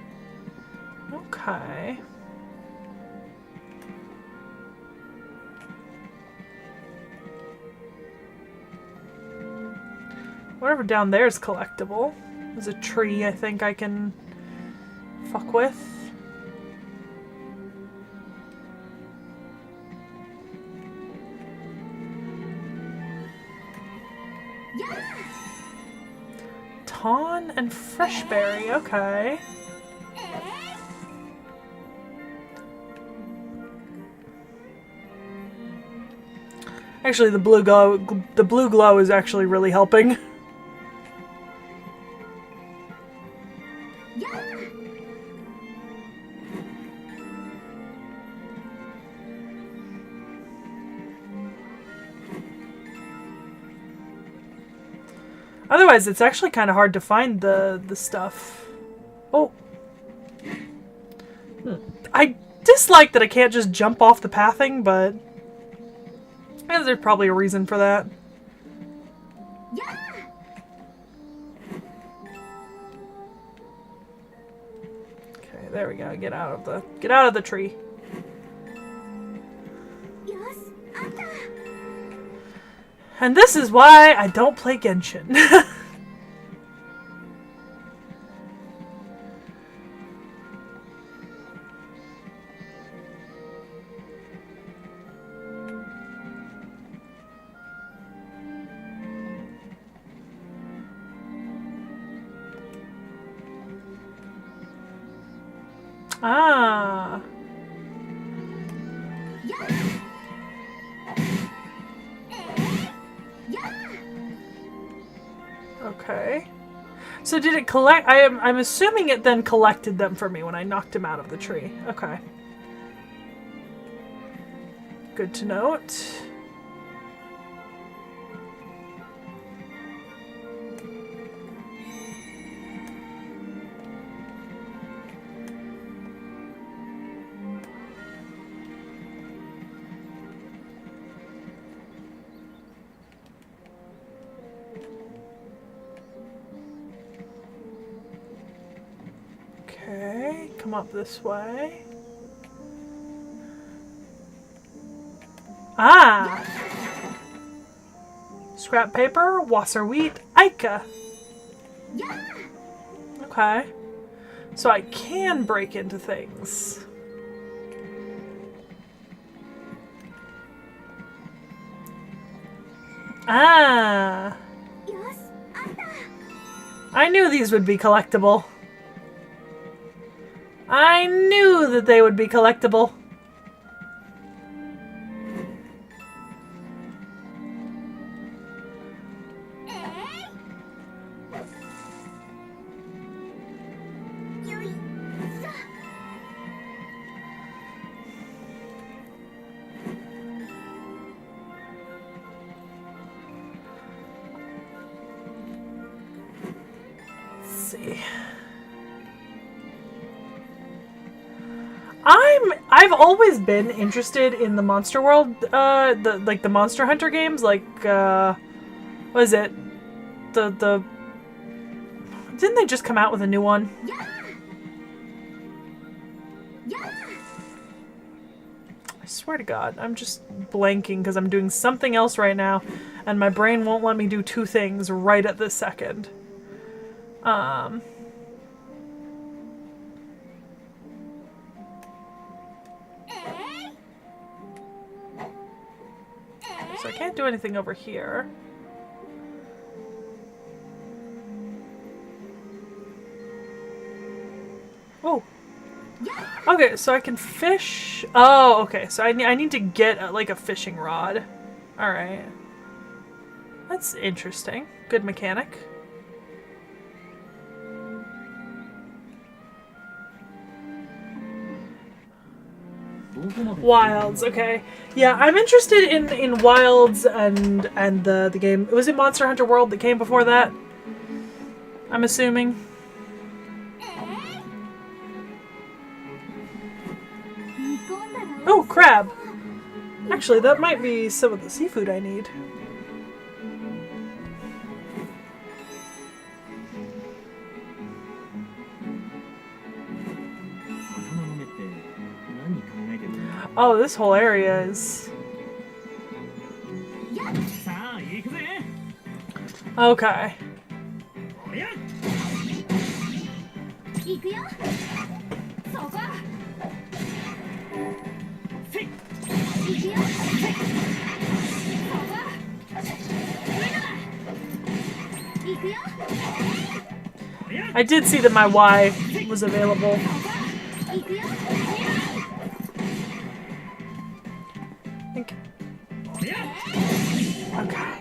Okay. Whatever down there is collectible. There's a tree I think I can fuck with. Tawn and freshberry, okay. Actually, the blue glow is actually really helping. Otherwise, it's actually kind of hard to find the stuff. Oh. I dislike that I can't just jump off the pathing, but there's probably a reason for that. Okay, there we go. Get out of the tree. And this is why I don't play Genshin. Ah. Okay. So did it collect? I'm assuming it then collected them for me when I knocked him out of the tree. Okay. Good to note. Okay, come up this way. Ah! Scrap paper, wasser wheat, Ica. Okay. So I can break into things. Ah! I knew these would be collectible. I knew that they would be collectible. See. I've always been interested in the Monster World, the Monster Hunter games, like what is it? The didn't they just come out with a new one? I swear to God, I'm just blanking because I'm doing something else right now, and my brain won't let me do two things right at this second. So I can't do anything over here. Oh. Okay, so I can fish. Oh, okay. So I need to get like a fishing rod. All right. That's interesting. Good mechanic. Wilds, okay. Yeah, I'm interested in Wilds and the game. Was it Monster Hunter World that came before that? I'm assuming. Oh, crab. Actually, that might be some of the seafood I need. Oh, this whole area is... Okay. I did see that my Y was available. Okay.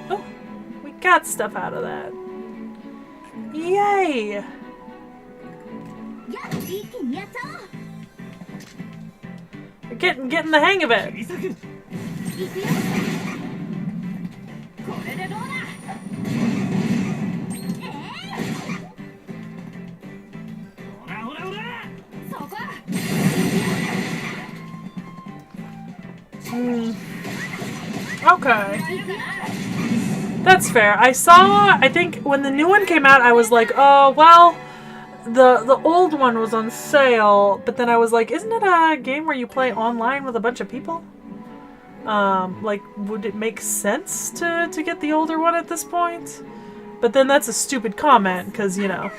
Oh, we got stuff out of that. Yay! We're getting the hang of it. Okay. That's fair. I think when the new one came out, I was like, oh, well, the old one was on sale, but then I was like, isn't it a game where you play online with a bunch of people? Like, would it make sense to get the older one at this point? But then that's a stupid comment, because, you know.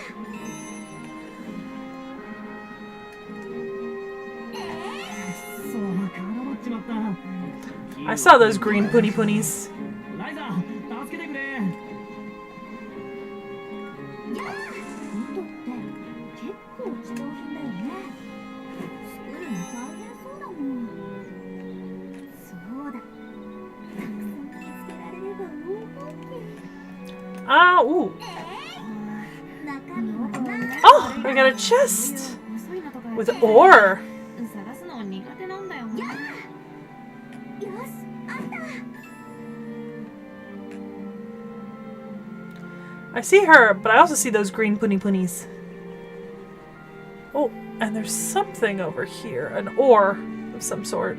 I saw those green puni punis. Ah, ooh. Oh, I got a chest with ore. I see her, but I also see those green puni punis. Oh, and there's something over here. An ore of some sort.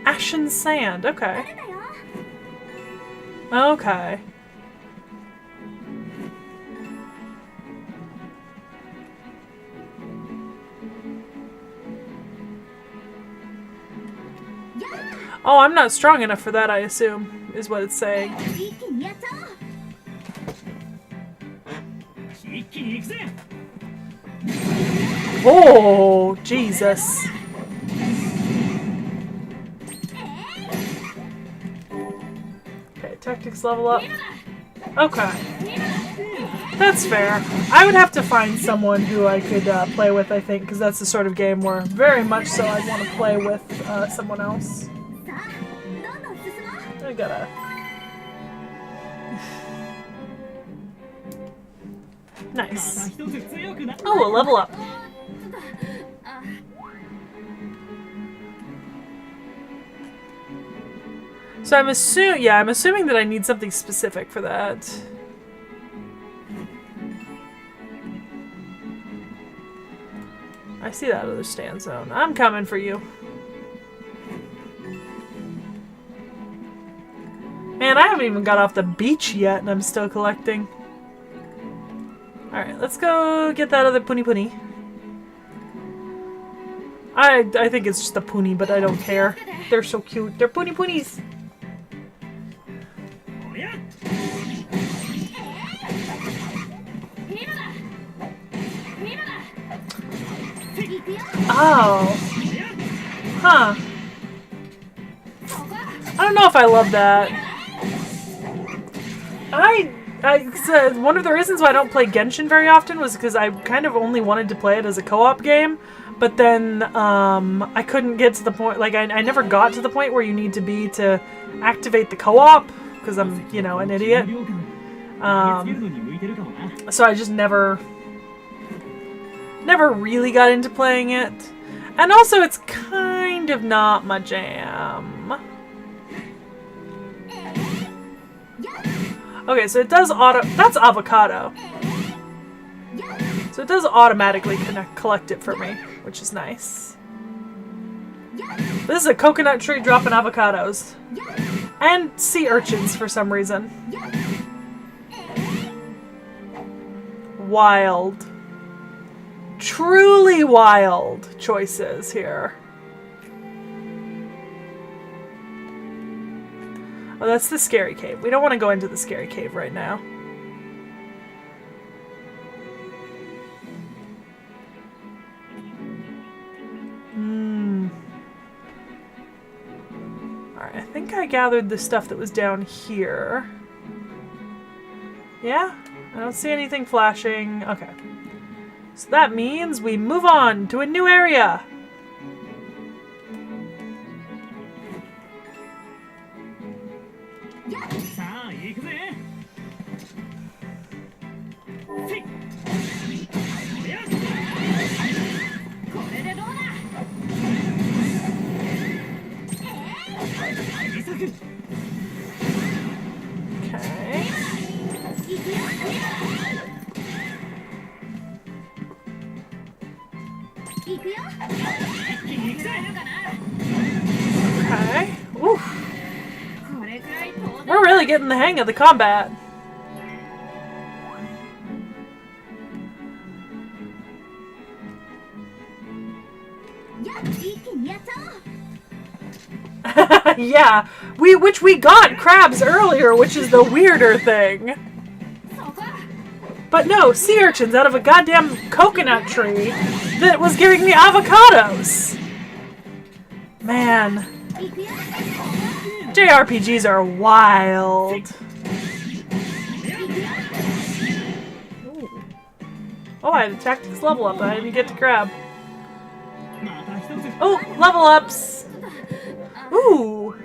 Ashen sand. Okay. Okay. Oh, I'm not strong enough for that, I assume, is what it's saying. Oh, Jesus. Tactics level up. Okay. That's fair. I would have to find someone who I could play with, I think, because that's the sort of game where very much so I'd want to play with someone else. I gotta... Nice. Oh, a level up. So I'm assuming that I need something specific for that. I see that other stand zone. I'm coming for you. Man, I haven't even got off the beach yet and I'm still collecting. Alright, let's go get that other puni. I think it's just a puni, but I don't care. They're so cute. They're punis. Oh. Huh. I don't know if I love that. One of the reasons why I don't play Genshin very often was because I kind of only wanted to play it as a co-op game, but then I couldn't get to the point, like I never got to the point where you need to be to activate the co-op, because I'm, you know, an idiot. So I just never really got into playing it. And also it's kind of not my jam. Okay, so it does that's avocado. So it does automatically collect it for me, which is nice. This is a coconut tree dropping avocados. And sea urchins for some reason. Wild. Truly wild choices here. Oh, that's the scary cave. We don't want to go into the scary cave right now. Alright, I think I gathered the stuff that was down here. Yeah? I don't see anything flashing. Okay. So that means we move on to a new area. Okay. Oof. We're really getting the hang of the combat. Yeah, which we got crabs earlier, which is the weirder thing. But no, sea urchins out of a goddamn coconut tree that was giving me avocados. Man. JRPGs are wild. Ooh. Oh, I had a tactics level up. I didn't get to grab. Oh, level ups. Ooh.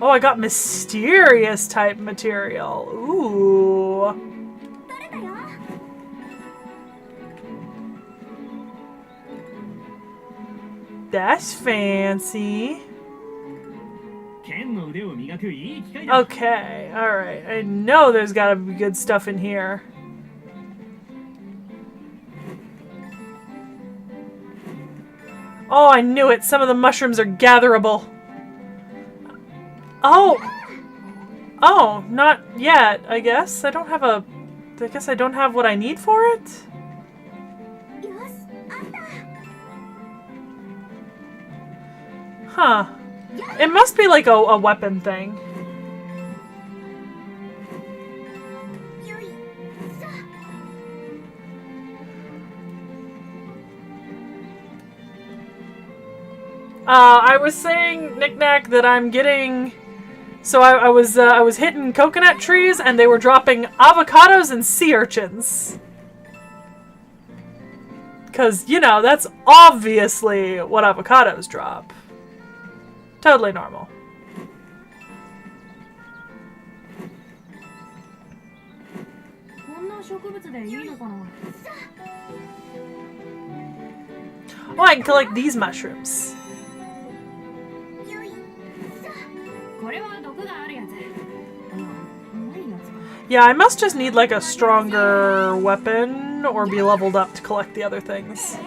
Oh, I got mysterious type material. Ooh. That's fancy. Okay, alright. I know there's gotta be good stuff in here. Oh, I knew it! Some of the mushrooms are gatherable. Oh! Oh, not yet, I guess. I guess I don't have what I need for it? Huh. It must be like a weapon thing. I was saying, Knick-Knack, that I'm getting So I was hitting coconut trees, and they were dropping avocados and sea urchins. Because, you know, that's obviously what avocados drop. Totally normal. Oh, I can collect these mushrooms. Yeah, I must just need like a stronger weapon or be leveled up to collect the other things.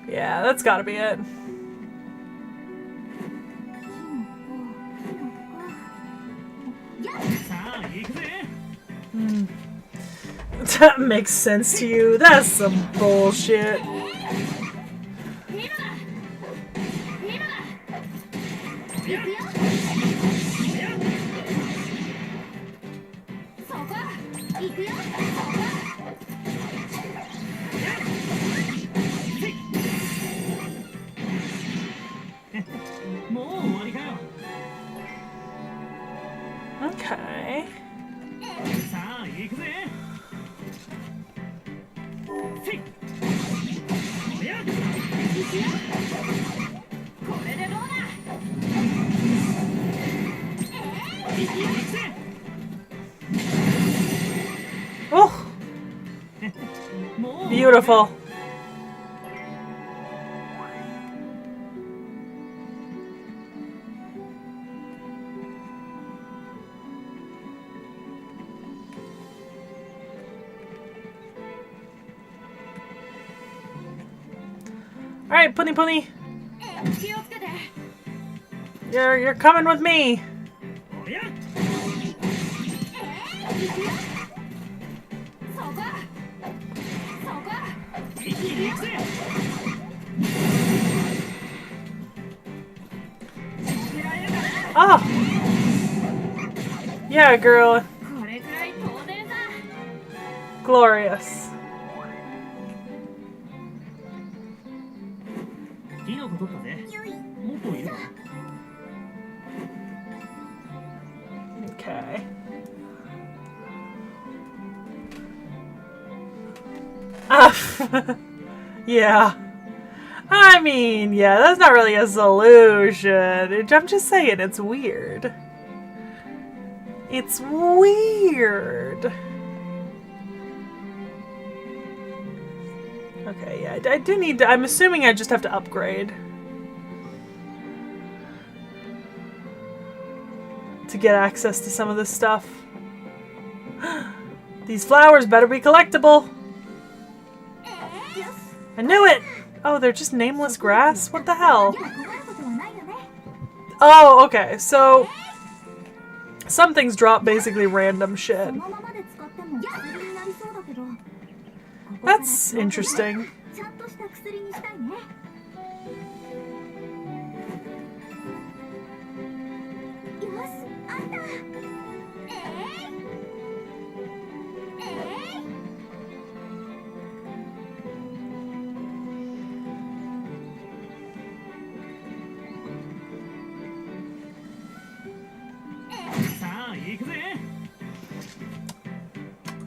Yeah, that's gotta be it. That makes sense to you. That's some bullshit. Okay. Oh, beautiful. All right, Punny Punny. You're coming with me. Oh. Yeah, girl. Glorious. Okay. Yeah. I mean, yeah, that's not really a solution. I'm just saying, it's weird. It's weird. Okay, yeah, I do need to... I'm assuming I just have to upgrade. To get access to some of this stuff. These flowers better be collectible. I knew it! Oh, they're just nameless grass? What the hell? Oh, okay, so... some things drop basically random shit. That's interesting.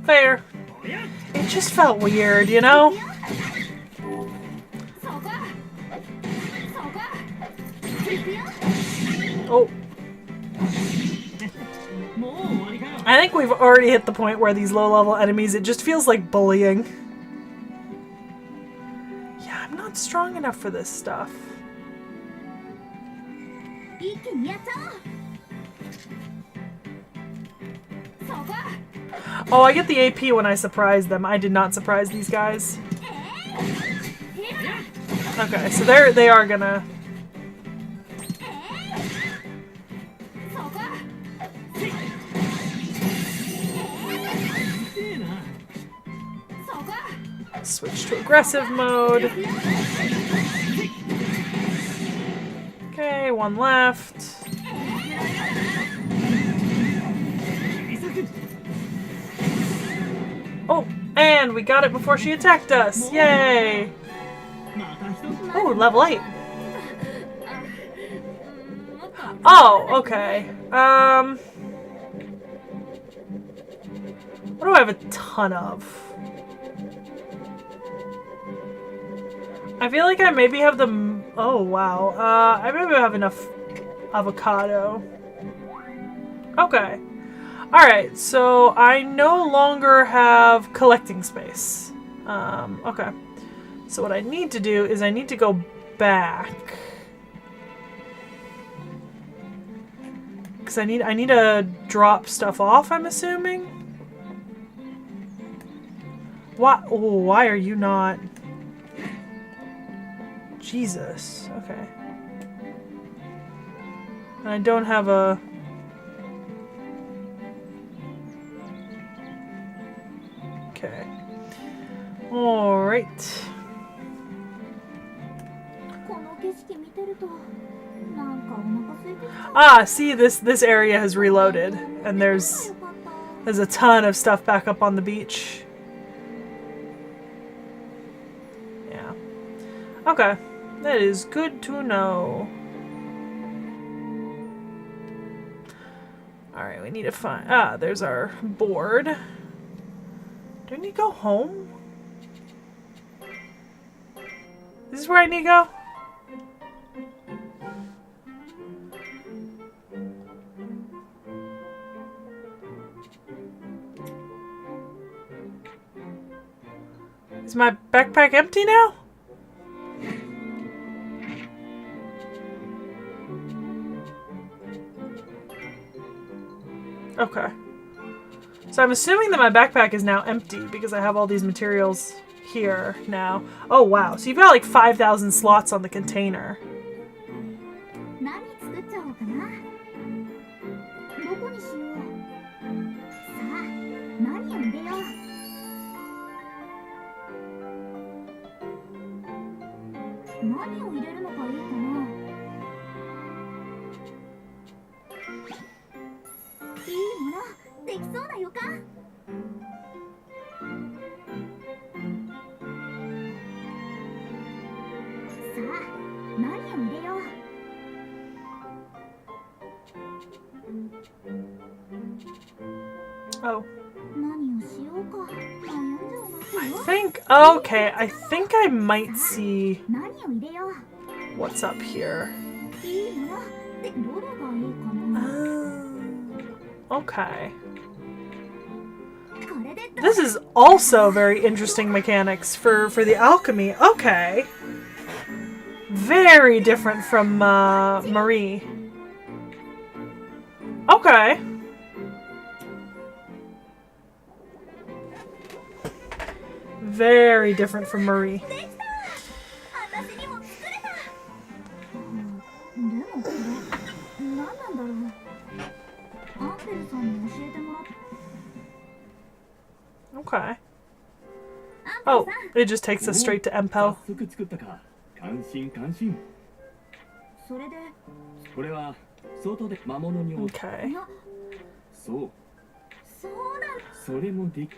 Fair. It just felt weird, you know? Oh. I think we've already hit the point where these low-level enemies, it just feels like bullying. Yeah, I'm not strong enough for this stuff. Oh, I get the AP when I surprise them. I did not surprise these guys. Okay, so they are gonna... switch to aggressive mode. Okay, one left. Oh, and we got it before she attacked us. Yay! Oh, level 8. Oh, okay. What do I have a ton of? I feel like I maybe have the... Oh, wow. I maybe have enough avocado. Okay. Alright, so I no longer have collecting space. Okay. So what I need to do is I need to go back. Because I need to drop stuff off, I'm assuming? Why are you not... Jesus. Okay. And I don't have a... Okay. Alright. この景色見てるとなんかお腹空いてきちゃう。 Ah, see, this area has reloaded. And there's a ton of stuff back up on the beach. Yeah. Okay. That is good to know. Alright, we need to find... Ah, there's our board. Do I need to go home? This is where I need to go? Is my backpack empty now? Okay. So I'm assuming that my backpack is now empty because I have all these materials here now. Oh wow, so you've got like 5,000 slots on the container. 何作っちゃおうかな。どこにしよう。さあ、何を入れよう。何を入れるのがいいかな。いいもの、できそうな予感。さあ、何を入れよう。 Oh. 何をしようか。悩んじゃうな。 I think... Okay, I think I might see 何を入れよう。 what's up here. いいもの。で、どれがいいかな。 Okay. これでどう。 This is also very interesting mechanics for the alchemy. Okay. Very different from Marie. Okay. Very different from Marie. できた。私にも作れた。でもこれ何なんだろう。アンペルさんに教えてもらっ Okay. アン Oh, ペルさん。 it just takes us straight to 早 Empel. 速作ったか。感心感心。それで、これは外で魔物に Okay. な、そうそうなんだ。それもでき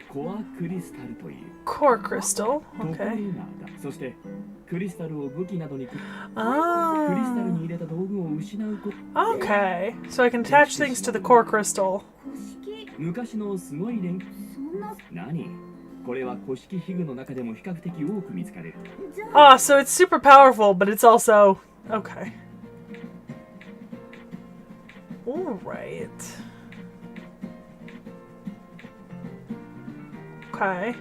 コアクリスタルという Core crystal. ところ Okay. がだ。そしてクリスタルを武器などにクリスタル Oh. に入れた道具を失うこと Okay. So I can attach things to the core crystal. 古式。昔のすごい連そんな。何これは古式器具の中でも比較的多く見つかれる。じゃあ。 Ah, so it's super powerful, but it's also... Okay. Alright. Okay.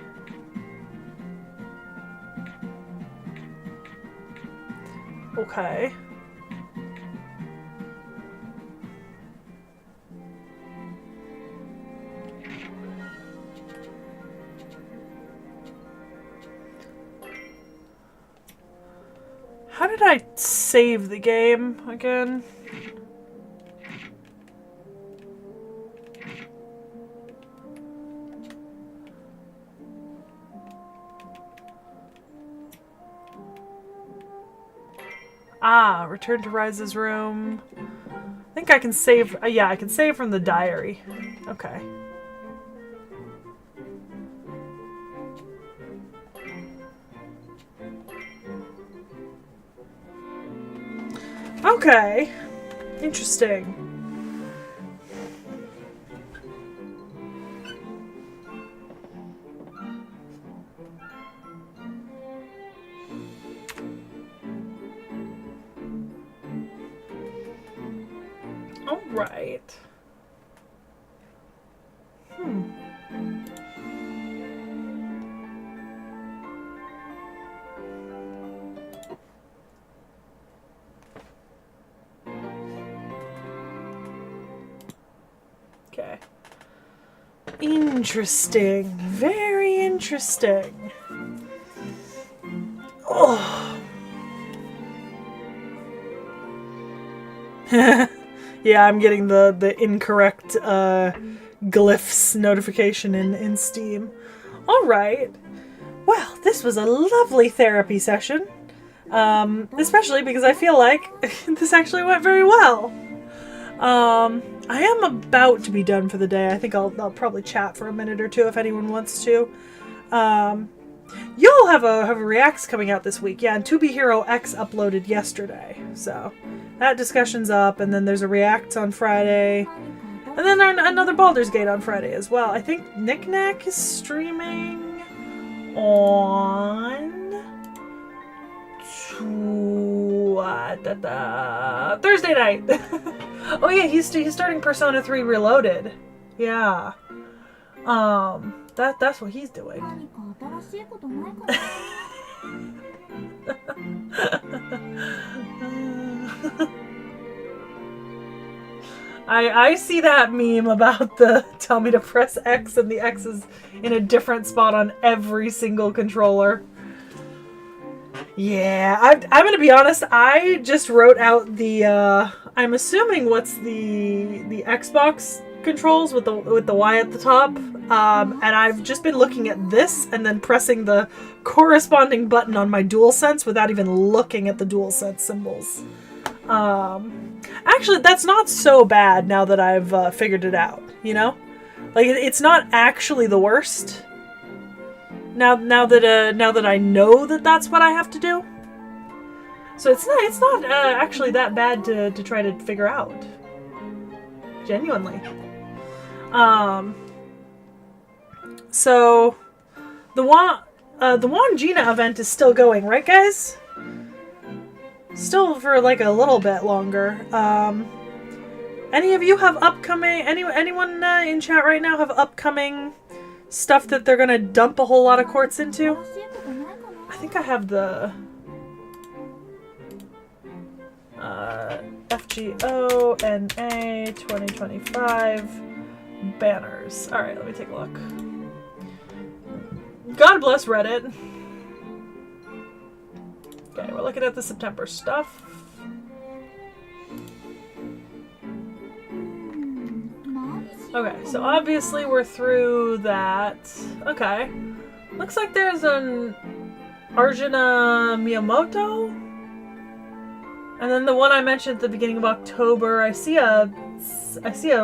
Okay. How did I save the game again? Ah, return to Rise's room. I think I can save... yeah, I can save from the diary. Okay. Okay. Interesting. All right. Okay. Interesting. Very interesting. Oh. Yeah, I'm getting the incorrect glyphs notification in Steam. All right. Well, this was a lovely therapy session. Especially because I feel like this actually went very well. I am about to be done for the day. I think I'll probably chat for a minute or two if anyone wants to. You'll have a Reacts coming out this week. Yeah, and To Be Hero X uploaded yesterday. So that discussion's up, and then there's a Reacts on Friday. And then another Baldur's Gate on Friday as well. I think Knick Knack is streaming on Thursday night. Oh yeah, he's starting Persona 3 Reloaded. Yeah. That's what he's doing. I see that meme about the tell me to press X and the X is in a different spot on every single controller. Yeah, I'm gonna be honest, I just wrote out the I'm assuming what's the Xbox controls with the Y at the top. And I've just been looking at this and then pressing the corresponding button on my DualSense without even looking at the DualSense symbols. Actually, that's not so bad now that I've figured it out, you know? Like, it's not actually the worst. Now that I know that that's what I have to do. So it's not actually that bad to try to figure out. Genuinely. So the Wangina event is still going, right, guys? Still for like a little bit longer. Any of you have upcoming? Anyone in chat right now have upcoming stuff that they're gonna dump a whole lot of quartz into? I think I have the FGO NA 2025 banners. All right, let me take a look. God bless Reddit. Okay, we're looking at the September stuff. Okay, so obviously we're through that. Okay. Looks like there's an Arjuna Miyamoto. And then the one I mentioned at the beginning of October, I see a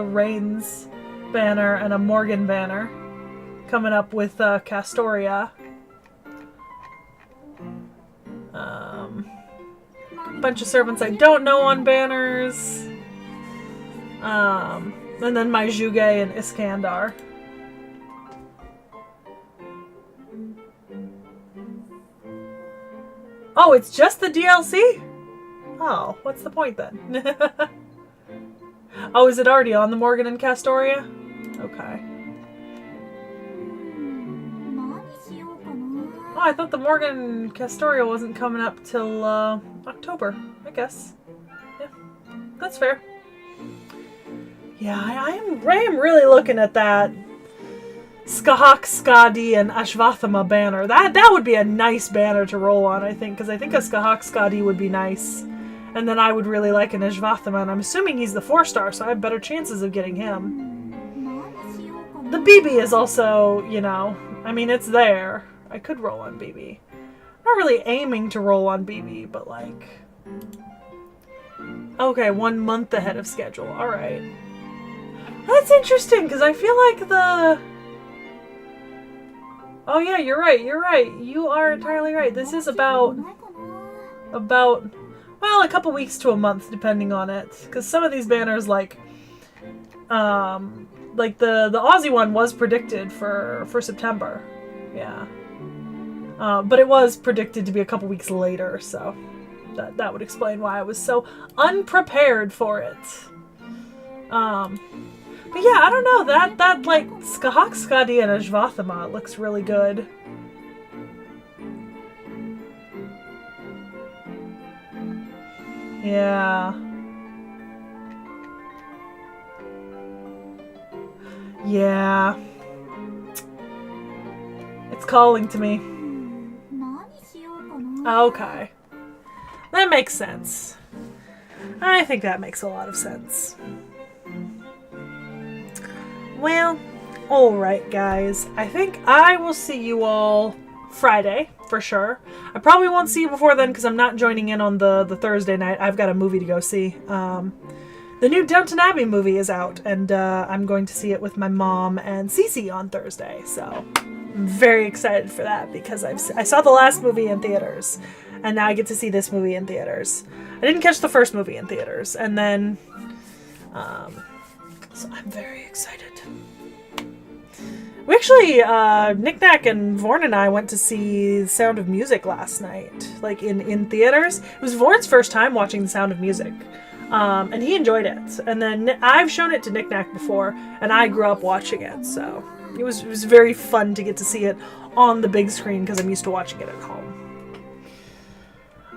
Reigns banner and a Morgan banner coming up with Castoria. Bunch of servants I don't know on banners. And then my Juge and Iskandar. Oh, it's just the DLC? Oh, what's the point then? Oh, is it already on the Morgan and Castoria? Okay. Oh, I thought the Morgan and Castoria wasn't coming up till October, I guess. Yeah, that's fair. Yeah, I am really looking at that Skahak, Skadi, and Ashvathama banner. That would be a nice banner to roll on, I think, because I think a Skahak, Skadi would be nice. And then I would really like an Ashvathama, and I'm assuming he's the 4-star, so I have better chances of getting him. The BB is also, you know, I mean, it's there. I could roll on BB. I'm not really aiming to roll on BB, but like... Okay, 1 month ahead of schedule. Alright. That's interesting, because I feel like the... Oh yeah, you're right. You are entirely right. This is about well, a couple weeks to a month, depending on it. Because some of these banners, like the Aussie one was predicted for September. Yeah. But it was predicted to be a couple weeks later, so that would explain why I was so unprepared for it. But yeah, I don't know, that like Skahak Skadi and Ajvathama looks really good. Yeah. Yeah. It's calling to me. Okay. That makes sense. I think that makes a lot of sense. Well, alright guys. I think I will see you all Friday, for sure. I probably won't see you before then because I'm not joining in on the Thursday night. I've got a movie to go see. The new Downton Abbey movie is out, and I'm going to see it with my mom and Cece on Thursday, so I'm very excited for that because I saw the last movie in theaters, and now I get to see this movie in theaters. I didn't catch the first movie in theaters, and then, so I'm very excited. We actually, Knick-Knack and Vorn and I went to see The Sound of Music last night, like in theaters. It was Vorn's first time watching The Sound of Music. And he enjoyed it. And then I've shown it to Knick-Knack before, and I grew up watching it, so it was very fun to get to see it on the big screen because I'm used to watching it at home.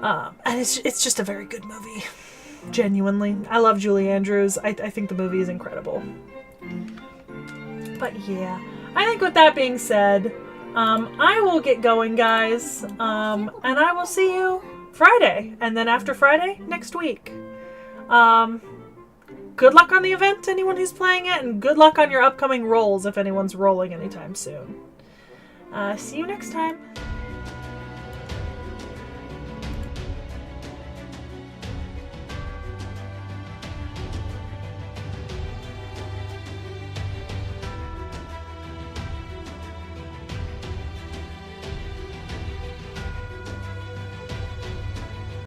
And it's just a very good movie. Genuinely. I love Julie Andrews. I think the movie is incredible. But yeah, I think with that being said, I will get going, guys, and I will see you Friday, and then after Friday, next week. Good luck on the event, anyone who's playing it, and good luck on your upcoming rolls if anyone's rolling anytime soon. See you next time.